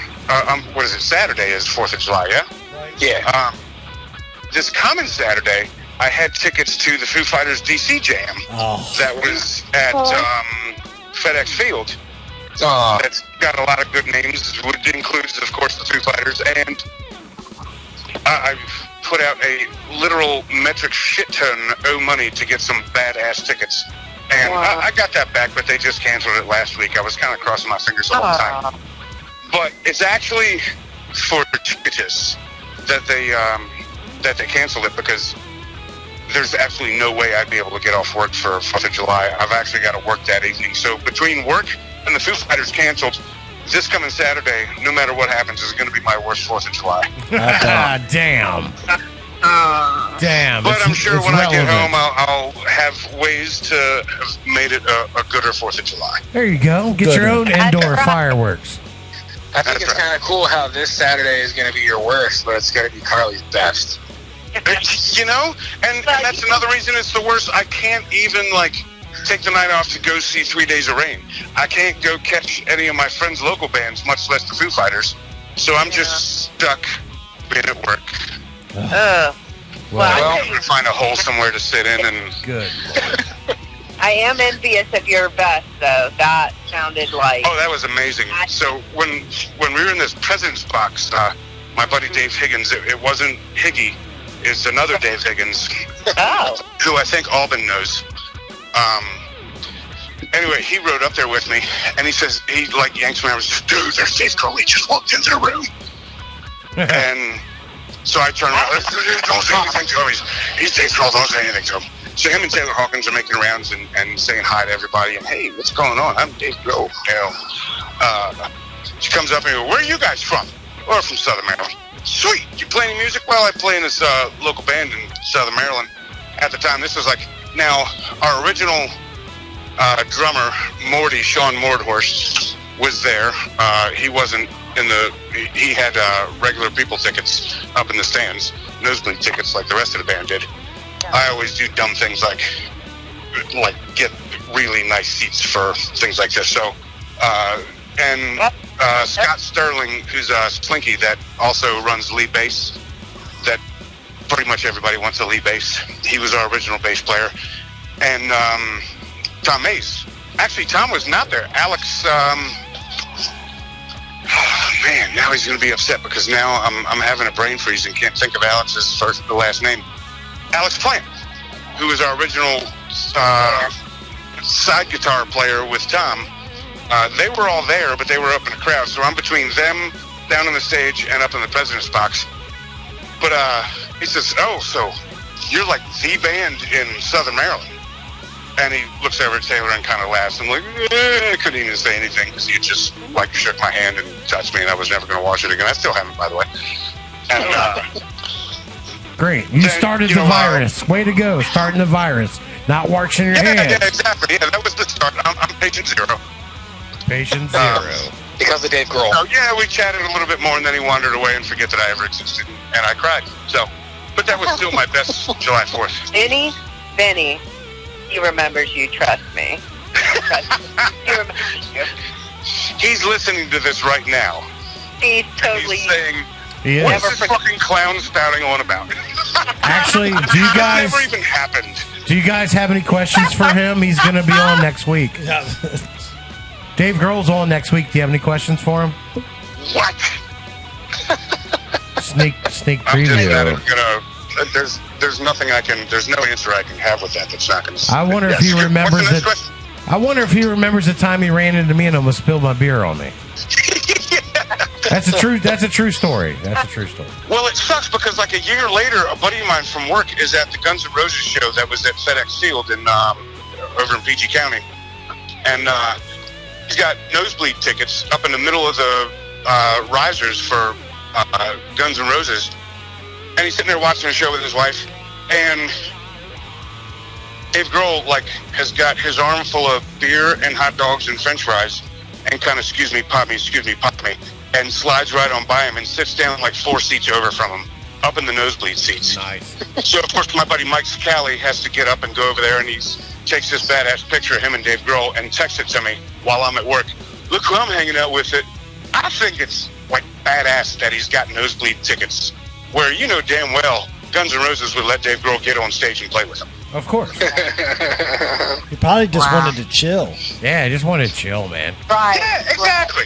what is it, Saturday is 4th of July, yeah? Yeah. This coming Saturday, I had tickets to the Foo Fighters DC Jam that was at FedEx Field. That's got a lot of good names. It includes, of course, the Foo Fighters. And I put out a literal metric shit ton of money to get some badass tickets. And I got that back, but they just canceled it last week. I was kind of crossing my fingers the whole time. But it's actually fortuitous that they canceled it, because there's absolutely no way I'd be able to get off work for 4th of July. I've actually got to work that evening. So between work and the Foo Fighters canceled, this coming Saturday, no matter what happens, is going to be my worst 4th of July. Damn. Damn. But I'm sure when I get home, I'll have ways to have made it a gooder 4th of July. There you go. Get your own indoor fireworks. I think it's kind of cool how this Saturday is going to be your worst, but it's going to be Carly's best. You know, and that's another reason it's the worst. I can't even, take the night off to go see 3 Days of Rain. I can't go catch any of my friends' local bands, much less the Foo Fighters. So I'm just stuck being at work. Well, I'm going to find a hole somewhere to sit in. And Good. I am envious of your vest, though. That sounded like... Oh, that was amazing. So when we were in this president's box, my buddy Dave Higgins, it wasn't Higgy, it's another Dave Higgins, who I think Alban knows. Anyway, he rode up there with me, and he says, he yanks me out and says, dude, there's Dave Grohl, he just walked into the room. And so I turn around, don't say anything to him, he's Dave Grohl, don't say anything to him. So him and Taylor Hawkins are making rounds and saying hi to everybody, and hey, what's going on? I'm Dave Grohl. She comes up and goes, where are you guys from? We're from Southern Maryland. Sweet, you play any music? Well, I play in this local band in Southern Maryland. At the time, this was now our original drummer, Morty, Sean Mordhorst, was there. He wasn't he had regular people tickets up in the stands, nosebleed tickets like the rest of the band did. I always do dumb things like get really nice seats for things like this. So, Scott Sterling, who's Slinky, that also runs lead bass, that pretty much everybody wants a lead bass. He was our original bass player. And Tom Mays. Actually, Tom was not there. Alex, man, now he's going to be upset because now I'm having a brain freeze and can't think of Alex's last name. Alex Plant, who was our original side guitar player with Tom. They were all there, but they were up in the crowd. So I'm between them, down on the stage, and up in the president's box. But he says, oh, so you're like the band in Southern Maryland. And he looks over at Taylor and kind of laughs. I'm like, I couldn't even say anything because he just shook my hand and touched me, and I was never going to watch it again. I still haven't, by the way. And great. You started the virus. Way to go. Starting the virus. Not washing your hands. Yeah, exactly. Yeah, that was the start. I'm patient zero. Patient zero. Because of Dave Grohl. So, yeah, we chatted a little bit more, and then he wandered away and forget that I ever existed. And I cried. So, but that was still my best July 4th. Vinny, he remembers you, trust me. He remembers you. He's listening to this right now. He's totally... He's saying, what's this fucking clown spouting on about? Actually, do you guys... It never even happened. Do you guys have any questions for him? He's going to be on next week. Dave Grohl's on next week. Do you have any questions for him? What? Sneak I'm just not preview. gonna. There's nothing I can. There's no answer I can have with that. That's not gonna. I wonder if he remembers What's the next it. question? I wonder if he remembers the time he ran into me and almost spilled my beer on me. That's a true story. That's a true story. Well, it sucks because like a year later, a buddy of mine from work is at the Guns N' Roses show that was at FedEx Field in over in PG County, and he's got nosebleed tickets up in the middle of the risers for Guns N' Roses, and he's sitting there watching a show with his wife, and Dave Grohl has got his arm full of beer and hot dogs and French fries, and kind of excuse me, pop me, and slides right on by him and sits down like 4 seats over from him, up in the nosebleed seats. Nice. So of course my buddy Mike Scally has to get up and go over there, and he takes this badass picture of him and Dave Grohl and texts it to me while I'm at work. Look who I'm hanging out with. I think it's like badass that he's got nosebleed tickets, where you know damn well Guns N' Roses would let Dave Grohl get on stage and play with him. Of course. He probably just wanted to chill. Yeah, I just wanted to chill, man. Right. Yeah, exactly.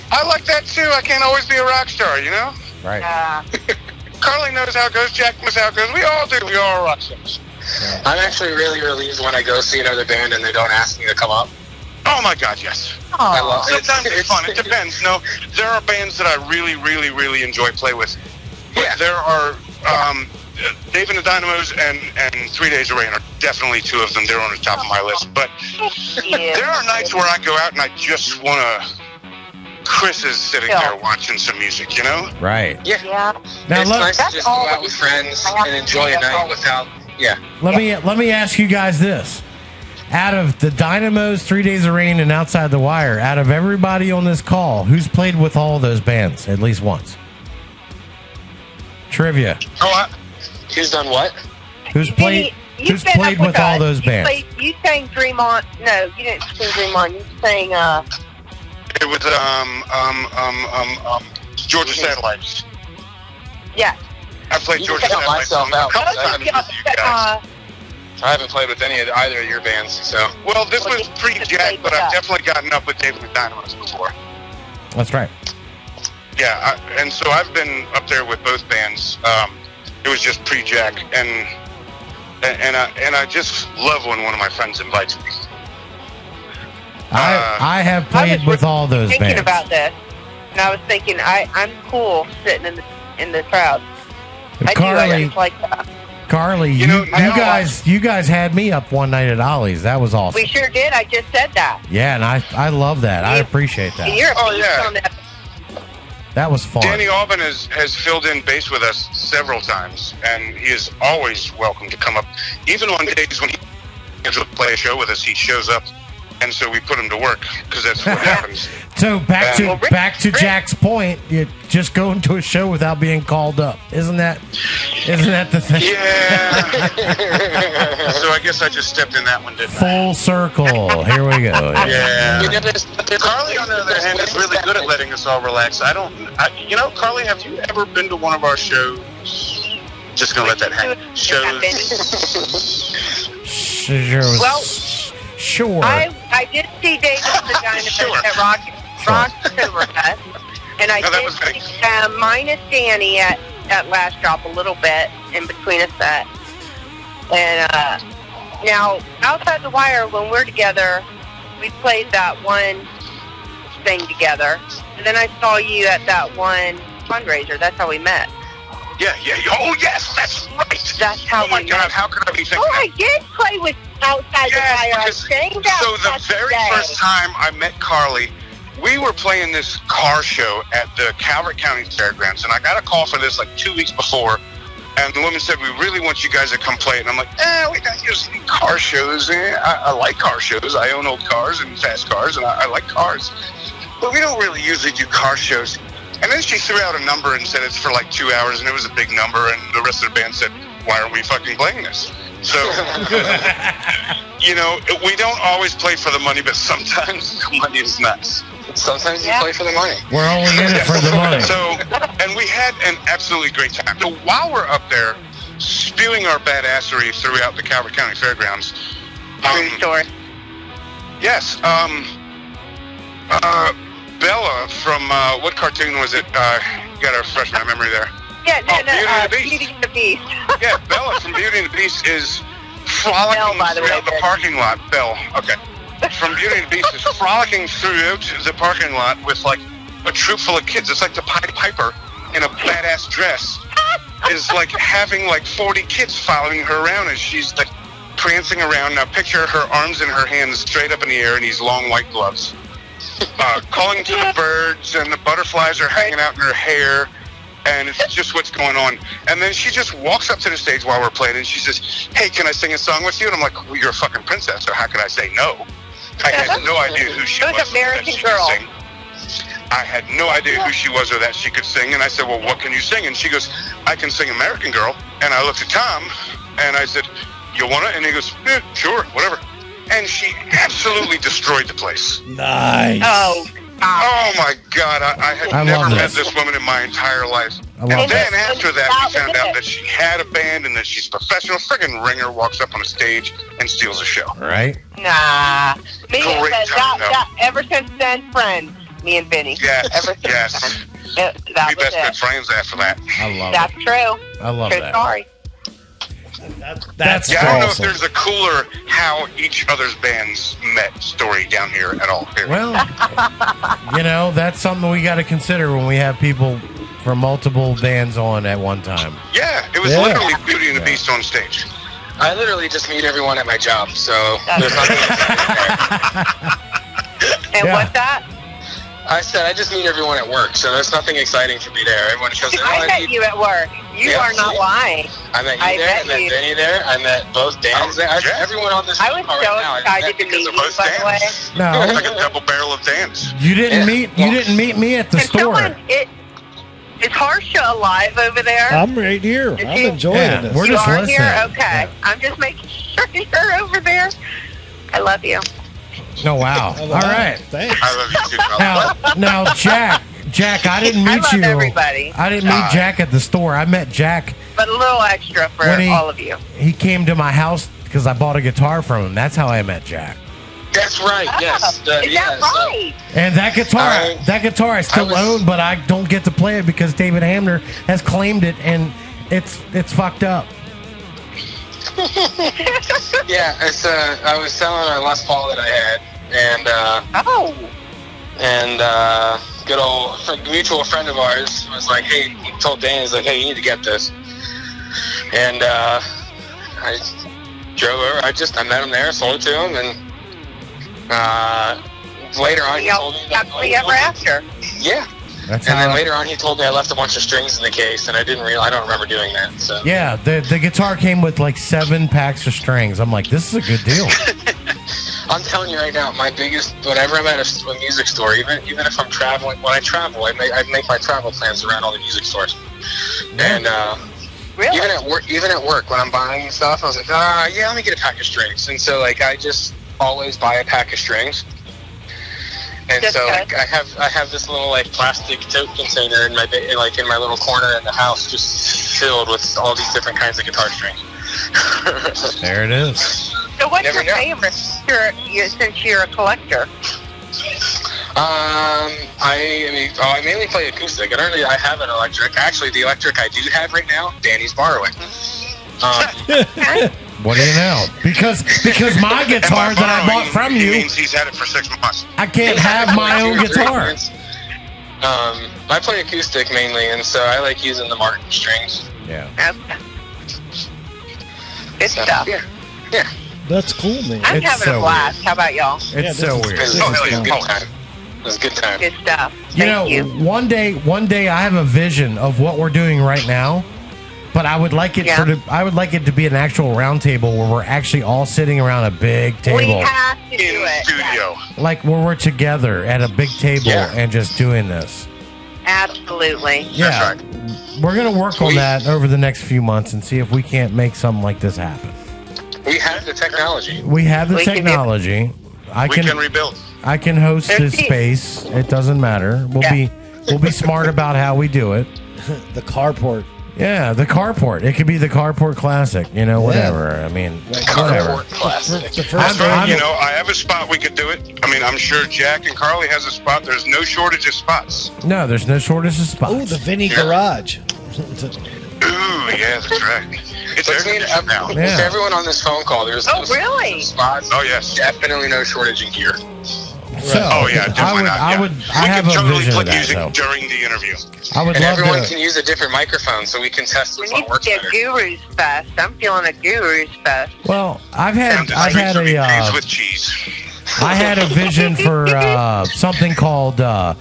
I like that too. I can't always be a rock star, you know? Right. Carly knows how it goes. Jack knows how it goes. We all do. We all are rock stars. I'm actually really relieved when I go see another band and they don't ask me to come up. Oh my God, yes. I love it. Sometimes it's fun. It depends. No, there are bands that I really, really, really enjoy play with. Yeah. There are Dave and the Dynamos and 3 Days of Rain are definitely two of them. They're on the top of my list. But there are nights where I go out and I just want to. Chris is sitting there watching some music, you know? Right. Yeah. Now It's look, nice to just go out with friends and enjoy a night without. Yeah. let me ask you guys this. Out of the Dynamos, 3 Days of Rain, and Outside the Wire, out of everybody on this call, who's played with all those bands at least once? Trivia. Who's done what? Who's played with all those bands? You sang Dream On. No, you didn't sing Dream On. You sang It was Georgia Satellites. Yeah. I played You Georgia can count Satellites a myself couple out. times with you guys. I haven't played with either of your bands, so. Well, this was pre-Jack, but I've definitely gotten up with David McDynamos before. That's right. Yeah, and so I've been up there with both bands. It was just pre-Jack, and I just love when one of my friends invites me. I have played with all those thinking bands. about this, and I was thinking I'm cool sitting in the crowd. I just like that. Carly, you guys had me up one night at Ollie's. That was awesome. We sure did. I just said that. Yeah, and I love that. I appreciate that. And you're a beast on that. That was fun. Danny Alban has filled in bass with us several times, and he is always welcome to come up. Even on days when he scheduled to play a show with us, he shows up, and so we put him to work because that's what happens. So back to Jack's point, you just go into a show without being called up. Isn't that the thing? Yeah. So I guess I just stepped in that one, didn't I? Full circle. Here we go. Yeah. You know, there's Carly, on the other hand, is really good at letting us all relax. Carly, have you ever been to one of our shows? Just gonna let that hang. Sure. I did see David the Dynamo at Rock Silverfest, and I did see minus Danny at Last Drop a little bit in between a set. And now, Outside the Wire, when we're together, we played that one thing together. And then I saw you at that one fundraiser. That's how we met. Yeah. Oh, yes, that's right. That's how oh, my God, how could I be thinking I did play with Outside the Wire. I sang that. So the very first time I met Carly, we were playing this car show at the Calvert County Fairgrounds, and I got a call for this like 2 weeks before, and the woman said, we really want you guys to come play it. And I'm like, we don't use car shows. I like car shows. I own old cars and fast cars, and I like cars. But we don't really usually do car shows. And then she threw out a number and said it's for like 2 hours, and it was a big number, and the rest of the band said, why are we fucking playing this? So, we don't always play for the money, but sometimes the money is nice. Sometimes you play for the money. We're only in it for the money. So, and we had an absolutely great time. So while we're up there, spewing our badassery throughout the Calvert County Fairgrounds. True story. Yes. Bella from what cartoon was it? You got to refresh my memory there. Yeah, Beauty Beauty and the Beast. Yeah, Bella from Beauty and the Beast is frolicking throughout the parking lot. Belle, okay. From Beauty and the Beast is frolicking throughout the parking lot with like a troop full of kids. It's like the Pied Piper in a badass dress is like having like 40 kids following her around as she's like prancing around. Now picture her arms in her hands straight up in the air in these long white gloves. Calling to the birds, and the butterflies are hanging out in her hair, and it's just what's going on. And then she just walks up to the stage while we're playing, and she says, "Hey, can I sing a song with you?" And I'm like, "Well, you're a fucking princess, so how could I say no?" I had no idea who she was. It was American Girl. I had no idea who she was or that she could sing, and I said, "Well, what can you sing?" And she goes, "I can sing American Girl." And I looked at Tom, and I said, "You want it?" And he goes, "Yeah, sure, whatever." And she absolutely destroyed the place. Nice. Oh my God, I had never met this woman in my entire life. And then after that, we found out that she had a band and that she's professional. Friggin' ringer walks up on a stage and steals a show. Right? Nah. Me and Great time, ever since then, friends. Me and Vinny. Yes, Ever since yes. then. That We was best it. been friends after that. I love That's it. true. I love True that. story. That's Yeah, I don't know if awesome. there's a cooler how each other's bands met story down here at all. Here. Well, that's something we got to consider when we have people from multiple bands on at one time. Yeah, it was literally Beauty and the Beast on stage. I literally just meet everyone at my job, so there's nothing And what's that? I said I just meet everyone at work, so there's nothing exciting for me there. Everyone comes in. I met you at work. You are not lying. I met you there. I met Vinny there. I met both Dans there. Everyone on this. I was so excited to meet you, by the way. No, It's like a double barrel of Dans. you didn't meet me at the store. Is Harsha alive over there? I'm right here. I'm enjoying this. We're You just are listening. here? Okay. Yeah. I'm just making sure you're over there. I love you. Oh, wow. All right. Thanks. I love you too, brother. Now, Jack, I didn't meet I love you. everybody. I didn't meet Jack at the store. I met Jack But a little extra for when all of you. he came to my house because I bought a guitar from him. That's how I met Jack. That's right. Yes. Is that right? And that guitar I still own, but I don't get to play it because David Hamner has claimed it, and it's fucked up. Yeah, it's I was selling a Les Paul that I had, and good old mutual friend of ours was like, "Hey," he told Dan, he's like, "Hey, you need to get this." And I drove over. I met him there, sold it to him, and later on he told me that. Ever after? Yeah. That's And how then later on, he told me I left a bunch of strings in the case, and I don't remember doing that. So Yeah, the guitar came with like 7 packs of strings. I'm like, this is a good deal. I'm telling you right now, my biggest, whenever I'm at a music store, even if I'm traveling, when I travel, I make my travel plans around all the music stores. And Really? even at work, when I'm buying stuff, I was like, yeah, let me get a pack of strings. And so like I just always buy a pack of strings. And That's so good. like, I have this little like plastic tote container in my little corner in the house, just filled with all these different kinds of guitar strings. There it is. So what's Never your know. favorite since you're a collector? I mainly play acoustic. I have an electric. Actually, the electric I do have right now, Danny's borrowing. What do you know? Because my guitar that I bought from He you, means he's had it for 6 months. I can't have my own guitar. I play acoustic mainly, and so I like using the Martin strings. Yeah. Okay. Good stuff. Yeah. That's cool, man. I'm It's having so a blast. How about y'all? It's so weird. It was a good time. It was a good time. Good stuff. You Thank know, you. one day I have a vision of what we're doing right now, but I would like it to be an actual round table where we're actually all sitting around a big table. We have to do In it. studio. Like where we're together at a big table and just doing this. Absolutely. Yeah. We're going to work on that over the next few months and see if we can't make something like this happen. We have the technology. We have the We can do- technology. We can rebuild. I can host this 15. space. It doesn't matter. We'll be smart about how we do it. The carport. Yeah, the carport. It could be the carport classic. You know, whatever. I mean, whatever. Classic. The first So, time, you know, I have a spot we could do it. I mean, I'm sure Jack and Carly has a spot. There's no shortage of spots. No, there's no shortage of spots. oh, the Vinny garage. Ooh, yeah, that's right. It's air Between conditioned now. Yeah. everyone on this phone call, there's Oh, really? spots. Oh, yes. Definitely no shortage in gear. So, Oh, yeah, definitely not. I yeah. would. We I have can a totally vision of put that. music So during the interview. I would And love everyone to. can use a different microphone so we can test We which need one to works get better. Guru's Fest. I'm feeling a Guru's Fest. Well, I've And had drinks would be gravy a with cheese. I had a vision for something called the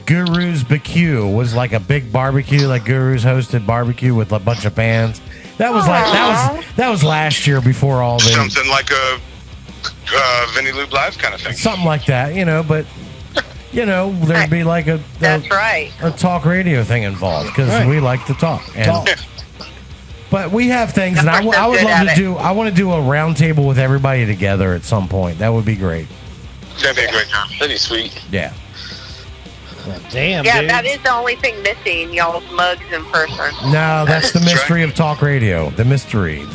Guru's BQ. Was like a big barbecue, like Guru's hosted barbecue with a bunch of pans. That was that was last year before all the Something like a Vinny Lube Live kind of thing. something like that, you know. But you know, there'd be like That's right. a talk radio thing involved because Right. we like to talk. And, Talk. But we have things, and I Numbers are would good love at to it. do. I want to do a round table with everybody together at some point. That would be great. That'd be a great time. That'd be sweet. Yeah. Damn, Yeah, dude. that is the only thing missing, y'all's mugs in person. No, that's the That's mystery of talk radio. The mystery.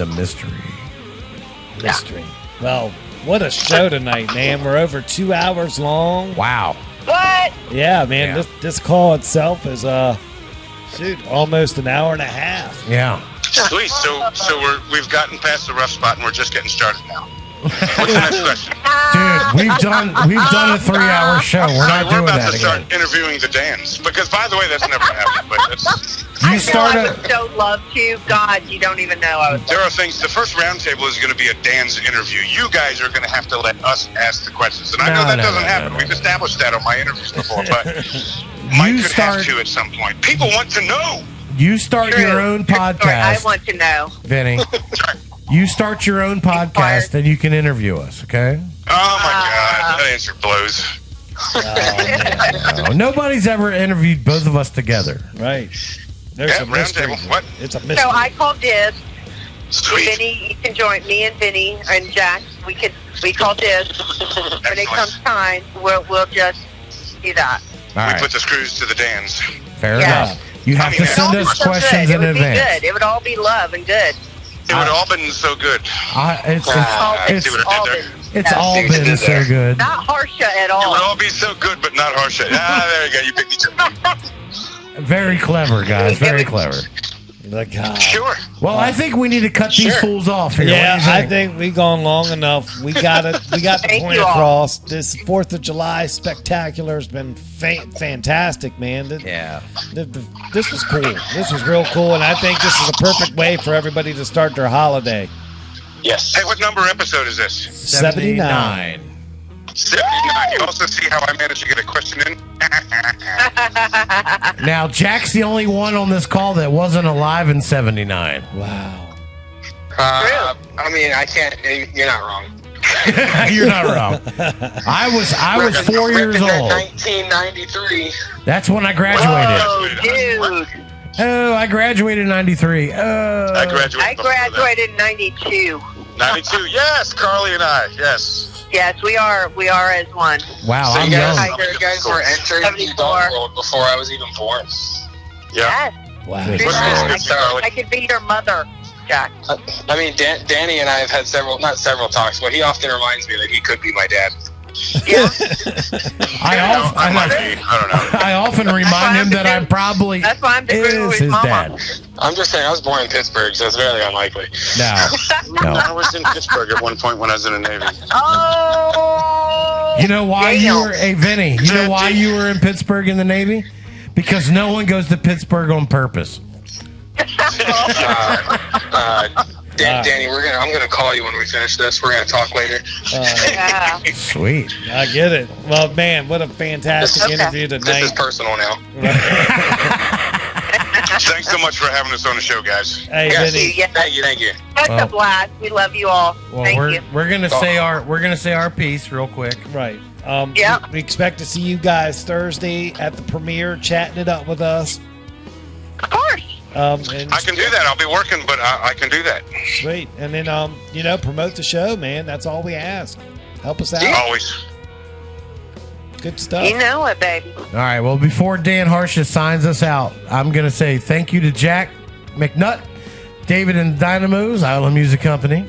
mystery. Well, what a show tonight, man. We're over 2 hours long. Wow. What? Yeah, man. Yeah. This call itself is almost an hour and a half. Yeah. Sweet. So we've gotten past the rough spot and we're just getting started now. What's the next question? Dude, we've done a 3-hour show. We're not We're doing about that to start again. interviewing the Dans because, by the way, that's never happened. But that's, You I start know I a would so love to. God, you don't even know I would. there are things. The first roundtable is going to be a Dan's interview. You guys are going to have to let us ask the questions, and I know No, that no, doesn't no, happen. no, We've no. established that on my interviews before, but Mike could start- have to at some point. People want to know. you start True. your own True story. I podcast, want to know. Vinny. You start your own podcast, and you can interview us. Okay. Oh my God, that answer blows. No, nobody's ever interviewed both of us together. Right. There's Yeah, a mystery. roundtable. What? It's a mystery. So I call dibs. Sweet. Vinny, you can join me and Vinny and Jack. We call dibs. When it comes time, we'll just do that. All We right. put the screws to the Dans. Fair Yeah. enough. You have I to mean, send it's us So questions good. in It would advance. be good. It would all be love and good. It would all been so good. It's See what I did there? it's all see what you been did so there. good. Not harsha at It would all. all be so good, but not harsh. There you go. You picked each other. Very clever, guys. Very clever. The God. Sure. Well, I think we need to cut these Sure. fools off here. Yeah, What do you I think we've gone long enough. We got it. We got the Thank point you all. across. This 4th of July spectacular has been fantastic, man. This was cool. This was real cool, and I think this is a perfect way for everybody to start their holiday. Yes. Hey, what number episode is this? 79. 79. You also see how I managed to get a question in? Now, Jack's the only one on this call that wasn't alive in '79. Wow. I mean, I can't. You're not wrong. You're not wrong. I was 4 years Repping that old. 1993. That's when I graduated. Oh, dude. Oh, I graduated in '93. I graduated. I before that. graduated in 92. 92. Yes, Carly and I. Yes. Yes, we are as one. Wow, So I'm you guys, young. you guys were entering the 74. adult world before I was even born. Yeah. Yes. Wow. Good. What's I this, Carly? could be your mother, Jack. I mean, Danny and I have had not several talks, but he often reminds me that he could be my dad. Yeah. I might be. I don't know. I often remind him that I'm probably That's why I'm the is guru with his mama. dad. I'm just saying, I was born in Pittsburgh, so it's very unlikely. No, no. I was in Pittsburgh at one point when I was in the Navy. Oh. You know why you Damn. were? Hey, Vinny. You know why you were in Pittsburgh in the Navy? Because no one goes to Pittsburgh on purpose. Danny, I'm gonna call you when we finish this. We're gonna talk later. Yeah. Sweet. I get it. Well, man, what a fantastic Okay. interview This is tonight. personal now. Thanks so much for having us on the show, guys. Hey, Yes. Vinny. Yeah. Thank you. That's Well- a blast. We love you all. Well, Thank we're you. we're gonna say our piece real quick. Right. Yeah. We expect to see you guys Thursday at the premiere, chatting it up with us. Of course. And I can do that. I'll be working, but I can do that. Sweet. And then, promote the show, man. That's all we ask. Help us out. Always. Good stuff. You know it, baby. All right. Well, before Dan Harsha signs us out, I'm gonna say thank you to Jack. McNutt, David and the Dynamos, Island Music Company,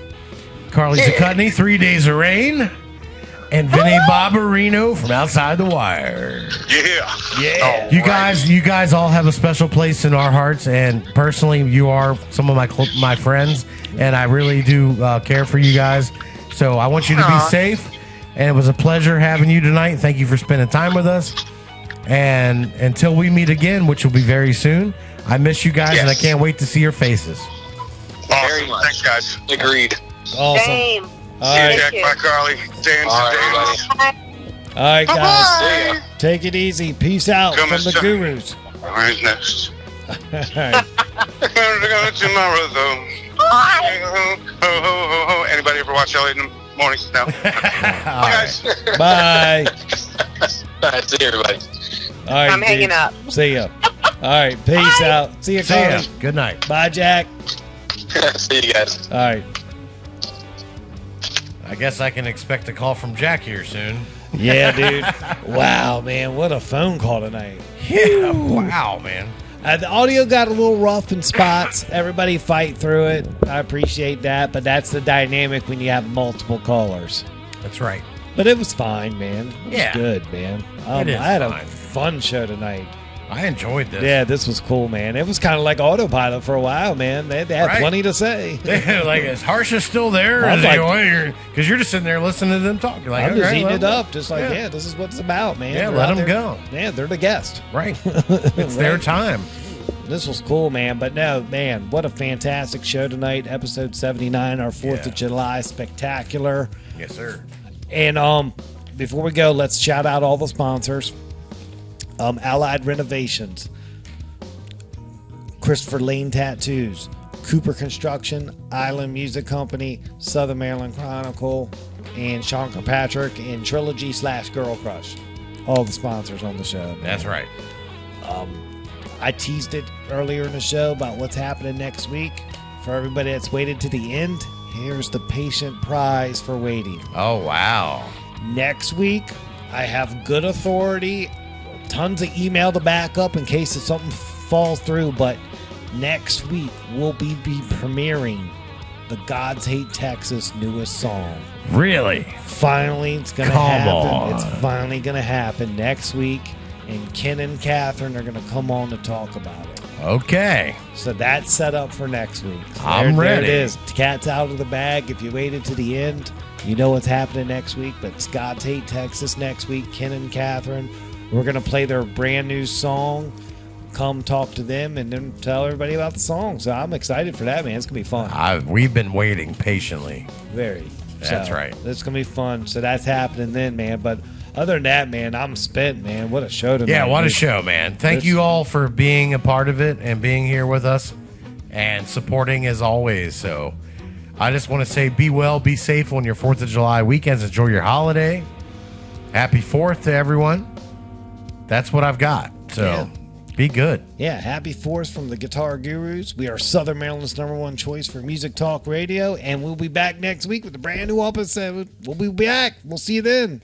Carly Zakutney, 3 Days of Rain, and Vinny Bobarino from Outside the Wire. Yeah. You guys all have a special place in our hearts, and personally, you are some of my friends, and I really do care for you guys. So I want you to be safe, and it was a pleasure having you tonight. Thank you for spending time with us, and until we meet again, which will be very soon, I miss you guys, and I can't wait to see your faces. Awesome. Very much. Thanks, guys. Agreed. Awesome. Same. All See you, right. Jack. Bye, Carly. Dan. All right, Dan. All right, guys. See ya. Take it easy. Peace out Come from and the stop. gurus. All right, next. All right. Tomorrow, though. Ho. Anybody ever watch Elliot in the mornings? No. Bye, guys. Bye. All right, see you, everybody. All right, I'm hanging dude. up. See ya. All right. Peace out. See you, See ya. Carly. Good night. Bye, Jack. See you guys. All right. I guess I can expect a call from Jack here soon. Yeah, dude. Wow, man. What a phone call tonight. Yeah, wow, man. The audio got a little rough in spots. Everybody fight through it. I appreciate that, but that's the dynamic when you have multiple callers. That's right. But it was fine, man. It was Yeah. good, man. It is I had fine. a fun show tonight. I enjoyed this. Yeah, this was cool, man. It was kind of like autopilot for a while, man. They had Right. plenty to say. Like, is Harsha still there? I'm Because you're just sitting there listening to them talk. You're like, I'm just okay, eating well, it up, just like, yeah. yeah, this is what it's about, man. Yeah, They're let out them there. go. Yeah, they're the guest. Right. It's their Right. time. This was cool, man. But no, man, what a fantastic show tonight. Episode 79, our 4th of July spectacular. Yes, sir. And before we go, let's shout out all the sponsors. Allied Renovations, Christopher Lane Tattoos, Cooper Construction, Island Music Company, Southern Maryland Chronicle, and Sean Kirkpatrick and Trilogy / Girl Crush. All the sponsors on the show. Man. That's right. I teased it earlier in the show about what's happening next week. For everybody that's waited to the end, here's the patient prize for waiting. Oh, wow. Next week, I have good authority, tons of email to back up in case if something falls through, but next week we'll be premiering the Gods Hate Texas newest song. Really? Finally, it's going to Come happen. on. It's finally going to happen next week, and Ken and Catherine are going to come on to talk about it. Okay. So that's set up for next week. So I'm ready. There it is. Cat's out of the bag. If you waited to the end, you know what's happening next week. But it's God's Hate Texas next week. Ken and Catherine. We're going to play their brand new song. Come talk to them and then tell everybody about the song. So I'm excited for that, man. It's going to be fun. We've been waiting patiently. Very. That's So, right. It's going to be fun. So that's happening then, man. But other than that, man, I'm spent, man. What a show tonight. Yeah, what a dude. show, man. Thank you all for being a part of it and being here with us and supporting as always. So I just want to say be well, be safe on your 4th of July weekends. Enjoy your holiday. Happy 4th to everyone. That's what I've got. So Yeah. be good. Yeah, happy 4th from the Guitar Gurus. We are Southern Maryland's #1 choice for music talk radio, and we'll be back next week with a brand new episode. We'll be back. We'll see you then.